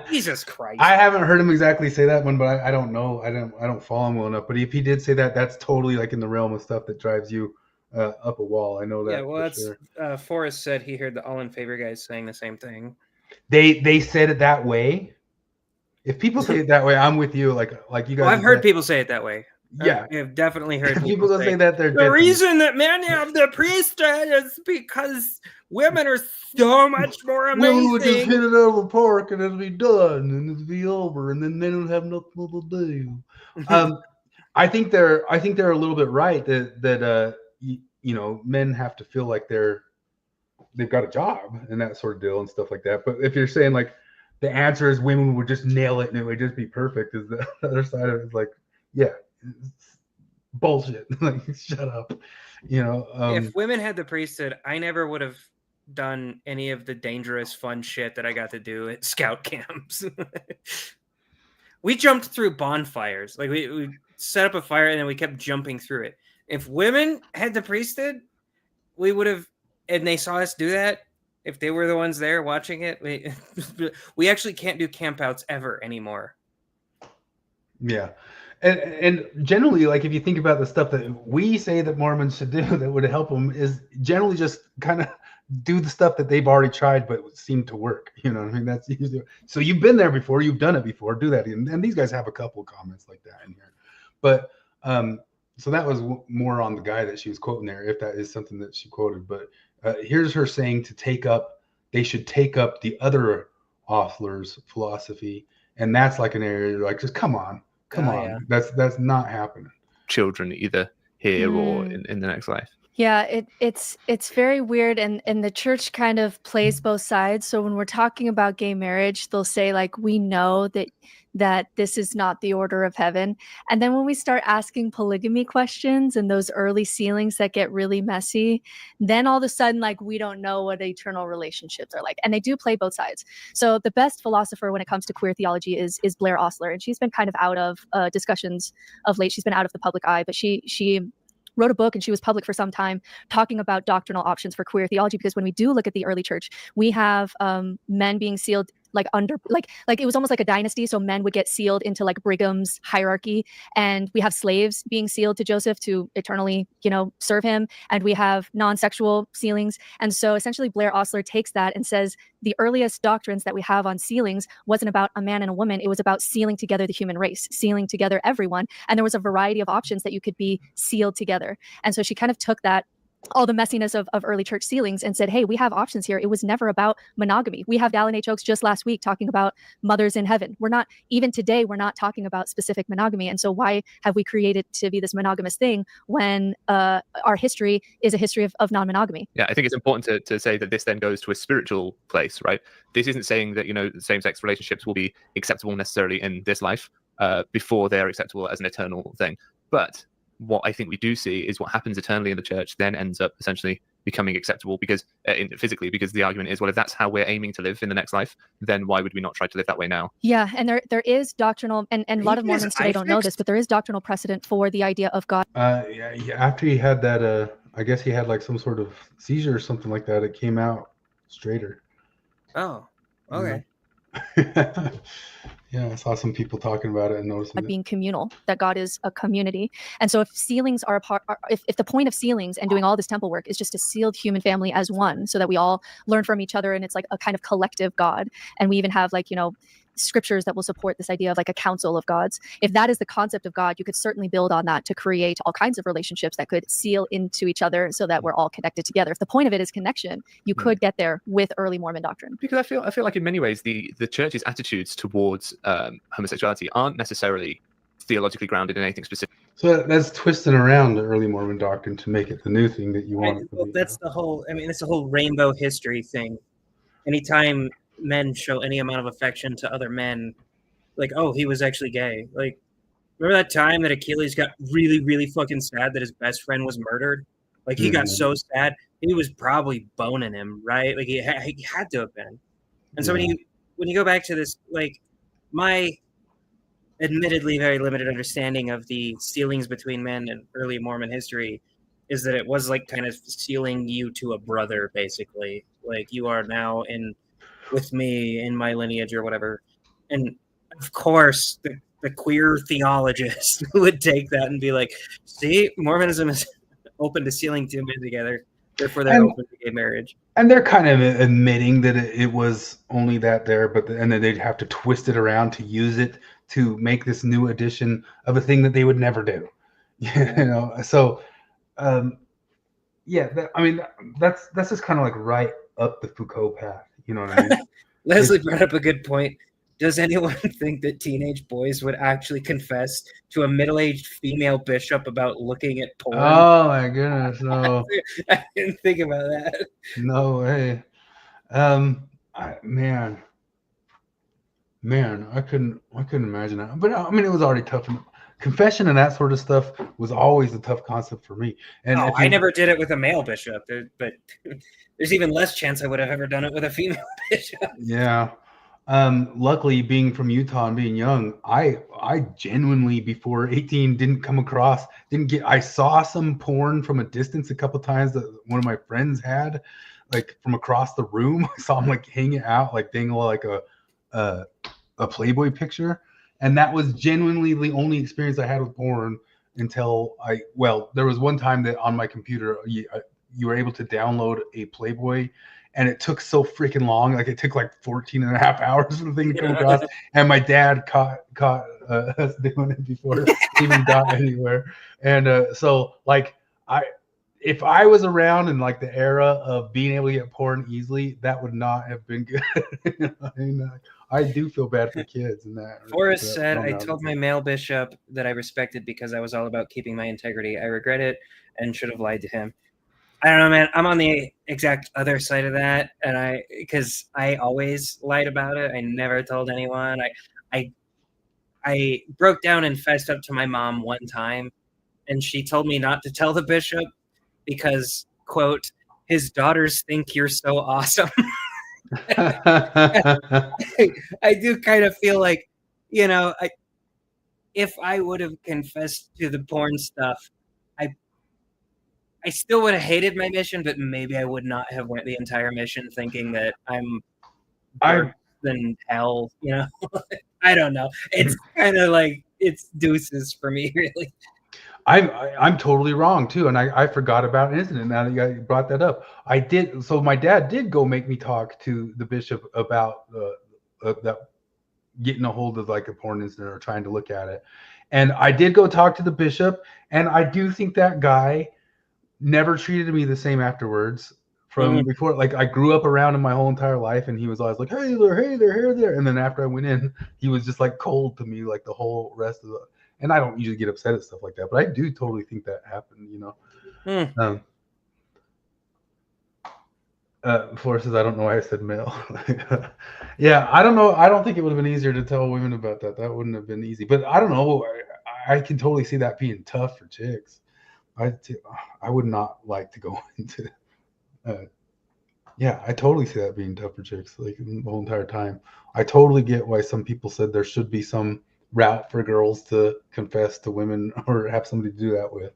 Jesus Christ. I haven't heard him exactly say that one, but I don't know. I don't follow him well enough. But if he did say that, that's totally like in the realm of stuff that drives you up a wall. I know that. Yeah, well, for that's sure. Forrest said he heard the All in Favor guys saying the same thing. They said it that way. If people say it that way, I'm with you. Like you guys. Well, I've heard people say it that way. Yeah, I've definitely heard people that say that they're the different. reason that men have the priesthood is because women are so much more amazing. Women would just hit it out of the park and it'll be done and it'll be over, and then they don't have nothing to do. I think they're a little bit right that you know, men have to feel like they've got a job and that sort of deal and stuff like that. But if you're saying like the answer is women would just nail it and it would just be perfect, is the other side of it is like, yeah, it's bullshit. Like, shut up. You know, if women had the priesthood, I never would have done any of the dangerous, fun shit that I got to do at scout camps. We jumped through bonfires. Like we set up a fire and then we kept jumping through it. If women had the priesthood, we would have, and they saw us do that. If they were the ones there watching it, we actually can't do campouts ever anymore. Yeah. And generally, like, if you think about the stuff that we say that Mormons should do that would help them, is generally just kind of do the stuff that they've already tried but seem to work. You know what I mean? That's usually, so you've been there before, you've done it before, do that. And these guys have a couple of comments like that in here. But so that was more on the guy that she was quoting there, if that is something that she quoted. But here's her saying they should take up the other Ostler's philosophy. And that's like an area like, just come on. Yeah. That's not happening. Children either here or in the next life. Yeah, it's very weird, and the church kind of plays both sides. So when we're talking about gay marriage, they'll say like, we know that this is not the order of heaven. And then when we start asking polygamy questions and those early sealings that get really messy, then all of a sudden, like, we don't know what eternal relationships are like. And they do play both sides. So the best philosopher when it comes to queer theology is Blair Ostler. And she's been kind of out of discussions of late. She's been out of the public eye, but she wrote a book, and she was public for some time, talking about doctrinal options for queer theology. Because when we do look at the early church, we have men being sealed like under like it was almost like a dynasty. So men would get sealed into like Brigham's hierarchy, and we have slaves being sealed to Joseph to eternally, serve him. And we have non-sexual sealings. And so essentially Blair Ostler takes that and says the earliest doctrines that we have on sealings wasn't about a man and a woman. It was about sealing together the human race, sealing together everyone. And there was a variety of options that you could be sealed together. And so she kind of took that, all the messiness of early church sealings, and said, hey, we have options here. It was never about monogamy. We have Dallin H. Oaks just last week talking about mothers in heaven. Even today, we're not talking about specific monogamy. And so why have we created to be this monogamous thing when our history is a history of non-monogamy? Yeah, I think it's important to say that this then goes to a spiritual place, right? This isn't saying that, same-sex relationships will be acceptable necessarily in this life before they're acceptable as an eternal thing. But what I think we do see is what happens eternally in the church then ends up essentially becoming acceptable because physically, because the argument is, well, if that's how we're aiming to live in the next life, then why would we not try to live that way now? Yeah, and there is doctrinal, and a lot of Mormons today don't know this, but there is doctrinal precedent for the idea of God. Yeah, after he had that, I guess he had like some sort of seizure or something like that. It came out straighter. Oh, okay. Yeah, I saw some people talking about it and noticing being communal, that God is a community. And so if sealings are a part, if the point of sealings and doing all this temple work is just to seal the human family as one, so that we all learn from each other and it's like a kind of collective God. And we even have scriptures that will support this idea of like a council of gods. If that is the concept of God, you could certainly build on that to create all kinds of relationships that could seal into each other so that we're all connected together. If the point of it is connection, you could get there with early Mormon doctrine. Because I feel like in many ways the church's attitudes towards homosexuality aren't necessarily theologically grounded in anything specific. So that's twisting around the early Mormon doctrine to make it the new thing that you want. Well, that's the whole. I mean, it's the whole rainbow history thing. Anytime men show any amount of affection to other men, like, oh, he was actually gay. Like, remember that time that Achilles got really, really fucking sad that his best friend was murdered? Like, he got so sad, he was probably boning him, right? Like, he had to have been. And so when you go back to this, like, my admittedly very limited understanding of the sealings between men in early Mormon history is that it was like kind of sealing you to a brother, basically. Like, you are now with me in my lineage or whatever. And of course the queer theologist would take that and be like, see, Mormonism is open to sealing two men together. Therefore, they're open to gay marriage. And they're kind of admitting that it was only that there, and then they'd have to twist it around to use it to make this new edition of a thing that they would never do. So that's just kind of like right up the Foucault path. You know what I mean? Leslie brought up a good point. Does anyone think that teenage boys would actually confess to a middle-aged female bishop about looking at porn? Oh my goodness, no! I didn't think about that. No way. Man, I couldn't imagine that. But I mean, it was already tough. Confession and that sort of stuff was always a tough concept for me. And I never did it with a male bishop, but there's even less chance I would have ever done it with a female bishop. Yeah. Luckily, being from Utah and being young, I genuinely before 18 I saw some porn from a distance a couple times that one of my friends had, like from across the room. I saw him like hanging out, like dangle like a Playboy picture, and that was genuinely the only experience I had with porn until there was one time that on my computer you were able to download a Playboy. And it took so freaking long. Like it took like 14 and a half hours for the thing to come across. And my dad caught us doing it before it even got anywhere. And so like if I was around in like the era of being able to get porn easily, that would not have been good. I do feel bad for kids in that. Forrest said, I told my male bishop that I respected because I was all about keeping my integrity. I regret it and should have lied to him. I don't know, man. I'm on the exact other side of that, and because I always lied about it. I never told anyone. I broke down and fessed up to my mom one time, and she told me not to tell the bishop because, quote, his daughters think you're so awesome. I do kind of feel like, if I would have confessed to the porn stuff, I still would have hated my mission, but maybe I would not have went the entire mission thinking that I'm worse than hell, I don't know. It's kind of like it's deuces for me, really. I'm totally wrong too, and I forgot about an incident now that you brought that up. I did. So my dad did go make me talk to the bishop about that getting a hold of like a porn incident or trying to look at it, and I did go talk to the bishop, and I do think that guy never treated me the same afterwards from before. Like I grew up around him my whole entire life, and he was always like, hey there. And then after I went in, he was just like cold to me like the whole rest of the. And I don't usually get upset at stuff like that, but I do totally think that happened. Forrest says, I don't know why I said male. Yeah, I don't know. I don't think it would have been easier to tell women about that. That wouldn't have been easy. But I don't know. I can totally see that being tough for chicks. I would not like to go into I totally see that being tough for chicks like the whole entire time. I totally get why some people said there should be some route for girls to confess to women or have somebody to do that with.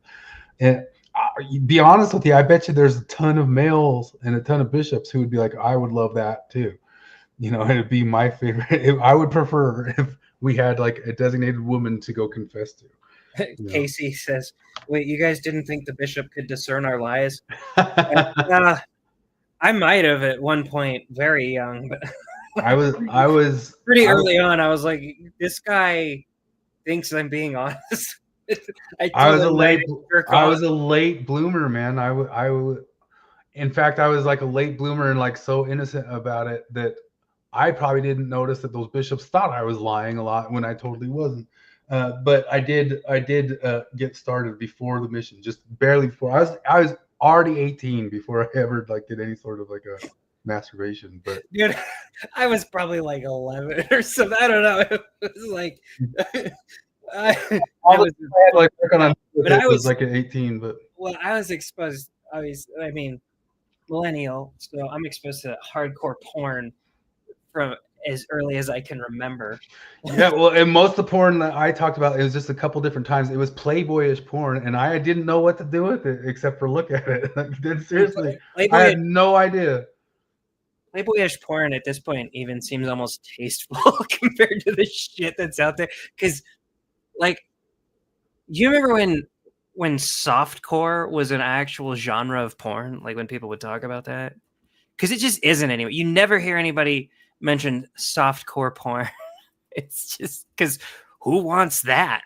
And be honest with you, I bet you there's a ton of males and a ton of bishops who would be like, I would love that too. It'd be my favorite. I would prefer if we had like a designated woman to go confess to. Casey says, wait, you guys didn't think the bishop could discern our lies? I might have at one point, very young, but I was pretty early on. I was like, this guy thinks I'm being honest. I was a late bloomer, man. In fact, I was like a late bloomer and like so innocent about it that I probably didn't notice that those bishops thought I was lying a lot when I totally wasn't. But I did get started before the mission, just barely before. I was already 18 before I ever like did any sort of like a masturbation. But dude, I was probably like 11 or something. I don't know. It was like I was like at 18, but I was exposed. Millennial, so I'm exposed to hardcore porn from as early as I can remember. Yeah, well, and most of the porn that I talked about, it was just a couple different times. It was Playboyish porn, and I didn't know what to do with it except for look at it. Like, seriously, I had no idea. Playboyish porn at this point even seems almost tasteful compared to the shit that's out there. Because, like, you remember when when softcore was an actual genre of porn, like when people would talk about that, because it just isn't anymore. You never hear anybody mention softcore porn. It's just because who wants that?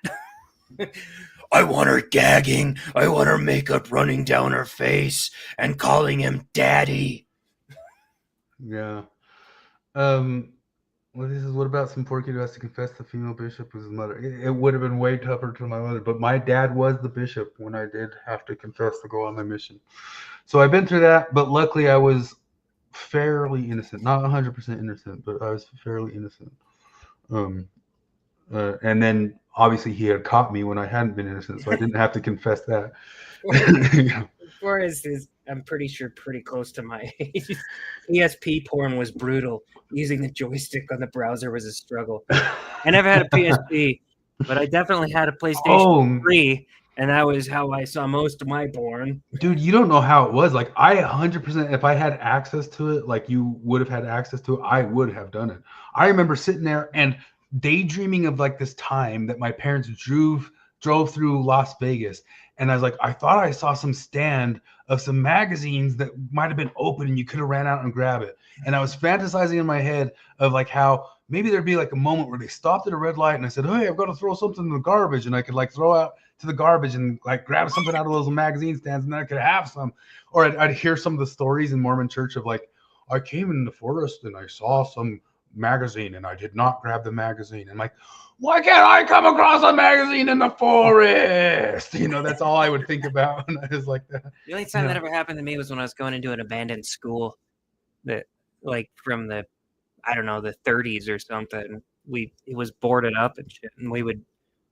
I want her gagging. I want her makeup running down her face and calling him daddy. Yeah. What about some poor kid who has to confess the female bishop was his mother? It would have been way tougher to my mother, but my dad was the bishop when I did have to confess to go on my mission. So I've been through that, but luckily I was fairly innocent. Not 100% innocent, but I was fairly innocent. And then obviously he had caught me when I hadn't been innocent, so I didn't have to confess that. Flores is, I'm pretty sure, pretty close to my age. PSP porn was brutal. Using the joystick on the browser was a struggle. I never had a PSP, but I definitely had a PlayStation 3, and that was how I saw most of my porn. Dude, you don't know how it was. Like, I 100%, if I had access to it, like you would have had access to it, I would have done it. I remember sitting there and daydreaming of like this time that my parents drove through Las Vegas, and I was like, I thought I saw some stand of some magazines that might have been open and you could have ran out and grab it. And I was fantasizing in my head of like how maybe there'd be like a moment where they stopped at a red light and I said, hey, I've got to throw something in the garbage, and I could like throw out to the garbage and like grab something out of those magazine stands, and then I could have some. Or I'd hear some of the stories in Mormon church of like, I came in the forest and I saw some magazine and I did not grab the magazine. And like, why can't I come across a magazine in the forest? You know, that's all I would think about when I was like that. The only time that ever happened to me was when I was going into an abandoned school that, like, from the, I don't know, the 30s or something. It was boarded up and shit, and we would,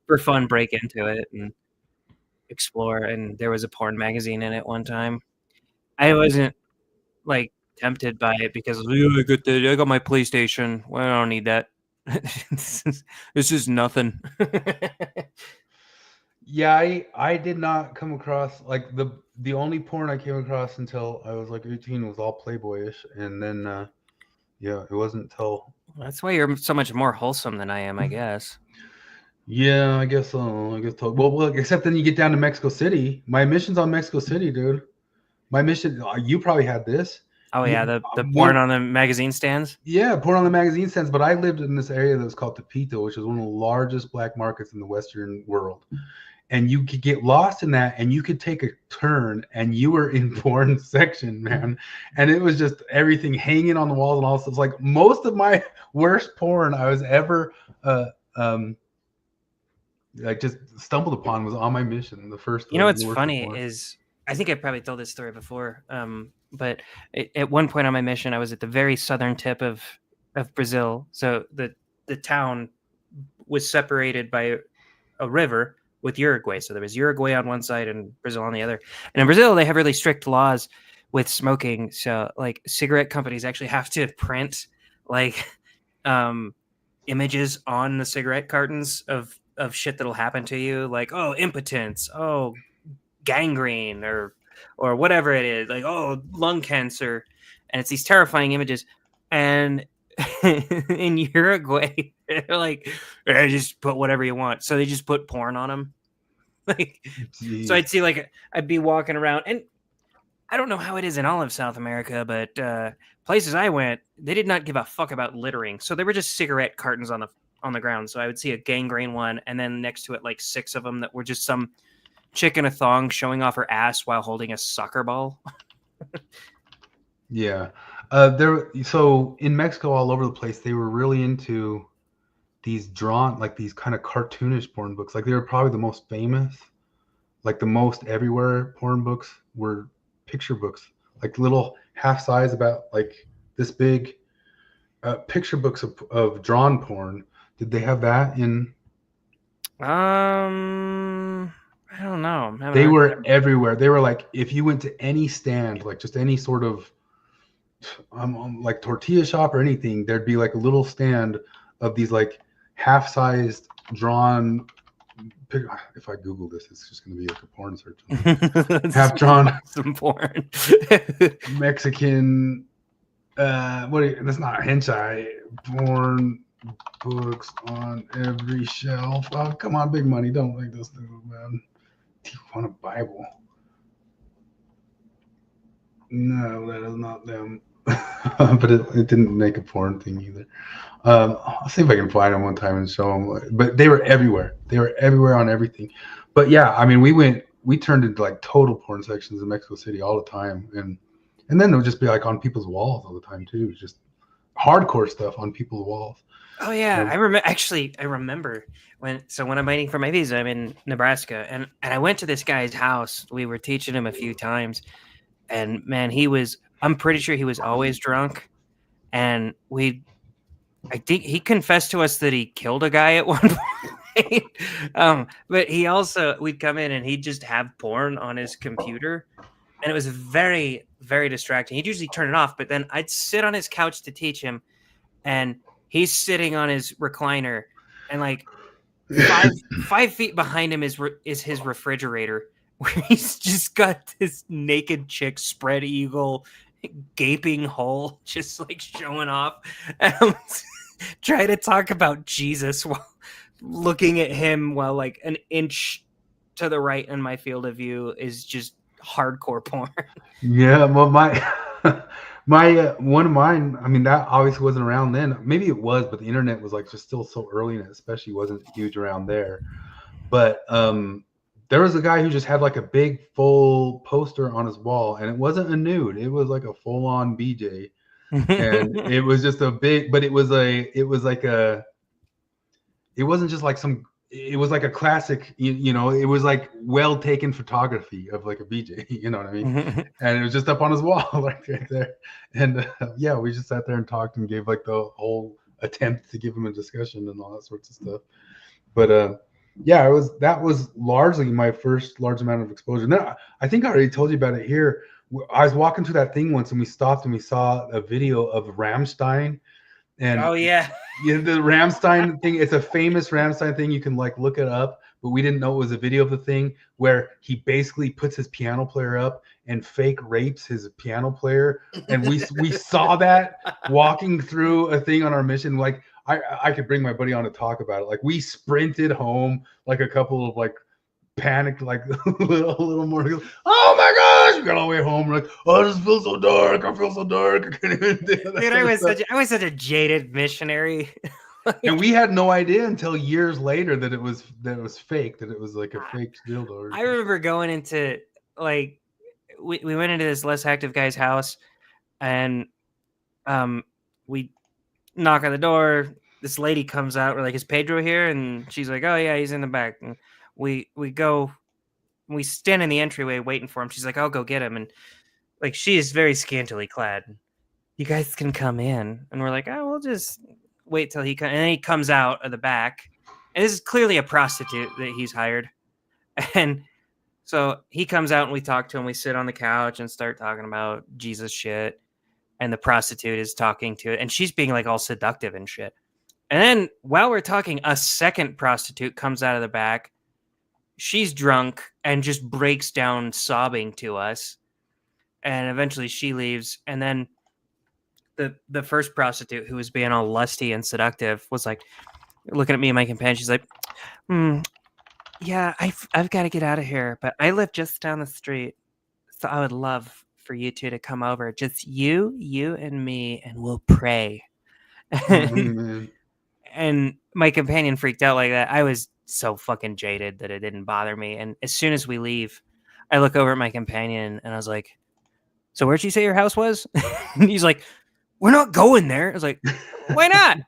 for fun, break into it and explore. And there was a porn magazine in it one time. I wasn't like tempted by it because I got my PlayStation. Well, I don't need that. This is nothing. Yeah, I did not come across like the only porn I came across until I was like 18 was all Playboyish, and then yeah, it wasn't until. That's why you're so much more wholesome than I am, I guess. Yeah, I guess so. Well, except then you get down to Mexico City. My mission's on Mexico City, dude. My mission. You probably had this. Oh yeah, the porn on the magazine stands. Yeah, porn on the magazine stands. But I lived in this area that was called Tepito, which is one of the largest black markets in the Western world. And you could get lost in that, and you could take a turn, and you were in porn section, man. And it was just everything hanging on the walls and all stuff. Like most of my worst porn I was ever like just stumbled upon was on my mission. The first. You know what's funny is I think I probably told this story before. But at one point on my mission, I was at the very southern tip of Brazil. So the town was separated by a river with Uruguay. So there was Uruguay on one side and Brazil on the other. And in Brazil, they have really strict laws with smoking. So like cigarette companies actually have to print like images on the cigarette cartons of shit that'll happen to you. Like, oh, impotence. Oh, gangrene or whatever it is, like, oh, lung cancer. And it's these terrifying images. And in Uruguay, they're like, just put whatever you want. So they just put porn on them. Like, so I'd see, like, I'd be walking around, and I don't know how it is in all of South America, but places I went, they did not give a fuck about littering. So they were just cigarette cartons on the ground. So I would see a gangrene one, and then next to it, like 6 of them that were just some chick in a thong showing off her ass while holding a soccer ball. Yeah. So in Mexico, all over the place, they were really into these drawn, like these kind of cartoonish porn books. Like they were probably the most famous, like the most everywhere porn books were picture books, like little half size, about like this big picture books of drawn porn. Did they have that in? I don't know. They were everywhere. They were like, if you went to any stand, like just any sort of like tortilla shop or anything, there'd be like a little stand of these like half-sized drawn. If I Google this, it's just going to be like a porn search. Half drawn some porn. Mexican. That's not hentai porn books on every shelf. Oh, come on, big money. Don't make this thing, man. Tijuana Bible. No, that is not them. But it didn't make a porn thing either. I'll see if I can find them one time and show them. But they were everywhere. They were everywhere on everything. But yeah, I mean, we turned into like total porn sections in Mexico City all the time, and then it would just be like on people's walls all the time too, just hardcore stuff on people's walls. Oh yeah, I remember when I'm waiting for my visa, I'm in Nebraska, and I went to this guy's house. We were teaching him a few times, and man, I'm pretty sure he was always drunk, and I think he confessed to us that he killed a guy at one point. But we'd come in and he'd just have porn on his computer, and it was very, very distracting. He'd usually turn it off, but then I'd sit on his couch to teach him, and he's sitting on his recliner, and like 5 feet behind him is his refrigerator, where he's just got this naked chick spread eagle, gaping hole, just like showing off. And I'm trying to talk about Jesus while looking at him, while like an inch to the right in my field of view is just hardcore porn. Yeah, well, my one of mine, I mean, that obviously wasn't around then. Maybe it was, but the internet was like just still so early, and it especially wasn't huge around there. But there was a guy who just had like a big full poster on his wall, and it wasn't a nude, it was like a full-on BJ. And it was just a big, but it wasn't just like it was like a classic, you know, it was like well taken photography of like a BJ, you know what I mean? And it was just up on his wall, like right there. And yeah, we just sat there and talked and gave like the whole attempt to give him a discussion and all that sorts of stuff. But yeah, that was largely my first large amount of exposure. Now, I think I already told you about it here. I was walking through that thing once, and we stopped and we saw a video of Rammstein. And oh yeah, the Rammstein thing. It's a famous Rammstein thing. You can like look it up, but we didn't know it was a video of the thing where he basically puts his piano player up and fake rapes his piano player. And we saw that walking through a thing on our mission. Like I could bring my buddy on to talk about it. Like we sprinted home like a couple of like panicked, like a little more. Oh my gosh! We got all the way home. We're like, oh, I just feel so dark. I feel so dark. I can't even do that. Dude, I was such a jaded missionary. And we had no idea until years later that it was fake. That it was like a fake dildo. I remember going into like we went into this less active guy's house, and we knock on the door. This lady comes out. We're like, is Pedro here? And she's like, oh yeah, he's in the back. And we stand in the entryway waiting for him. She's like, I'll go get him. And like, she is very scantily clad. You guys can come in. And we're like, oh, we'll just wait till he comes. And then he comes out of the back. And this is clearly a prostitute that he's hired. And so he comes out and we talk to him. We sit on the couch and start talking about Jesus shit. And the prostitute is talking to it. And she's being like all seductive and shit. And then while we're talking, a second prostitute comes out of the back. She's drunk and just breaks down sobbing to us. And eventually she leaves. And then the first prostitute, who was being all lusty and seductive, was like looking at me and my companion. She's like, yeah, I've got to get out of here, but I live just down the street. So I would love for you two to come over. Just you and me, and we'll pray. And my companion freaked out like that. I was so fucking jaded that it didn't bother me. And as soon as we leave, I look over at my companion and I was like, so where'd you say your house was? And he's like, we're not going there. I was like, why not?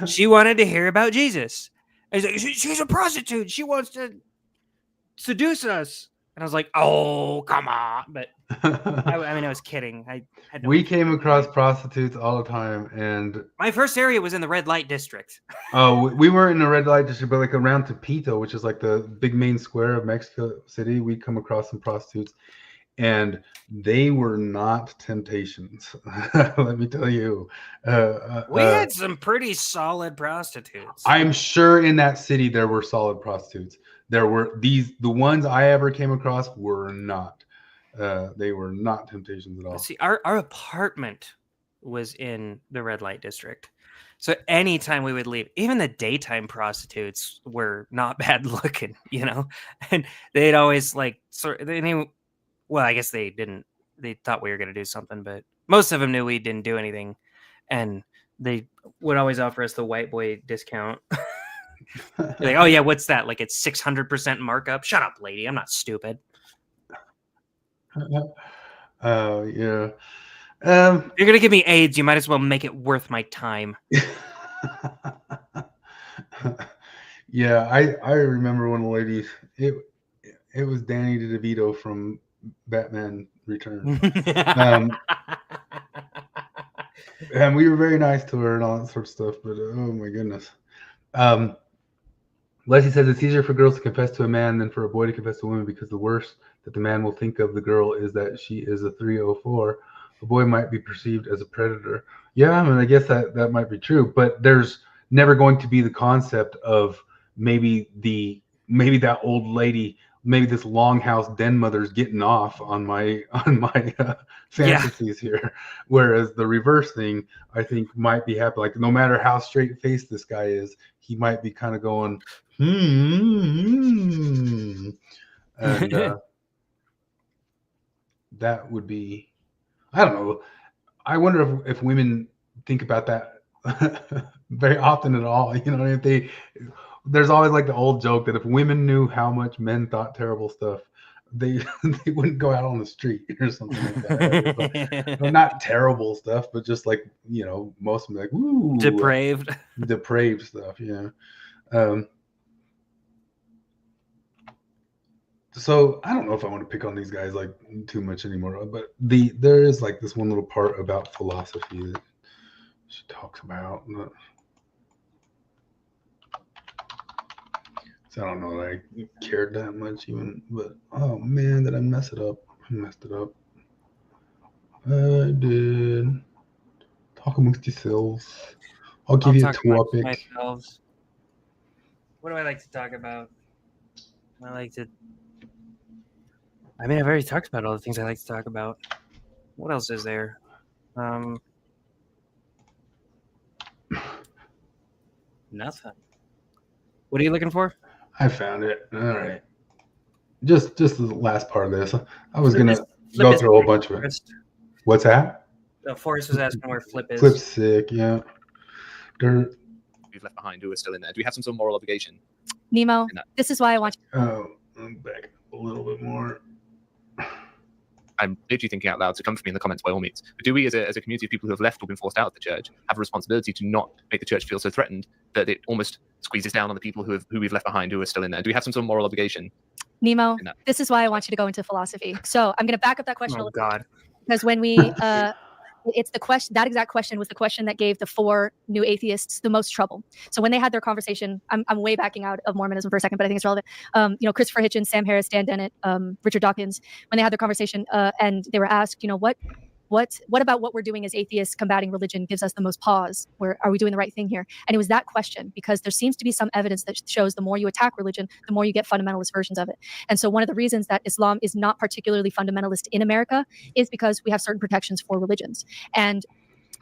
She wanted to hear about Jesus. I was like, she's a prostitute. She wants to seduce us. And I was like, oh, come on. But I mean, I was kidding. We came across prostitutes all the time. And my first area was in the red light district. Oh, we weren't in the red light district, but like around Tepito, which is like the big main square of Mexico City, we come across some prostitutes. And they were not temptations. Let me tell you. We had some pretty solid prostitutes. I'm sure in that city there were solid prostitutes. There were the ones I ever came across were not. They were not temptations at all. See, our apartment was in the red light district. So anytime we would leave, even the daytime prostitutes were not bad looking, you know, and they'd always like well, I guess they didn't. They thought we were going to do something, but most of them knew we didn't do anything, and they would always offer us the white boy discount. Like, oh yeah, what's that? Like it's 600% markup. Shut up, lady. I'm not stupid. Oh yeah. If you're gonna give me AIDS, you might as well make it worth my time. Yeah, I remember one of the ladies. It was Danny DeVito from Batman Returns. And we were very nice to her and all that sort of stuff. But oh my goodness. Leslie says it's easier for girls to confess to a man than for a boy to confess to a woman because the worst that the man will think of the girl is that she is a 304. A boy might be perceived as a predator. Yeah, I mean, I guess that might be true, but there's never going to be the concept of maybe that old lady, maybe this longhouse den mother's getting off on my fantasies here. Whereas the reverse thing, I think, might be happening. Like no matter how straight faced this guy is, he might be kind of going, and that would be, I don't know. I wonder if women think about that very often at all. You know, there's always like the old joke that if women knew how much men thought terrible stuff, they wouldn't go out on the street or something like that. But, well, not terrible stuff, but just like, you know, most of them like, ooh, depraved stuff. Yeah. So I don't know if I want to pick on these guys like too much anymore, but there is like this one little part about philosophy that she talks about. So I don't know that I cared that much even, but oh man, did I mess it up? I messed it up. I did. Talk amongst yourselves. I'll give you a topic. What do I like to talk about? I mean, I've already talked about all the things I like to talk about. What else is there? Nothing. What are you looking for? I found it. All right. Just the last part of this. I was going to go through a whole bunch of it. What's that? Forrest was asking where Flip is. Flip's sick, yeah. We've left behind who are still in there. Do we have some sort of moral obligation? Nemo, this is why I want you. Oh, I'm back a little bit more. I'm literally thinking out loud, so come for me in the comments by all means. But do we, as a community of people who have left or been forced out of the church, have a responsibility to not make the church feel so threatened that it almost squeezes down on the people who we've left behind, who are still in there? Do we have some sort of moral obligation? Nemo, this is why I want you to go into philosophy. So I'm going to back up that question a little bit. Because when we, it's the question, that exact question was the question that gave the 4 new atheists the most trouble. So when they had their conversation, I'm way backing out of Mormonism for a second, but I think it's relevant. You know, Christopher Hitchens, Sam Harris, Dan Dennett, Richard Dawkins, when they had their conversation and they were asked, you know, what about what we're doing as atheists combating religion gives us the most pause? Are we doing the right thing here? And it was that question, because there seems to be some evidence that shows the more you attack religion, the more you get fundamentalist versions of it. And so one of the reasons that Islam is not particularly fundamentalist in America is because we have certain protections for religions. And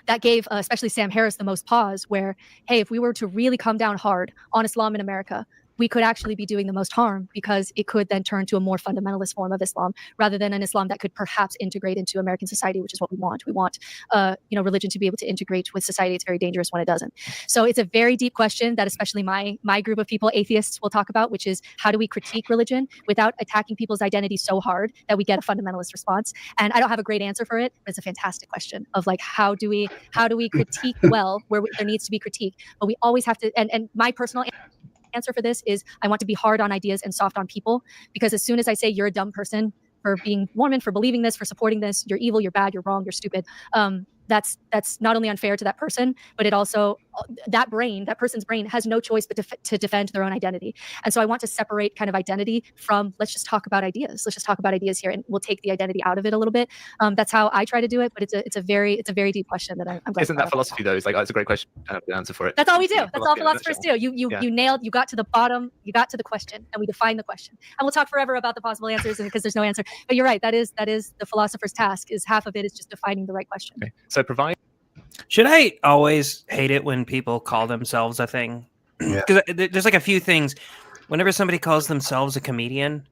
that gave especially Sam Harris the most pause, where, hey, if we were to really come down hard on Islam in America, we could actually be doing the most harm, because it could then turn to a more fundamentalist form of Islam rather than an Islam that could perhaps integrate into American society, which is what we want. We want, you know, religion to be able to integrate with society. It's very dangerous when it doesn't. So it's a very deep question that especially my group of people, atheists, will talk about, which is how do we critique religion without attacking people's identity so hard that we get a fundamentalist response? And I don't have a great answer for it, but it's a fantastic question of like, how do we critique well where there needs to be critique, but we always have to, and my personal answer for this is I want to be hard on ideas and soft on people, because as soon as I say you're a dumb person for being Mormon, for believing this, for supporting this, you're evil, you're bad, you're wrong, you're stupid, that's not only unfair to that person, but it also, that person's brain has no choice but to defend their own identity. And so I want to separate kind of identity from, let's just talk about ideas. Let's just talk about ideas here, and we'll take the identity out of it a little bit. That's how I try to do it, but it's a very deep question that I'm glad. Isn't that philosophy though? It's like, it's a great question. I have the answer for it. That's all we do. That's all philosophers do. You nailed, you got to the bottom, you got to the question, and we define the question. And we'll talk forever about the possible answers because there's no answer. But you're right. That is the philosopher's task. Is half of it is just defining the right question. Okay. So provide Should I always hate it when people call themselves a thing? Yeah. Because there's like a few things. Whenever somebody calls themselves a comedian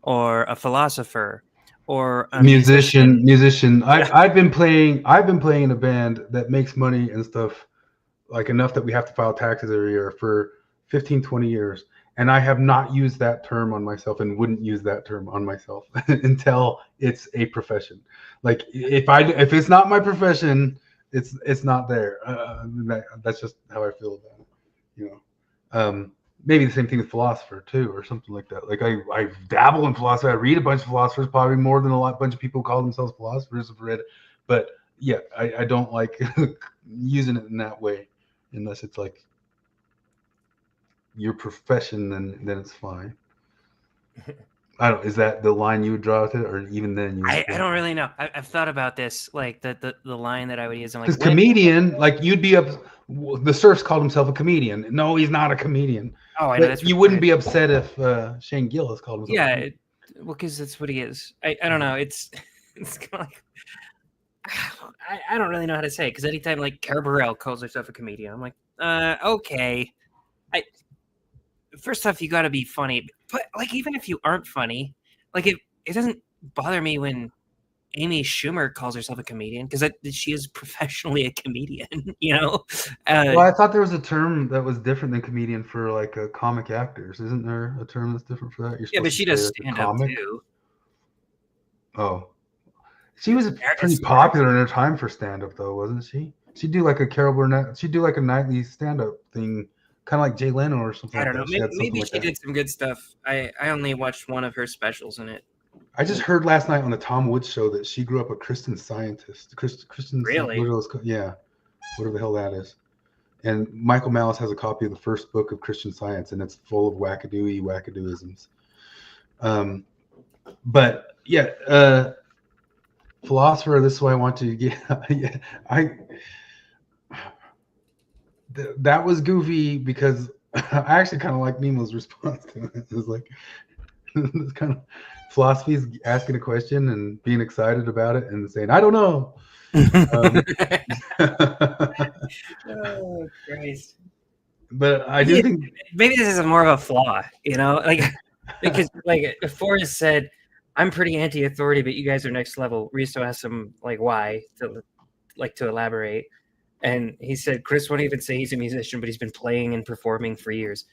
or a philosopher or a musician. I've been playing in a band that makes money and stuff, like enough that we have to file taxes every year for 15, 20 years. And I have not used that term on myself and wouldn't use that term on myself until it's a profession. Like if it's not my profession, it's not there. That's just how I feel about it, you know. Maybe the same thing with philosopher too, or something like that. Like I dabble in philosophy. I read a bunch of philosophers, probably more than bunch of people call themselves philosophers have read. But yeah, I don't like using it in that way, unless it's like your profession, then it's fine. I don't. Is that the line you would draw with it, or even then you? I don't really know. I've thought about this, like the line that I would use. I'm like, because comedian, like you'd be up. The Surfs called himself a comedian. No, he's not a comedian. Oh, I know. That's you wouldn't be upset if Shane Gillis called himself. Yeah, well, because that's what he is. I don't know. It's kind of like I don't really know how to say it, because anytime like Cara Burrell calls herself a comedian, I'm like, okay. First off, you got to be funny, but like even if you aren't funny, like it doesn't bother me when Amy Schumer calls herself a comedian, because she is professionally a comedian, you know. Well, I thought there was a term that was different than comedian for like comic actors. Isn't there a term that's different for that? Yeah, but she does stand up too. Oh, she was pretty popular in her time for stand up, though, wasn't she? She'd do like a Carol Burnett. She'd do like a nightly stand up thing. Kind of like Jay Leno or something. I don't know. Maybe she did some good stuff. I only watched one of her specials in it. I just heard last night on the Tom Woods show that she grew up a Christian Scientist. Christian. Really? Yeah. Whatever the hell that is. And Michael Malice has a copy of the first book of Christian Science, and it's full of wackadooisms. But yeah, philosopher. This is what I want to get. Yeah, that was goofy because I actually kind of like Nemo's response to it. It was like it's kind of philosophy is asking a question and being excited about it and saying, I don't know. Oh, Christ. But I do think maybe this is more of a flaw, you know, like because like Forrest said, I'm pretty anti-authority, but you guys are next level. Risto asked him like why to elaborate. And he said, Chris won't even say he's a musician, but he's been playing and performing for years.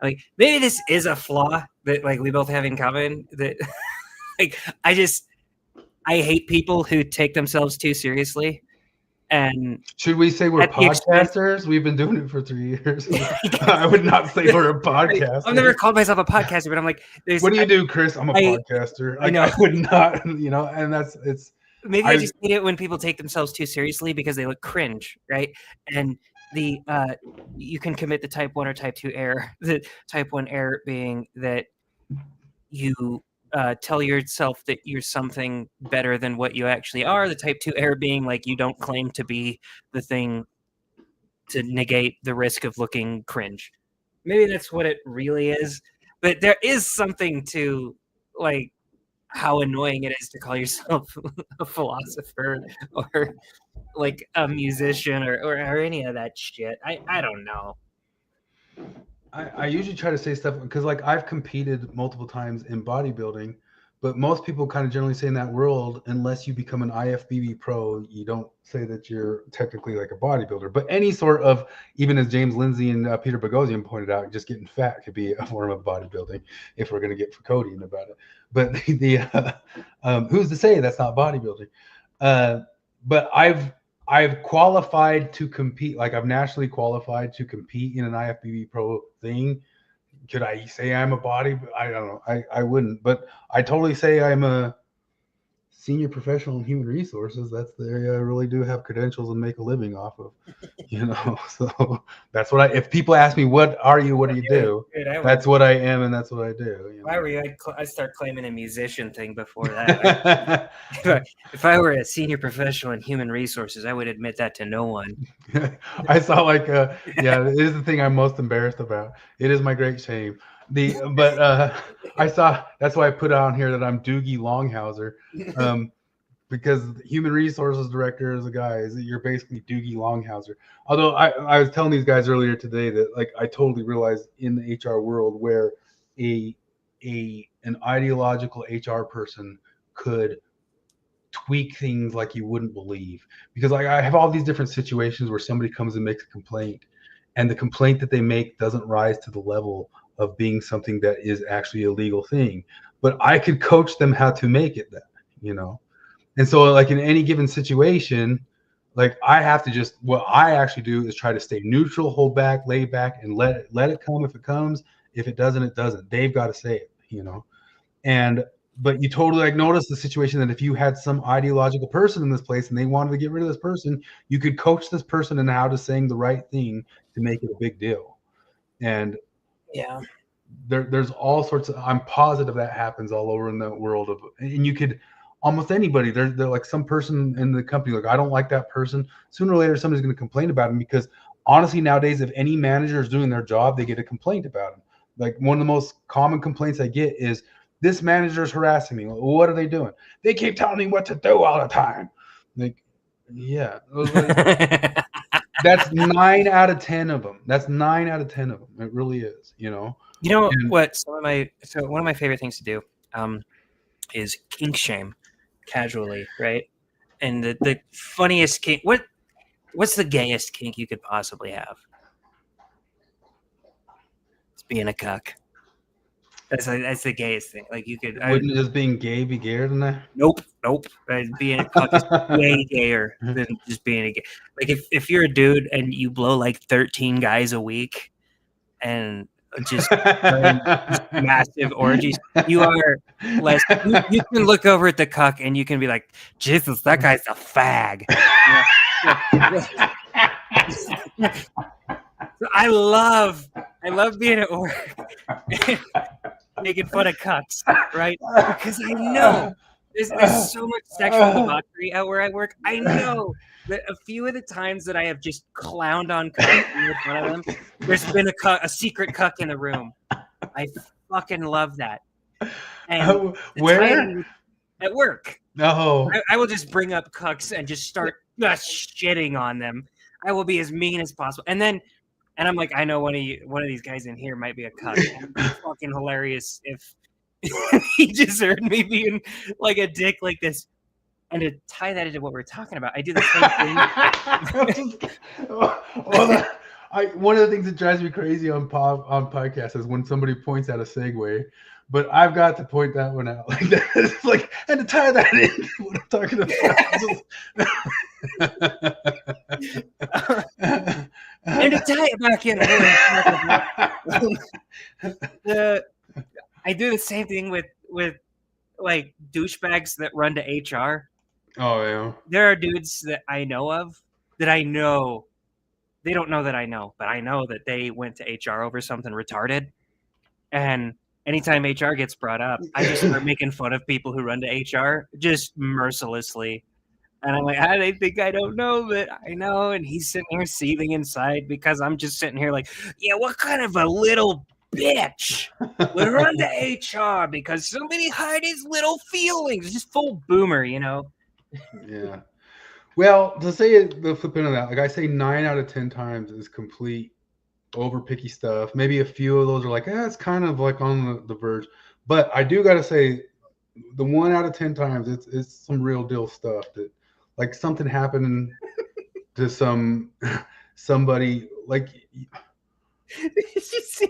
Like, maybe this is a flaw that, like, we both have in common. That, like, I hate people who take themselves too seriously. And should we say we're podcasters? We've been doing it for 3 years. I would not say we're a podcaster. I've never called myself a podcaster, but I'm like, what do you do, Chris? I'm a podcaster. Like, I would not, you know, and it's. Maybe I just hate it when people take themselves too seriously because they look cringe, right? And you can commit the type 1 or type 2 error. The type 1 error being that you tell yourself that you're something better than what you actually are. The type 2 error being like you don't claim to be the thing to negate the risk of looking cringe. Maybe that's what it really is. But there is something to like how annoying it is to call yourself a philosopher or like a musician or any of that shit. I don't know. I usually try to say stuff because like I've competed multiple times in bodybuilding, but most people kind of generally say in that world, unless you become an IFBB pro, you don't say that you're technically like a bodybuilder. But any sort of, even as James Lindsay and Peter Boghossian pointed out, just getting fat could be a form of bodybuilding if we're going to get Foucauldian about it. But who's to say that's not bodybuilding? But I've qualified to compete, like I've nationally qualified to compete in an IFBB pro thing. Could I say I'm a body? I don't know. I wouldn't, but I totally say I'm a senior professional in human resources. That's the area I really do have credentials and make a living off of, you know. So that's what if people ask me, what are you? What do you do? That's what I am, and that's what I do. You know? If I were you, I'd start claiming a musician thing before that. If I were a senior professional in human resources, I would admit that to no one. I saw like, yeah, it is the thing I'm most embarrassed about. It is my great shame. But I saw, that's why I put on here that I'm Doogie Longhauser. because the human resources director is a guy. You're basically Doogie Longhauser. Although I was telling these guys earlier today that like I totally realized in the HR world where an ideological HR person could tweak things like you wouldn't believe. Because I have all these different situations where somebody comes and makes a complaint, and the complaint that they make doesn't rise to the level of being something that is actually a legal thing. But I could coach them how to make it that, you know. And so like in any given situation, like I have to just, what I actually do is try to stay neutral, hold back, lay back, and let it come if it comes. If it doesn't, it doesn't. They've got to say it, you know. But you totally like notice the situation that if you had some ideological person in this place and they wanted to get rid of this person, you could coach this person in how to saying the right thing to make it a big deal. And yeah, there's all sorts of, I'm positive that happens all over in the world of, and you could almost anybody, they're like some person in the company, like I don't like that person. Sooner or later, somebody's going to complain about him, because honestly, nowadays, if any manager is doing their job, they get a complaint about him. Like one of the most common complaints I get is, this manager is harassing me. What are they doing? They keep telling me what to do all the time. Like, yeah. That's 9 out of 10 of them. That's 9 out of 10 of them. It really is, you know? You know what? One of my favorite things to do is kink shame casually, right? And the funniest kink, what's the gayest kink you could possibly have? It's being a cuck. That's the gayest thing. Like you could. Wouldn't just being gay be gayer than that? Nope. Being a cuck is way gayer than just being a gay. Like if you're a dude and you blow like 13 guys a week, and just massive orgies, you are less. You can look over at the cuck and you can be like, Jesus, that guy's a fag. I love being at work making fun of cucks, right? Because I know there's so much sexual debauchery out where I work. I know that a few of the times that I have just clowned on cucks in front of them, there's been a secret cuck in the room. I fucking love that. And where? At work. No. I will just bring up cucks and just start shitting on them. I will be as mean as possible. And I'm like, I know one of these guys in here might be a cuck. It'd be fucking hilarious if he just heard me being like a dick like this. And to tie that into what we're talking about, I do the same thing. One of the things that drives me crazy on podcasts is when somebody points out a segue, but I've got to point that one out. Like that. It's like, and to tie that into what I'm talking about. And to tie it back in, I do the same thing with like douchebags that run to HR. Oh yeah. There are dudes that I know of that I know they don't know that I know, but I know that they went to HR over something retarded. And anytime HR gets brought up, I just start making fun of people who run to HR just mercilessly. And I'm like, how do they think I don't know? But I know. And he's sitting here seething inside because I'm just sitting here like, yeah, what kind of a little bitch would run to HR because somebody hide his little feelings? Just full boomer, you know? Yeah. Well, to say it, the flip into that, like I say 9 out of 10 times is complete over picky stuff. Maybe a few of those are like, it's kind of like on the verge. But I do got to say, the 1 out of 10 times, it's some real deal stuff that, like something happened to somebody like. Did you see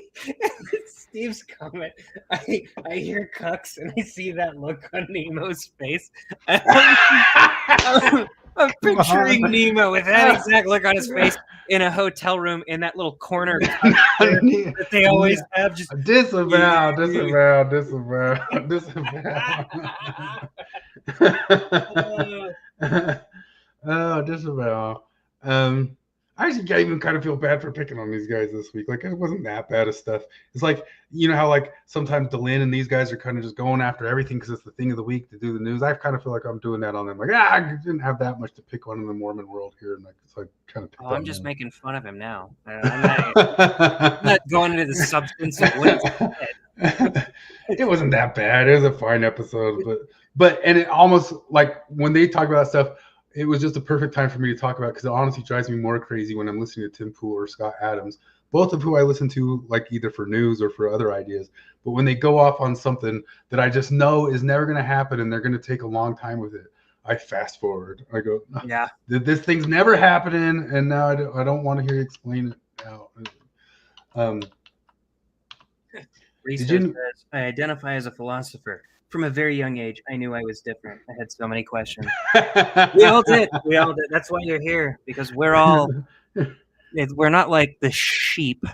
Steve's comment? I hear cucks and I see that look on Nemo's face. I'm picturing Nemo with that exact look on his face in a hotel room in that little corner that they always have. Just disavow. Oh, disavow. I actually even kind of feel bad for picking on these guys this week. Like, it wasn't that bad of stuff. It's like, you know how like sometimes Delin and these guys are kind of just going after everything because it's the thing of the week to do the news. I kind of feel like I'm doing that on them. Like, I didn't have that much to pick on in the Mormon world here, and like, so I kind of. I'm just making fun of him now. I'm not going into the substance of what he said. It wasn't that bad. It was a fine episode, and it almost like when they talk about that stuff, it was just a perfect time for me to talk about because it honestly drives me more crazy when I'm listening to Tim Pool or Scott Adams, both of who I listen to like either for news or for other ideas. But when they go off on something that I just know is never going to happen and they're going to take a long time with it, I fast forward. I go, yeah, this thing's never happening, and now I don't want to hear you explain it now. Research says, I identify as a philosopher. From a very young age, I knew I was different. I had so many questions. We all did. We all did. That's why you're here, because we're not like the sheep.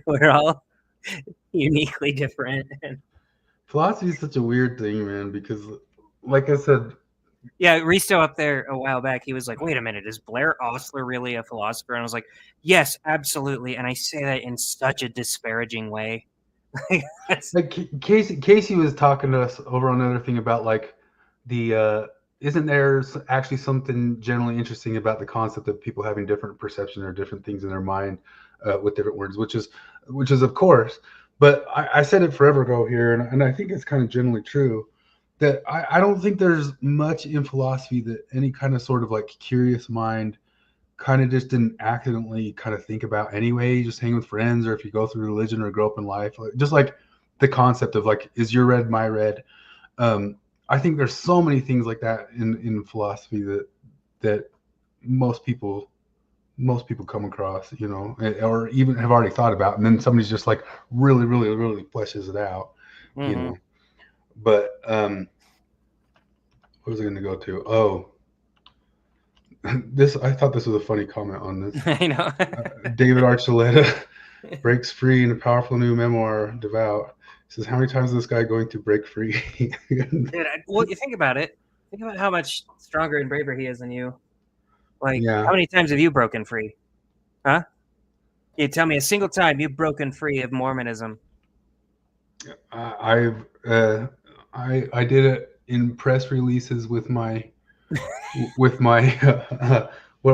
We're all uniquely different. Philosophy is such a weird thing, man, because like I said, yeah, Risto up there a while back, he was like, wait a minute, is Blair Ostler really a philosopher? And I was like, yes, absolutely. And I say that in such a disparaging way. Like Casey was talking to us over on another thing about like the isn't there actually something generally interesting about the concept of people having different perception or different things in their mind with different words, which is of course, but I said it forever ago here, and I think it's kind of generally true that I don't think there's much in philosophy that any kind of sort of like curious mind kind of just didn't accidentally kind of think about anyway. You just hang with friends, or if you go through religion or grow up in life, just like the concept of like, is your red my red? I think there's so many things like that in philosophy that most people come across, you know, or even have already thought about, and then somebody's just like really fleshes it out, you know. But what was I going to go to? Oh, I thought this was a funny comment on this. I know. David Archuleta breaks free in a powerful new memoir, Devout. He says, how many times is this guy going to break free? Dude, well, you think about it. Think about how much stronger and braver he is than you. Like, how many times have you broken free? Huh? Can you tell me a single time you've broken free of Mormonism? I did it in press releases with my what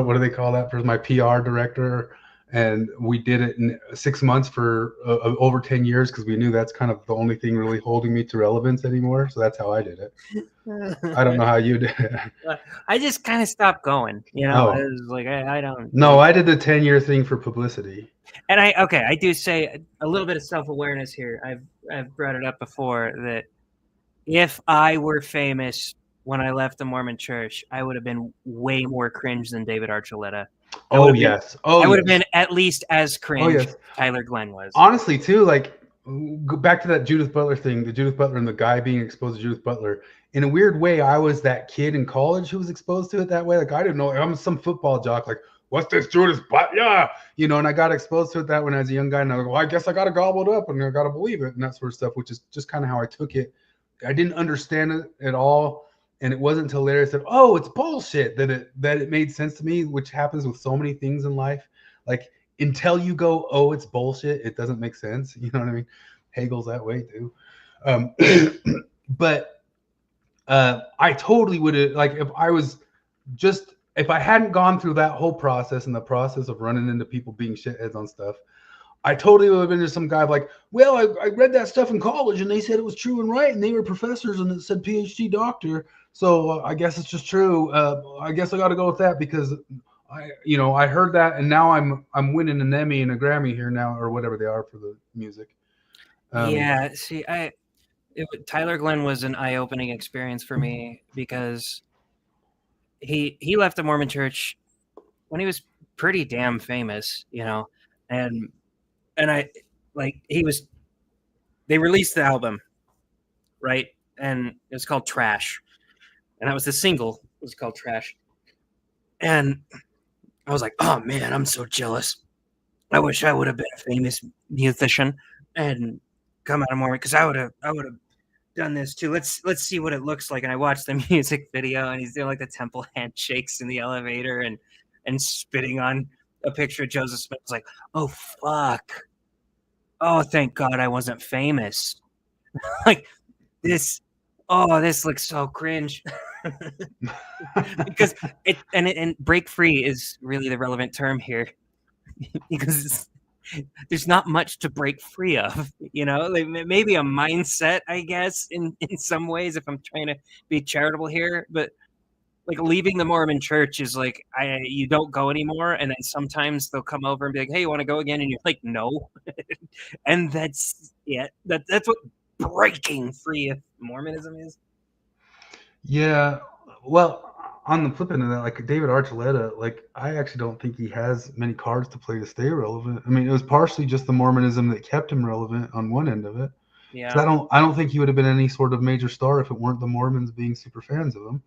do they call that, for my PR director, and we did it in 6 months for over 10 years because we knew that's kind of the only thing really holding me to relevance anymore. So that's how I did it. I don't know how you did it. I just kind of stopped going, you know. It was like I don't. No, I did the 10-year thing for publicity. And I do say a little bit of self-awareness here. I've brought it up before that if I were famous when I left the Mormon church, I would have been way more cringe than David Archuleta. I would have been at least as cringe as Tyler Glenn was. Honestly, too, like, go back to that Judith Butler thing, the Judith Butler and the guy being exposed to Judith Butler. In a weird way, I was that kid in college who was exposed to it that way. Like, I didn't know. I'm some football jock. Like, what's this Judith Butler? Yeah. You know, and I got exposed to it that when I was a young guy. And I was like, well, I guess I got to gobble it up and I got to believe it and that sort of stuff, which is just kind of how I took it. I didn't understand it at all. And it wasn't until later I said, oh, it's bullshit, that it made sense to me, which happens with so many things in life. Like, until you go, oh, it's bullshit, it doesn't make sense. You know what I mean? Hegel's that way too. But I totally would have, like, if I hadn't gone through that whole process and the process of running into people being shitheads on stuff, I totally would have been just some guy like, well, I read that stuff in college and they said it was true and right, and they were professors and it said PhD doctor. So I guess it's just true. I guess I got to go with that because I heard that, and now I'm winning an Emmy and a Grammy here now, or whatever they are for the music. Yeah, see, Tyler Glenn was an eye-opening experience for me because he left the Mormon church when he was pretty damn famous, you know, and I like they released the album, right, and it was called Trash. And that was the single. It was called Trash. And I was like, oh, man, I'm so jealous. I wish I would have been a famous musician and come out of Mormon, because I would have done this too. Let's see what it looks like. And I watched the music video, and he's doing like the temple handshakes in the elevator and spitting on a picture of Joseph Smith. I was like, oh, fuck. Oh, thank God I wasn't famous. Like, this looks so cringe. Because break free is really the relevant term here. Because there's not much to break free of, like maybe a mindset, I guess, in some ways, if I'm trying to be charitable here, but like leaving the Mormon church is like, you don't go anymore. And then sometimes they'll come over and be like, hey, you want to go again? And you're like, no. And that's what breaking free of Mormonism is. Yeah. Well, on the flip end of that, like David Archuleta, like I actually don't think he has many cards to play to stay relevant. I mean, it was partially just the Mormonism that kept him relevant on one end of it. Yeah. I don't think he would have been any sort of major star if it weren't the Mormons being super fans of him.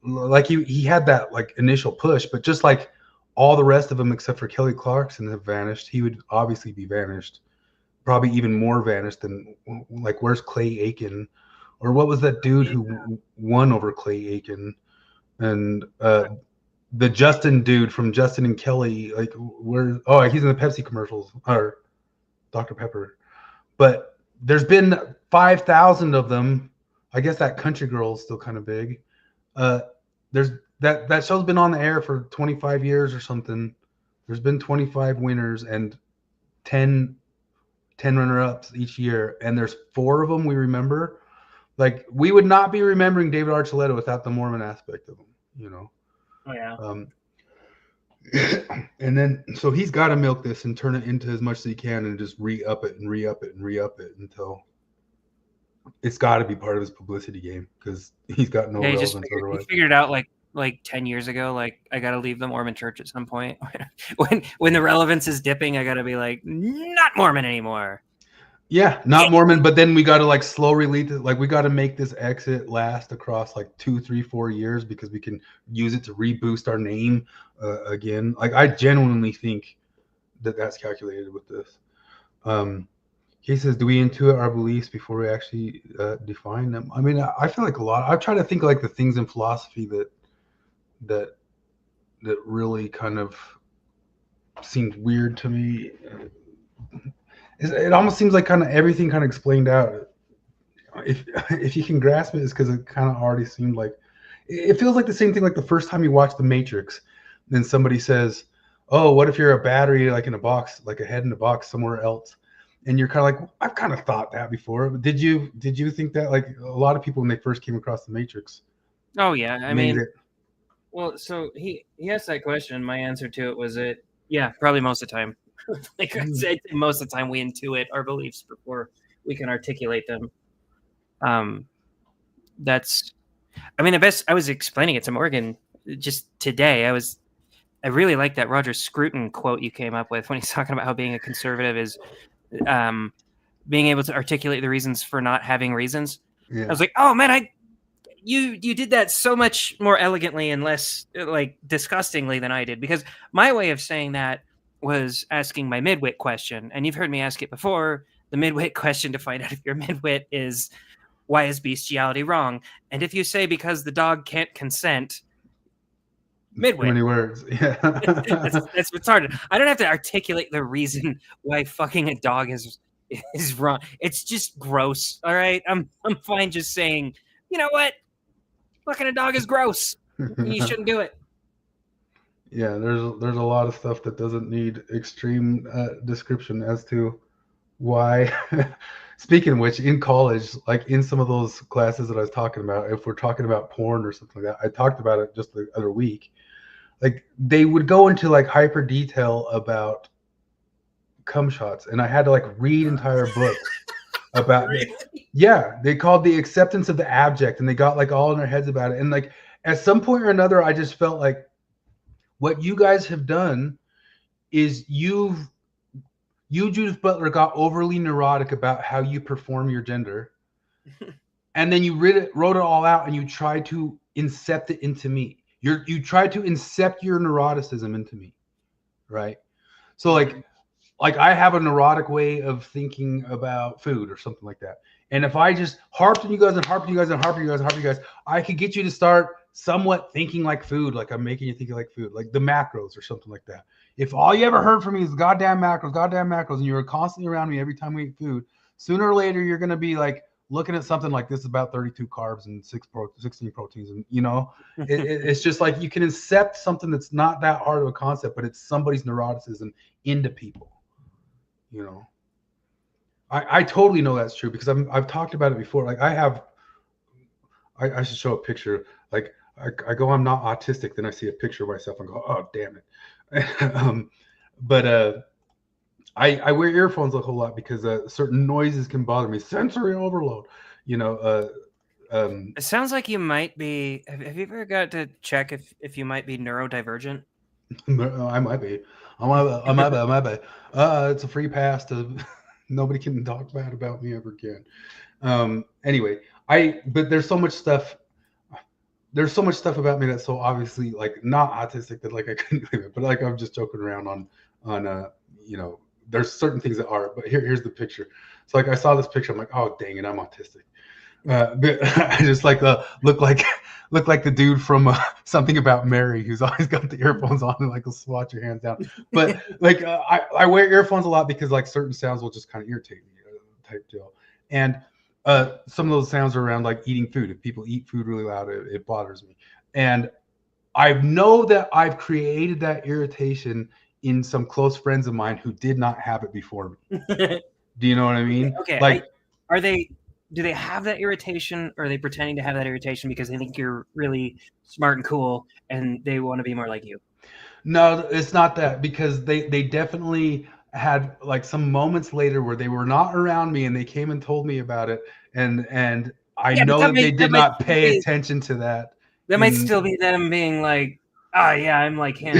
Like he had that like initial push, but just like all the rest of them except for Kelly Clarkson have vanished, he would obviously be vanished, probably even more vanished than like where's Clay Aiken, or what was that dude who won over Clay Aiken, and the Justin dude from Justin and Kelly, like he's in the Pepsi commercials or Dr. Pepper, but there's been 5,000 of them. I guess that Country Girl is still kind of big. There's that show's been on the air for 25 years or something. There's been 25 winners and 10 runner-ups each year, and there's 4 of them we remember. Like we would not be remembering David Archuleta without the Mormon aspect of him, Oh yeah. And then so he's got to milk this and turn it into as much as he can and just re-up it and re-up it and re-up it until it's got to be part of his publicity game, because he's got no relevance otherwise. He figured out like 10 years ago, like I got to leave the Mormon church at some point. when the relevance is dipping, I got to be like, not Mormon anymore. Yeah, not Mormon, but then we got to like slow release it. Like we got to make this exit last across like 2, 3, 4 years because we can use it to reboost our name again. Like I genuinely think that that's calculated with this. He says, do we intuit our beliefs before we actually define them? I mean, I feel like a lot. I try to think like the things in philosophy that really kind of seemed weird to me. It almost seems like kind of everything kind of explained out. If you can grasp it, it's because it kind of already seemed like it feels like the same thing like the first time you watch The Matrix. Then somebody says, "Oh, what if you're a battery like in a box, like a head in a box somewhere else?" And you're kind of like, I've kind of thought that before. Did you think that? Like a lot of people when they first came across The Matrix. Oh yeah, I mean, well, so he asked that question. My answer to it was yeah, probably most of the time. Like I said, most of the time we intuit our beliefs before we can articulate them. That's, I mean, the best. I was explaining it to Morgan just today. I really like that Roger Scruton quote you came up with when he's talking about how being a conservative is being able to articulate the reasons for not having reasons. Yeah. I was like, oh man, you did that so much more elegantly and less like disgustingly than I did, because my way of saying that was asking my midwit question, and you've heard me ask it before. The midwit question to find out if you're midwit is, why is bestiality wrong? And if you say because the dog can't consent, midwit. Too many words. Yeah. that's what's hard. I don't have to articulate the reason why fucking a dog is wrong. It's just gross. All right. I'm fine just saying, you know what? Fucking a dog is gross. You shouldn't do it. Yeah, there's a lot of stuff that doesn't need extreme description as to why. Speaking of which, in college, like in some of those classes that I was talking about, if we're talking about porn or something like that, I talked about it just the other week. Like they would go into like hyper detail about cum shots, and I had to like read entire books about it. Yeah, they called the acceptance of the abject, and they got like all in their heads about it. And like at some point or another, I just felt like what you guys have done is you, Judith Butler, got overly neurotic about how you perform your gender. And then you wrote it all out, and you tried to incept it into me. You tried to incept your neuroticism into me, right? So like I have a neurotic way of thinking about food or something like that. And if I just harped on you guys and harped on you guys and harped on you guys and harped on you guys, I could get you to start somewhat thinking like food, like I'm making you think like food, like the macros or something like that. If all you ever heard from me is goddamn macros, and you were constantly around me every time we eat food, sooner or later you're going to be like, looking at something like this is about 32 carbs and 16 proteins, and it's just like you can accept something that's not that hard of a concept, but it's somebody's neuroticism into people. I totally know that's true because I've talked about it before. Like I should show a picture. Like I go, I'm not autistic. Then I see a picture of myself and go, oh, damn it. But I wear earphones a whole lot because certain noises can bother me. Sensory overload, It sounds like you might be. Have you ever got to check if you might be neurodivergent? I might be. I might be. It's a free pass to nobody can talk bad about me ever again. Anyway, but there's so much stuff. There's so much stuff about me that's so obviously like not autistic that like I couldn't believe it. But like I'm just joking around on there's certain things that are. But here's the picture. So like I saw this picture, I'm like, oh dang it, I'm autistic. But I just like look like the dude from Something About Mary, who's always got the earphones on and like will swat your hands down. But like I wear earphones a lot because like certain sounds will just kind of irritate me, type deal. And some of those sounds are around like eating food. If people eat food really loud, it bothers me. And I know that I've created that irritation in some close friends of mine who did not have it before me. Do you know what I mean? Okay. Like, do they have that irritation, or are they pretending to have that irritation because they think you're really smart and cool and they want to be more like you? No, it's not that, because they definitely had like some moments later where they were not around me and they came and told me about it, and I know that they did not pay attention to that. That might still be them being like, oh yeah, I'm like him.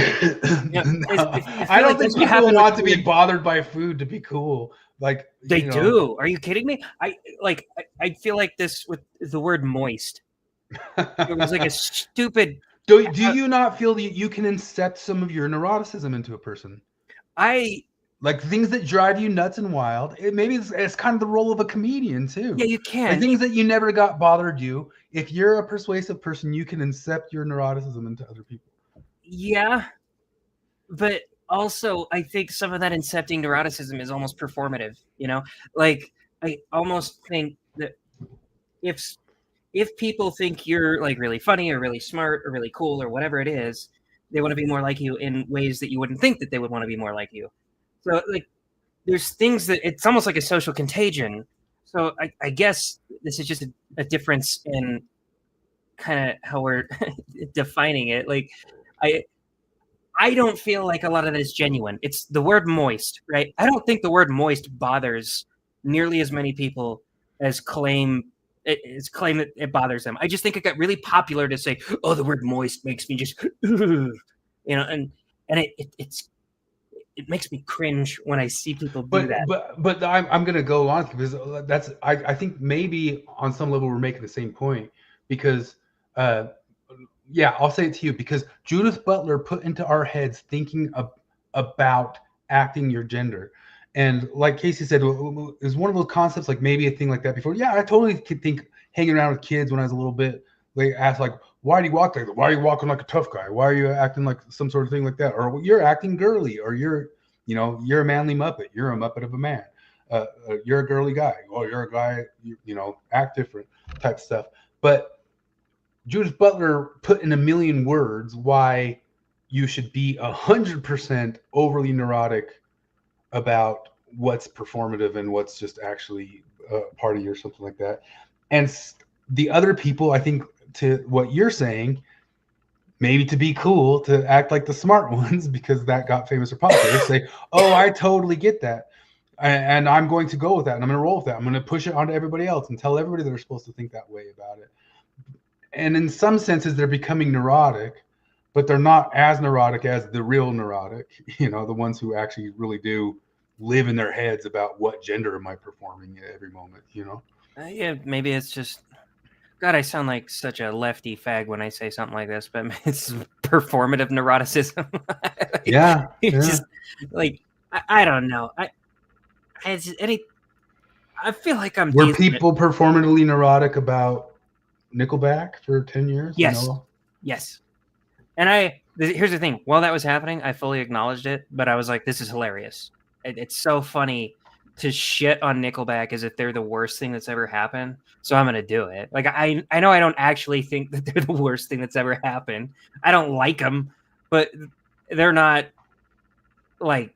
I don't think people want to be bothered by food to be cool. Like they do. Are you kidding me? I feel like this with the word moist. It was like a stupid. Do you not feel that you can incept some of your neuroticism into a person? Like things that drive you nuts and wild. Maybe it's kind of the role of a comedian too. Yeah, you can. Like things that you never got bothered you. If you're a persuasive person, you can incept your neuroticism into other people. Yeah, but also I think some of that incepting neuroticism is almost performative. Like I almost think that if people think you're like really funny or really smart or really cool or whatever it is, they want to be more like you in ways that you wouldn't think that they would want to be more like you. So like there's things that it's almost like a social contagion. So I guess this is just a difference in kind of how we're defining it. Like I don't feel like a lot of that is genuine. It's the word moist, right? I don't think the word moist bothers nearly as many people as claim that it bothers them. I just think it got really popular to say, oh, the word moist makes me just, and it makes me cringe when I see people do that. But I'm going to go on because I think maybe on some level we're making the same point because, yeah, I'll say it to you because Judith Butler put into our heads thinking about acting your gender. And like Casey said, is one of those concepts like maybe a thing like that before. Yeah, I totally could think hanging around with kids when I was a little bit. They asked like, why do you walk like that? Why are you walking like a tough guy? Why are you acting like some sort of thing like that? Or you're acting girly, or you're a manly Muppet. You're a Muppet of a man. You're a girly guy. Oh, you're a guy, act different type stuff. But Judith Butler put in a million words why you should be 100% overly neurotic about what's performative and what's just actually part of you or something like that. And the other people, I think, to what you're saying, maybe to be cool, to act like the smart ones because that got famous or popular, say, oh, I totally get that. And I'm going to go with that. And I'm going to roll with that. I'm going to push it onto everybody else and tell everybody they're supposed to think that way about it. And in some senses, they're becoming neurotic, but they're not as neurotic as the real neurotic, the ones who actually really do live in their heads about what gender am I performing at every moment, Yeah, maybe it's just, God, I sound like such a lefty fag when I say something like this, but it's performative neuroticism. Yeah. Just like, I don't know. I feel like I'm. Were people performatively neurotic about Nickelback for 10 years? Yes. Yes. And here's the thing. While that was happening, I fully acknowledged it, but I was like, this is hilarious. It's so funny to shit on Nickelback as if they're the worst thing that's ever happened. So I'm gonna do it. Like I know I don't actually think that they're the worst thing that's ever happened. I don't like them, but they're not like.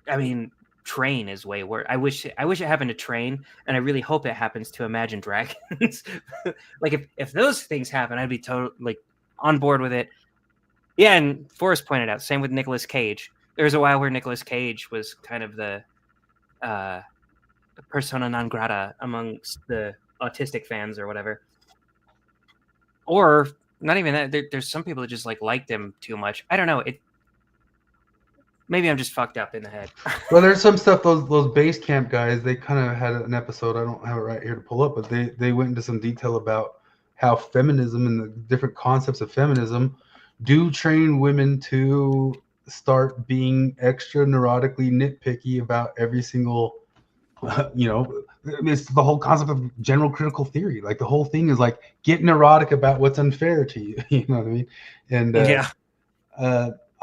I mean, Train is way worse. I wish it happened to Train, and I really hope it happens to Imagine Dragons. Like if those things happen, I'd be totally like on board with it. Yeah, and Forrest pointed out, same with Nicolas Cage. There was a while where Nicolas Cage was kind of the persona non grata amongst the autistic fans or whatever. Or not even that. There's some people that just liked him too much. I don't know. Maybe I'm just fucked up in the head. Well, there's some stuff. Those base camp guys, they kind of had an episode. I don't have it right here to pull up, but they went into some detail about how feminism and the different concepts of feminism do train women to start being extra neurotically nitpicky about every single, it's the whole concept of general critical theory. Like the whole thing is like get neurotic about what's unfair to you. You know what I mean? And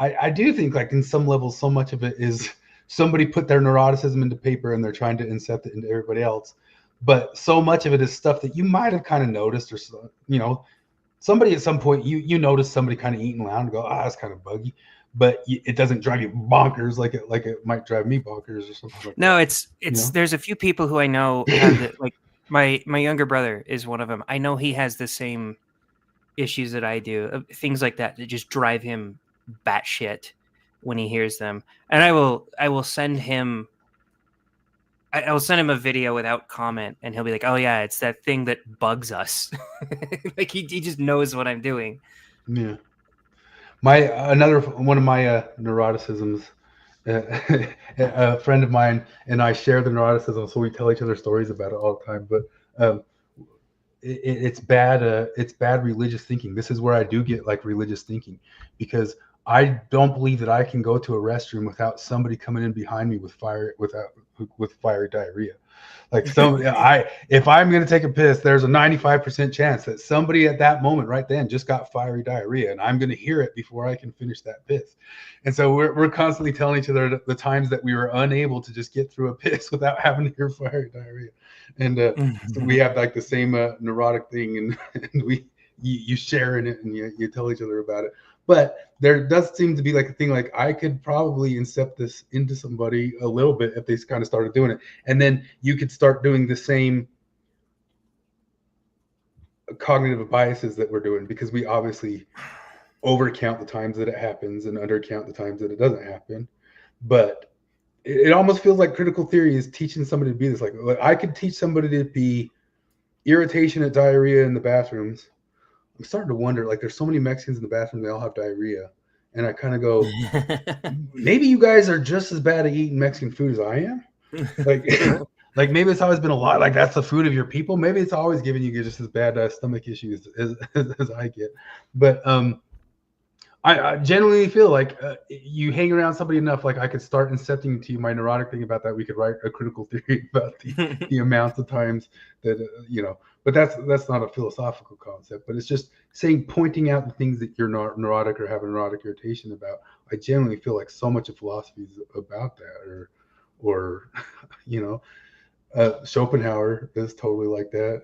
I do think like in some levels, so much of it is somebody put their neuroticism into paper and they're trying to incept it into everybody else. But so much of it is stuff that you might have kind of noticed, or somebody at some point you notice somebody kind of eating loud and go, that's kind of buggy, but it doesn't drive you bonkers like it might drive me bonkers or something like that. No, it's there's a few people who I know have like my younger brother is one of them. I know he has the same issues that I do, things like that just drive him batshit when he hears them. And I will send him a video without comment, and he'll be like, "Oh yeah, it's that thing that bugs us." Like he just knows what I'm doing. Yeah. Another one of my neuroticisms. A friend of mine and I share the neuroticism, so we tell each other stories about it all the time. But it's bad. It's bad religious thinking. This is where I do get like religious thinking, because I don't believe that I can go to a restroom without somebody coming in behind me with fiery diarrhea. Like if I'm going to take a piss, there's a 95% chance that somebody at that moment right then just got fiery diarrhea, and I'm going to hear it before I can finish that piss. And so we're constantly telling each other the times that we were unable to just get through a piss without having to hear fiery diarrhea. And so we have like the same neurotic thing, and you share in it, and you tell each other about it. But there does seem to be like a thing like I could probably incept this into somebody a little bit if they kind of started doing it. And then you could start doing the same cognitive biases that we're doing, because we obviously overcount the times that it happens and undercount the times that it doesn't happen. But it almost feels like critical theory is teaching somebody to be this. Like I could teach somebody to be irritation at diarrhea in the bathrooms. I'm starting to wonder, like, there's so many Mexicans in the bathroom, they all have diarrhea. And I kind of go, maybe you guys are just as bad at eating Mexican food as I am. Like maybe it's always been a lot, like that's the food of your people. Maybe it's always giving you just as bad stomach issues as I get. But I genuinely feel like you hang around somebody enough, like I could start incepting to you my neurotic thing about that. We could write a critical theory about the amounts of times that, but that's not a philosophical concept, but it's just pointing out the things that you're not neurotic or have a neurotic irritation about. I genuinely feel like so much of philosophy is about that, or Schopenhauer is totally like that.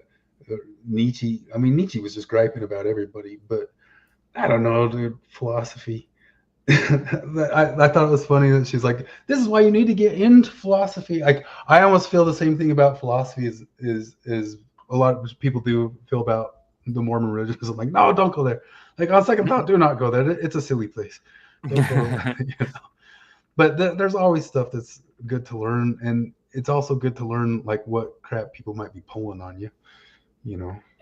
Nietzsche was just griping about everybody, but I don't know, dude, philosophy. I thought it was funny that she's like, this is why you need to get into philosophy. Like, I almost feel the same thing about philosophy as a lot of people do feel about the Mormon religion. Because I'm like, no, don't go there. Like, on second thought, do not go there. It's a silly place. Don't go there. But there's always stuff that's good to learn, and it's also good to learn like what crap people might be pulling on you.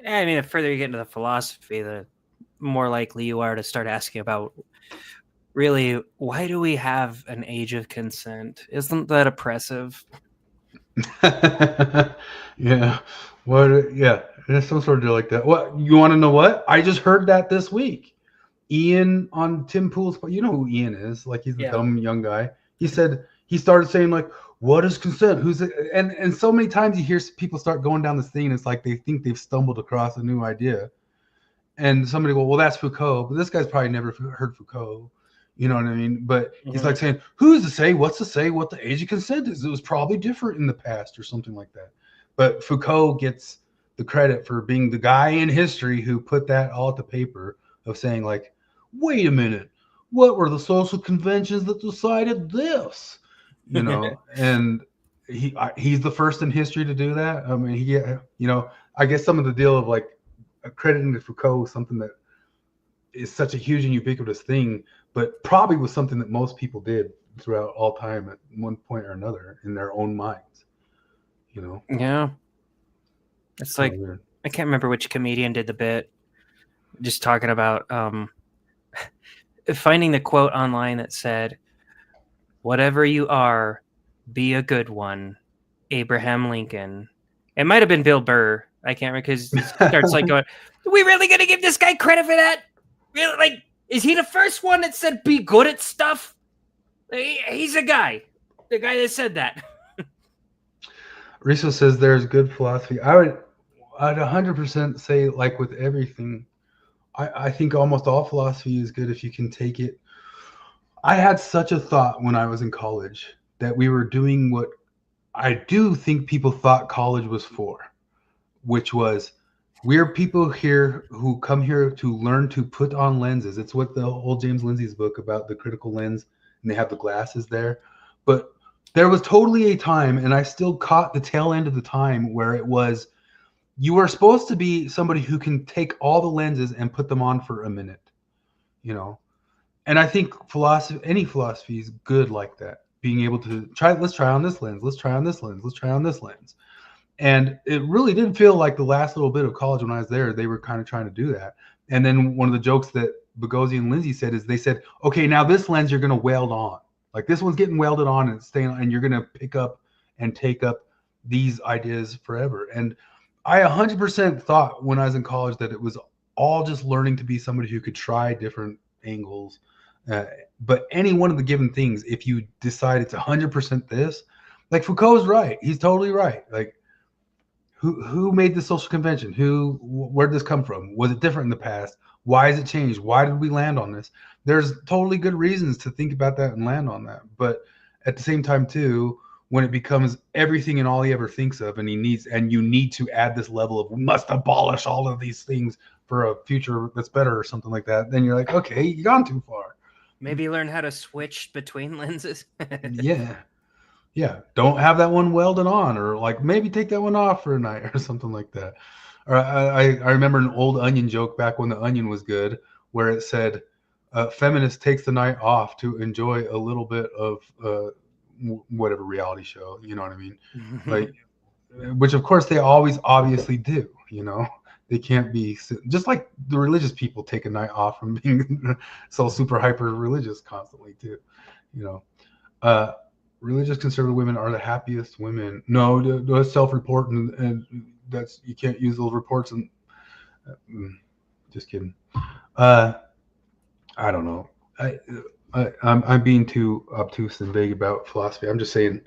I mean, the further you get into the philosophy, the more likely you are to start asking about, really, why do we have an age of consent? Isn't that oppressive? Yeah. There's some sort of deal like that. What, you want to know what? I just heard that this week. Ian on Tim Pool's, you know who Ian is, like he's the dumb young guy. He said, he started saying like, what is consent? Who's it? And so many times you hear people start going down this thing, and it's like they think they've stumbled across a new idea. And somebody go, well, that's Foucault. But this guy's probably never heard Foucault. You know what I mean? But he's Mhm. like saying, who's to say, what's to say what the age of consent is? It was probably different in the past or something like that. But Foucault gets the credit for being the guy in history who put that all to paper of saying like, wait a minute, what were the social conventions that decided this? You know, and he's the first in history to do that. I mean, you know, I guess some of the deal of like crediting to Foucault something that is such a huge and ubiquitous thing, but probably was something that most people did throughout all time at one point or another in their own minds. You know? Yeah. It's like, weird. I can't remember which comedian did the bit, just talking about finding the quote online that said, "Whatever you are, be a good one, Abraham Lincoln." It might have been Bill Burr. I can't remember, because it starts like going, "Are we really gonna give this guy credit for that? Really? Like, is he the first one that said be good at stuff? He's the guy that said that." Riso says there's good philosophy. I'd 100% say, like with everything, I think almost all philosophy is good if you can take it. I had such a thought when I was in college that we were doing what I do think people thought college was for, which was we're people here who come here to learn to put on lenses. It's what the old James Lindsay's book about the critical lens, and they have the glasses there. But there was totally a time, and I still caught the tail end of the time, where it was you are supposed to be somebody who can take all the lenses and put them on for a minute, you know. And I think any philosophy is good like that. Being able to let's try on this lens, let's try on this lens, let's try on this lens. And it really did feel like the last little bit of college when I was there, they were kind of trying to do that. And then one of the jokes that Boghossian and Lindsay said is they said, okay, now this lens you're going to weld on. Like this one's getting welded on and it's staying on, and you're going to pick up and take up these ideas forever. And I 100% thought when I was in college that it was all just learning to be somebody who could try different angles. But any one of the given things, if you decide it's 100% this, like Foucault's right. He's totally right. Like, who made the social convention? Where did this come from? Was it different in the past? Why has it changed? Why did we land on this? There's totally good reasons to think about that and land on that. But at the same time, too, when it becomes everything and all he ever thinks of, and you need to add this level of we must abolish all of these things for a future that's better or something like that, then you're like, okay, you've gone too far. Maybe learn how to switch between lenses. Yeah, don't have that one welded on, or like maybe take that one off for a night or something like that. Or I remember an old Onion joke back when the Onion was good, where it said, "Feminist takes the night off to enjoy a little bit of whatever reality show." You know what I mean? Like, which of course they always obviously do. You know, they can't be just like the religious people take a night off from being so super hyper religious constantly too. You know. Religious conservative women are the happiest women. No, that's self-report, and that's you can't use those reports. And just kidding. I don't know. I'm being too obtuse and vague about philosophy. I'm just saying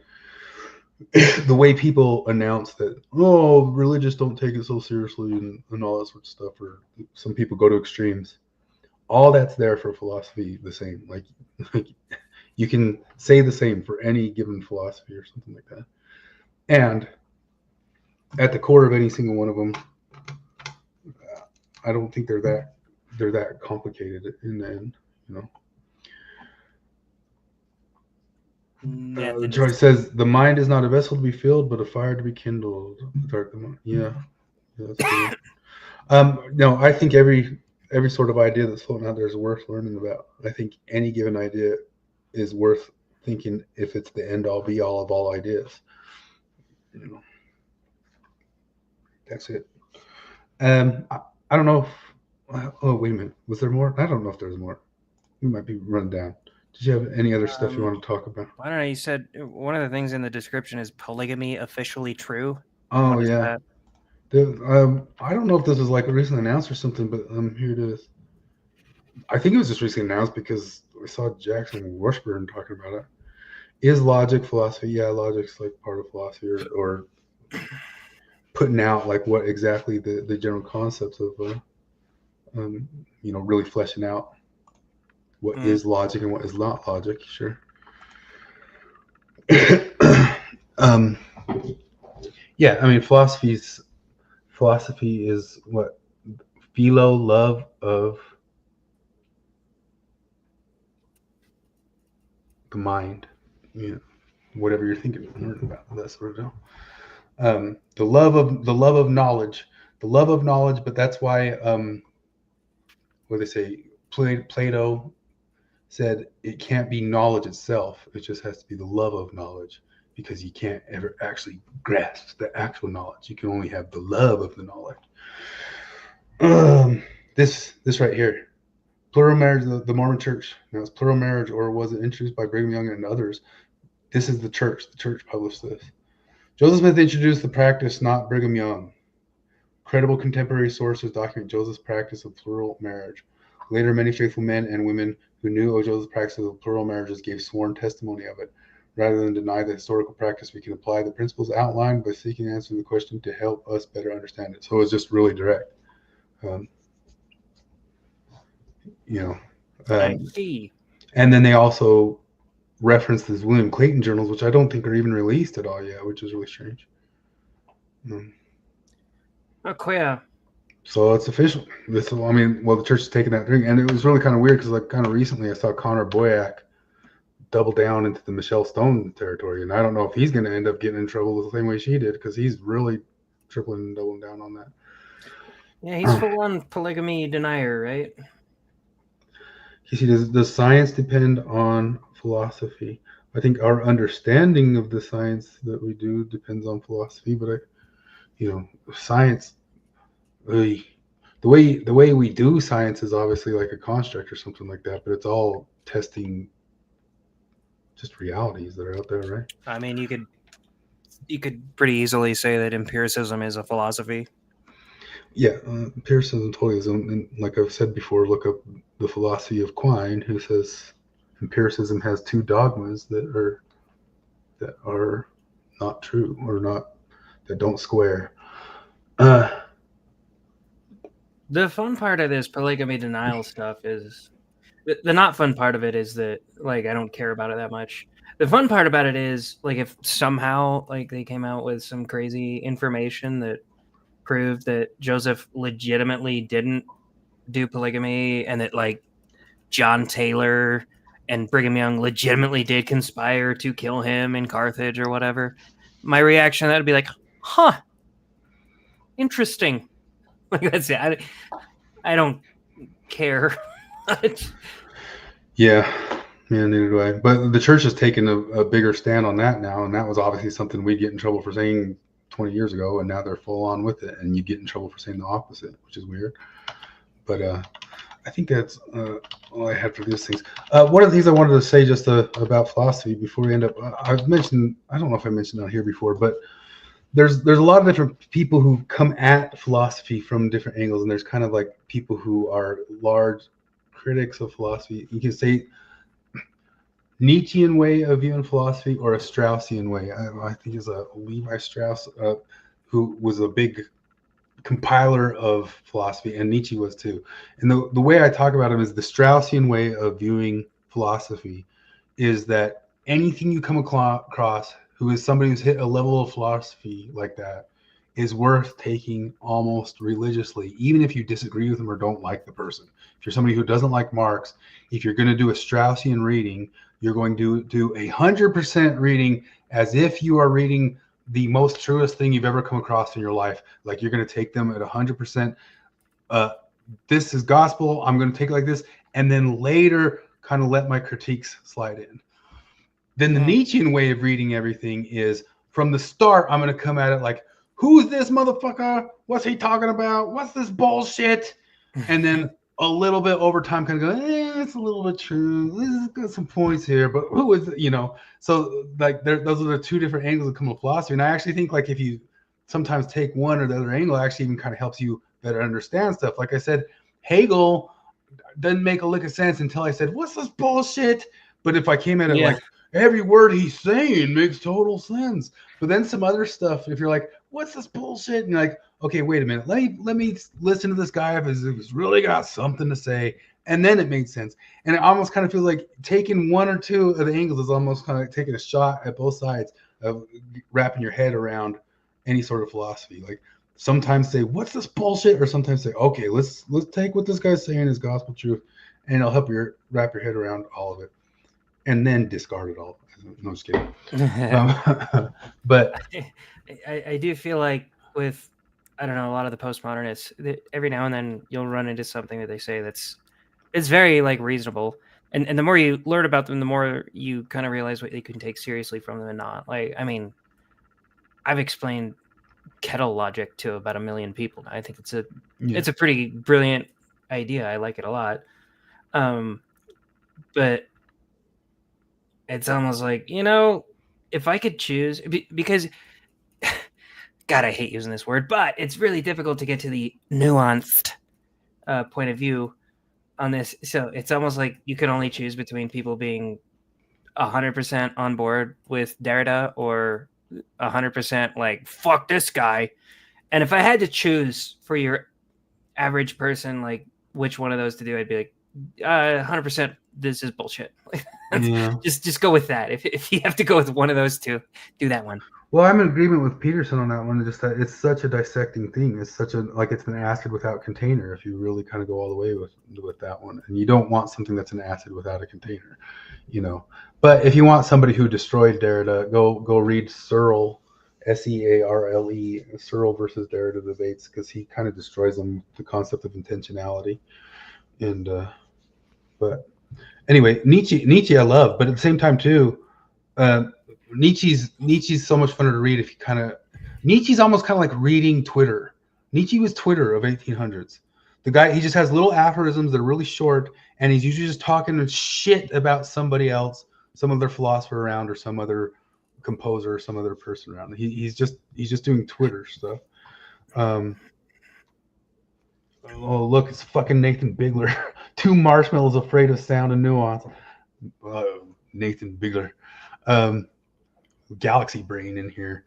the way people announce that, oh, religious don't take it so seriously and all that sort of stuff, or some people go to extremes. All that's there for philosophy the same. Like you can say the same for any given philosophy or something like that. And at the core of any single one of them, I don't think they're that complicated in the end, you know. Joy says the mind is not a vessel to be filled, but a fire to be kindled. Yeah, that's good. No, I think every sort of idea that's floating out there is worth learning about. I think any given idea is worth thinking if it's the end all be all of all ideas. You know, that's it. I don't know. Oh, wait a minute. Was there more? I don't know if there's more. We might be running down. Did you have any other stuff you want to talk about? I don't know. You said one of the things in the description is polygamy officially true. Oh, yeah. I don't know if this was like a recent announced or something, but here it is. I think it was just recently announced because I saw Jackson Washburn talking about it. Is logic philosophy? Yeah, logic's like part of philosophy, or putting out like what exactly the general concepts of, really fleshing out what is logic and what is not logic. Sure. Yeah, I mean, philosophy is what? Philo, love of the mind. Yeah, whatever you're thinking about, that sort of deal. The love of knowledge, but that's why what they say, Plato said it can't be knowledge itself, it just has to be the love of knowledge, because you can't ever actually grasp the actual knowledge, you can only have the love of the knowledge. This right here, plural marriage, the Mormon church, now it's plural marriage, or was it introduced by Brigham Young and others? This is the church published this. Joseph Smith introduced the practice, not Brigham Young. Credible contemporary sources document Joseph's practice of plural marriage. Later, many faithful men and women who knew of Joseph's practice of plural marriages gave sworn testimony of it. Rather than deny the historical practice, we can apply the principles outlined by seeking answer to the question to help us better understand it. So it's just really direct. I see. And then they also reference these William Clayton journals, which I don't think are even released at all yet, which is really strange. Oh, yeah. So it's official. The church is taking that thing, and it was really kind of weird because, like, kind of recently, I saw Connor Boyack double down into the Michelle Stone territory, and I don't know if he's going to end up getting in trouble the same way she did, because he's really tripling and doubling down on that. Yeah, he's full-on polygamy denier, right? You see, does science depend on philosophy? I think our understanding of the science that we do depends on philosophy, but science, the way we do science is obviously like a construct or something like that, but it's all testing just realities that are out there, right? I mean, you could pretty easily say that empiricism is a philosophy. Yeah, empiricism totally is. And like I've said before, look up the philosophy of Quine, who says empiricism has two dogmas that are not true, or that don't square. The fun part of this polygamy denial stuff is the not fun part of it is that, like, I don't care about it that much. The fun part about it is, like, if somehow, like, they came out with some crazy information that proved that Joseph legitimately didn't do polygamy, and that, like, John Taylor and Brigham Young legitimately did conspire to kill him in Carthage or whatever, my reaction to that would be like, huh, interesting. Like, that's it. I don't care. Yeah, neither do I. But the church has taken a bigger stand on that now, and that was obviously something we'd get in trouble for saying 20 years ago, and now they're full on with it, and you get in trouble for saying the opposite, which is weird. But I think that's all I had for these things. One of the things I wanted to say just about philosophy before we end up, I've mentioned, I don't know if I mentioned it on here before, but there's a lot of different people who come at philosophy from different angles, and there's kind of like people who are large critics of philosophy. You can say Nietzschean way of viewing philosophy, or a Straussian way. I think it's a Levi Strauss, who was a big compiler of philosophy, and Nietzsche was too. And the way I talk about him is the Straussian way of viewing philosophy is that anything you come across who is somebody who's hit a level of philosophy like that is worth taking almost religiously, even if you disagree with them or don't like the person. If you're somebody who doesn't like Marx, if you're going to do a Straussian reading, you're going to do 100% reading as if you are reading the most truest thing you've ever come across in your life. Like, you're going to take them at 100%. This is gospel. I'm going to take it like this. And then later kind of let my critiques slide in. Then the Nietzschean way of reading everything is, from the start, I'm going to come at it like, who's this motherfucker? What's he talking about? What's this bullshit? And then a little bit over time kind of go, it's a little bit true. This has got some points here, but who is it? So like those are the two different angles that come to philosophy. And I actually think, like, if you sometimes take one or the other angle, it actually even kind of helps you better understand stuff. Like I said, Hegel doesn't make a lick of sense until I said, what's this bullshit? But if I came at it like, every word he's saying makes total sense. But then some other stuff, if you're like, what's this bullshit? And you're like, okay, wait a minute. Let me listen to this guy if he's really got something to say. And then it made sense. And it almost kind of feels like taking one or two of the angles is almost kind of like taking a shot at both sides of wrapping your head around any sort of philosophy. Like sometimes say, what's this bullshit? Or sometimes say, okay, let's take what this guy's saying is gospel truth, and it'll help you wrap your head around all of it. And then discard it all. No, just kidding. But I do feel like with, I don't know, a lot of the postmodernists, every now and then you'll run into something that they say it's very like reasonable. And the more you learn about them, the more you kind of realize what you can take seriously from them and not. Like, I mean, I've explained kettle logic to about 1 million people. I think it's a pretty brilliant idea. I like it a lot. But it's almost like, if I could choose, because God, I hate using this word, but it's really difficult to get to the nuanced point of view on this. So it's almost like you can only choose between people being 100% on board with Derrida or 100% like, fuck this guy. And if I had to choose for your average person, like which one of those to do, I'd be like, 100% this is bullshit. Just go with that. If you have to go with one of those two, do that one. Well, I'm in agreement with Peterson on that one. Just that it's such a dissecting thing. It's such a, like, it's an acid without container. If you really kind of go all the way with that one, and you don't want something that's an acid without a container, But if you want somebody who destroyed Derrida, go read Searle, Searle, Searle versus Derrida debates, because he kind of destroys them, the concept of intentionality. And but anyway, Nietzsche I love, but at the same time too, Nietzsche's so much funner to read if you Nietzsche's almost kind of like reading Twitter. Nietzsche was Twitter of 1800s. The guy, he just has little aphorisms that are really short, and he's usually just talking shit about somebody else, some other philosopher around, or some other composer, or some other person around. He's just doing Twitter stuff. Oh, look, it's fucking Nathan Bigler. 2 marshmallows afraid of sound and nuance. Nathan Bigler. Galaxy brain in here.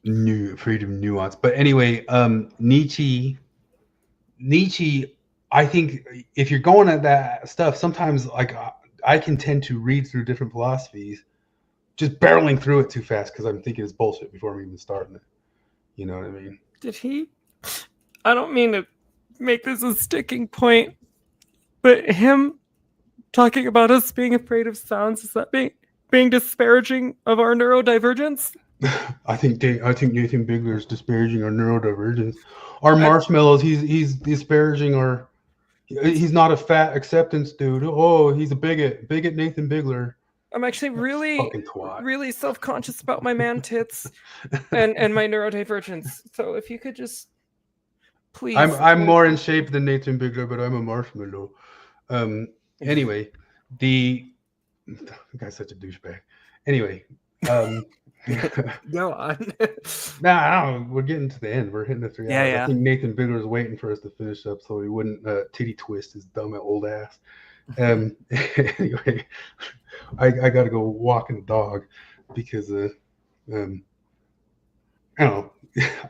Afraid of nuance. But anyway, Nietzsche, I think if you're going at that stuff, sometimes like I can tend to read through different philosophies, just barreling through it too fast because I'm thinking it's bullshit before I'm even starting it. You know what I mean? Did he? I don't mean to make this a sticking point, but him talking about us being afraid of sounds, is that being disparaging of our neurodivergence? I think Nathan Bigler is disparaging our neurodivergence. Our marshmallows, he's disparaging our. He's not a fat acceptance dude. Oh, he's a bigot. Bigot Nathan Bigler. I'm actually really self-conscious about my man tits and my neurodivergence. So if you could just please. I'm more in shape than Nathan Bigler, but I'm a marshmallow. Anyway, the guy's such a douchebag. Anyway, go on. No, we're getting to the end. We're hitting the 3 hours. Yeah. I think Nathan Bigler is waiting for us to finish up so he wouldn't titty twist his dumb old ass. Anyway, I got to go walking the dog because I don't know.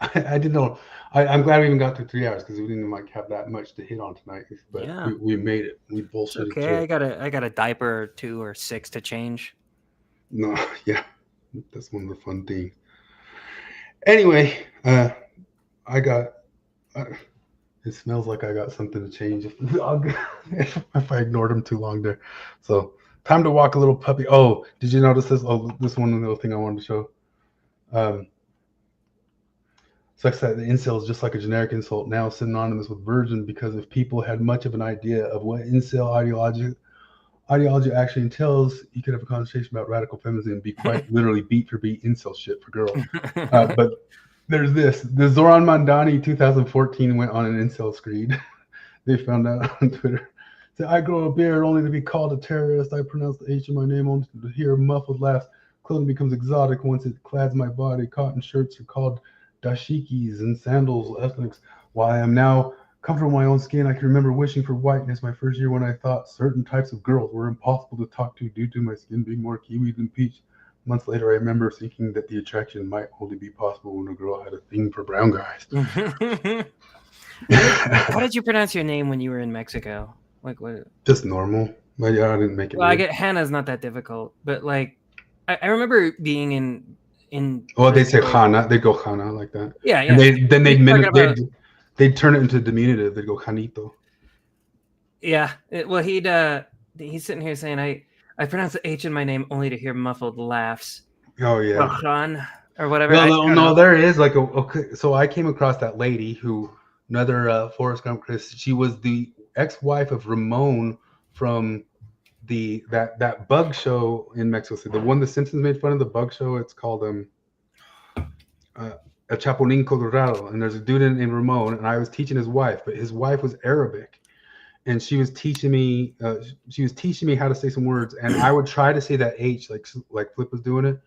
I didn't know. I'm glad we even got to 3 hours because we didn't have that much to hit on tonight. But yeah. we made it. We bullshitted. Okay, I got a diaper or 2 or 6 to change. No, yeah, that's one of the fun things. Anyway, I got. It smells like I got something to change if I ignored him too long there. So time to walk a little puppy. Oh, did you notice this? Oh, this one little thing I wanted to show. Such that the incel is just like a generic insult, now synonymous with virgin, because if people had much of an idea of what incel ideology actually entails, you could have a conversation about radical feminism and be quite literally beat for beat incel shit for girls. But there's this. The Zoran Mandani 2014 went on an incel screed. They found out on Twitter. Said, I grow a beard only to be called a terrorist. I pronounce the H in my name only to hear muffled laughs. Clothing becomes exotic once it clads my body. Cotton shirts are called dashikis and sandals, ethnics. While I am now comfortable in my own skin, I can remember wishing for whiteness my first year when I thought certain types of girls were impossible to talk to due to my skin being more kiwi than peach. Months later, I remember thinking that the attraction might only be possible when a girl had a thing for brown guys. How did you pronounce your name when you were in Mexico? Like what? Just normal. But yeah, I didn't make it. Well, I get Hannah's not that difficult, but like I remember being in. Well, they say Brazil. Hana. They go Hana like that. Yeah, yeah. And Talking they'd turn it into diminutive. They'd go Janito. Yeah. Well, he's sitting here saying I pronounce the H in my name only to hear muffled laughs. Oh yeah. Juan or whatever. No, there is like okay. So I came across that lady who another Forrest Gump Chris. She was the ex-wife of Ramon from that bug show in Mexico City. The one the Simpsons made fun of, the bug show. It's called a Chapulín Colorado, and there's a dude named Ramon, and I was teaching his wife, but his wife was Arabic, and she was teaching me how to say some words, and I would try to say that H like Flip was doing it,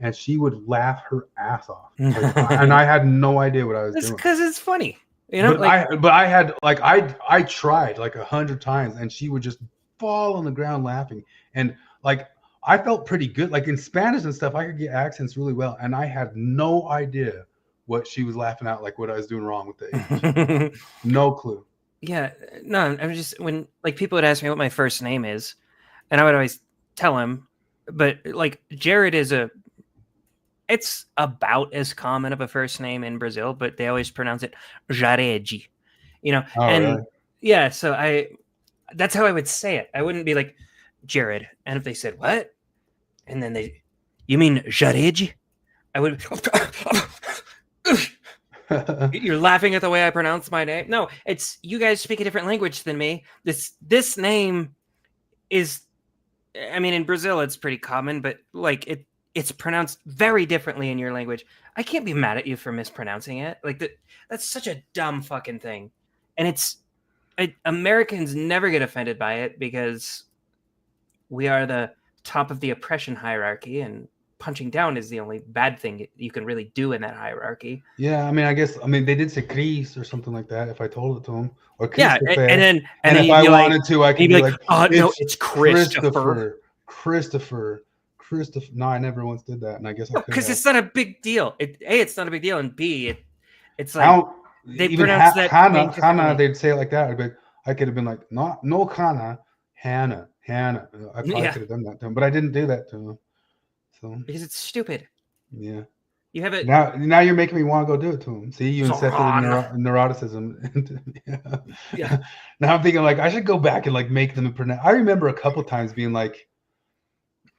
and she would laugh her ass off, and I had no idea what I was doing. Because it's funny, you know. But I had like I tried like 100 times, and she would just fall on the ground laughing, and like I felt pretty good. Like in Spanish and stuff, I could get accents really well, and I had no idea what she was laughing at, like what I was doing wrong with the H. No clue. Yeah, no, I'm just when like people would ask me what my first name is, and I would always tell them, but like Jared it's about as common of a first name in Brazil, but they always pronounce it Jared, you know. Oh, and really? yeah, so that's how I would say it. I wouldn't be like Jared, and if they said what, and then you mean Jared, I would. You're laughing at the way I pronounce my name. No, it's you guys speak a different language than me. This name is, I mean, in Brazil it's pretty common, but like it's pronounced very differently in your language. I can't be mad at you for mispronouncing it. Like that's such a dumb fucking thing, and Americans never get offended by it because we are the top of the oppression hierarchy, and punching down is the only bad thing you can really do in that hierarchy. Yeah, I mean, they did say Chris or something like that if I told it to them. Or yeah, and then if I wanted to, I could be like, oh no, it's Christopher. No, I never once did that, and I guess I could. Because it's not a big deal. It's not a big deal, and B, it's like they pronounce that Hannah. They'd say it like that. I could have been like, no, Hannah. I probably could have done that to him, but I didn't do that to him. So because it's stupid. Yeah. You have it now. You're making me want to go do it to him. See, you incepted neuroticism. Yeah. Now I'm thinking like I should go back and like make them pronounce. I remember a couple times being like,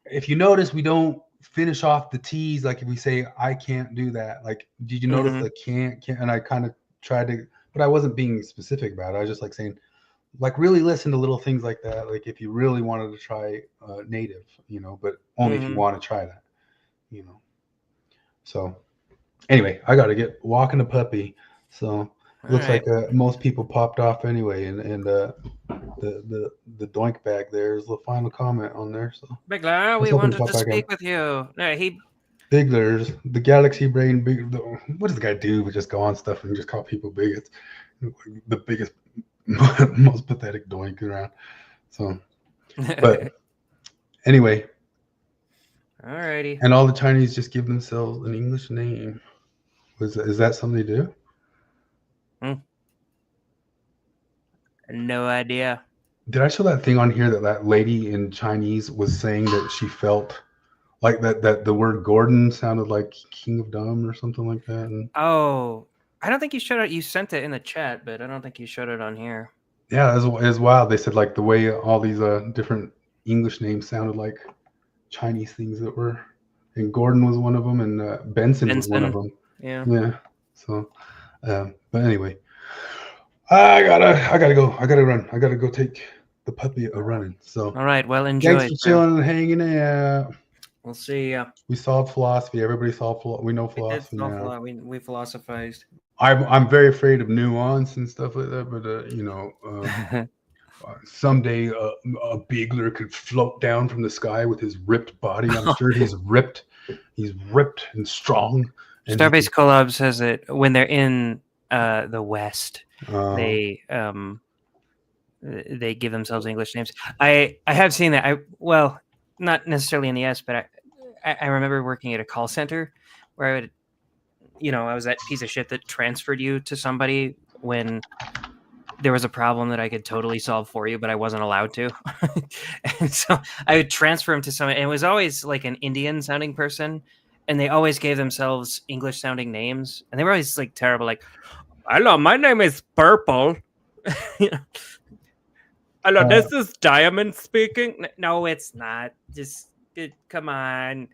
if you notice, we don't finish off the T's. Like if we say I can't do that. Like, did you notice the can't? And I kind of tried to, but I wasn't being specific about it. I was just like saying, like really listen to little things like that. Like if you really wanted to try native, but only if you want to try that, So anyway, I got to get walking the puppy. So looks like most people popped off anyway. And the doink bag there is the final comment on there. So Bigler, we wanted to speak with you. No, Bigler's the galaxy brain. What does the guy do but just go on stuff and just call people bigots? The biggest, most pathetic doink around. So, but anyway. Alrighty. And all the Chinese just give themselves an English name. Is that something they do? No idea. Did I show that thing on here that lady in Chinese was saying that she felt like that the word Gordon sounded like King of Dumb or something like that? And, I don't think you showed it. You sent it in the chat, but I don't think you showed it on here. Yeah, it was wild. They said like the way all these different English names sounded like Chinese things that were, and Gordon was one of them, and Benson was one of them. Yeah. So, but anyway, I gotta go. I gotta run. I gotta go take the puppy a running. So, all right. Well, enjoy. Thanks for chilling and hanging out. We'll see ya. We solved philosophy. Everybody solved. We know philosophy now. We philosophized. I'm very afraid of nuance and stuff like that, but someday a Bigler could float down from the sky with his ripped body. I'm sure he's ripped and strong. And Starbase Collab says that when they're in the West, they give themselves English names. I have seen that. Not necessarily in the S, but I remember working at a call center where I was that piece of shit that transferred you to somebody when there was a problem that I could totally solve for you, but I wasn't allowed to. And so I would transfer him to someone, and it was always like an Indian sounding person, and they always gave themselves English sounding names, and they were always like terrible, like, hello, my name is Purple. Hello, this is Diamond speaking. No, it's not. Come on.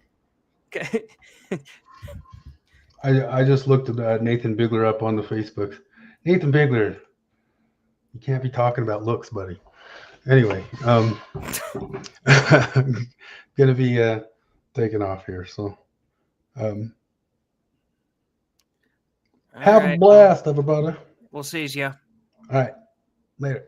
I just looked at Nathan Bigler up on the Facebook. Nathan Bigler, you can't be talking about looks, buddy. Anyway, gonna be taking off here. So have a blast, everybody. We'll see ya. All right, later.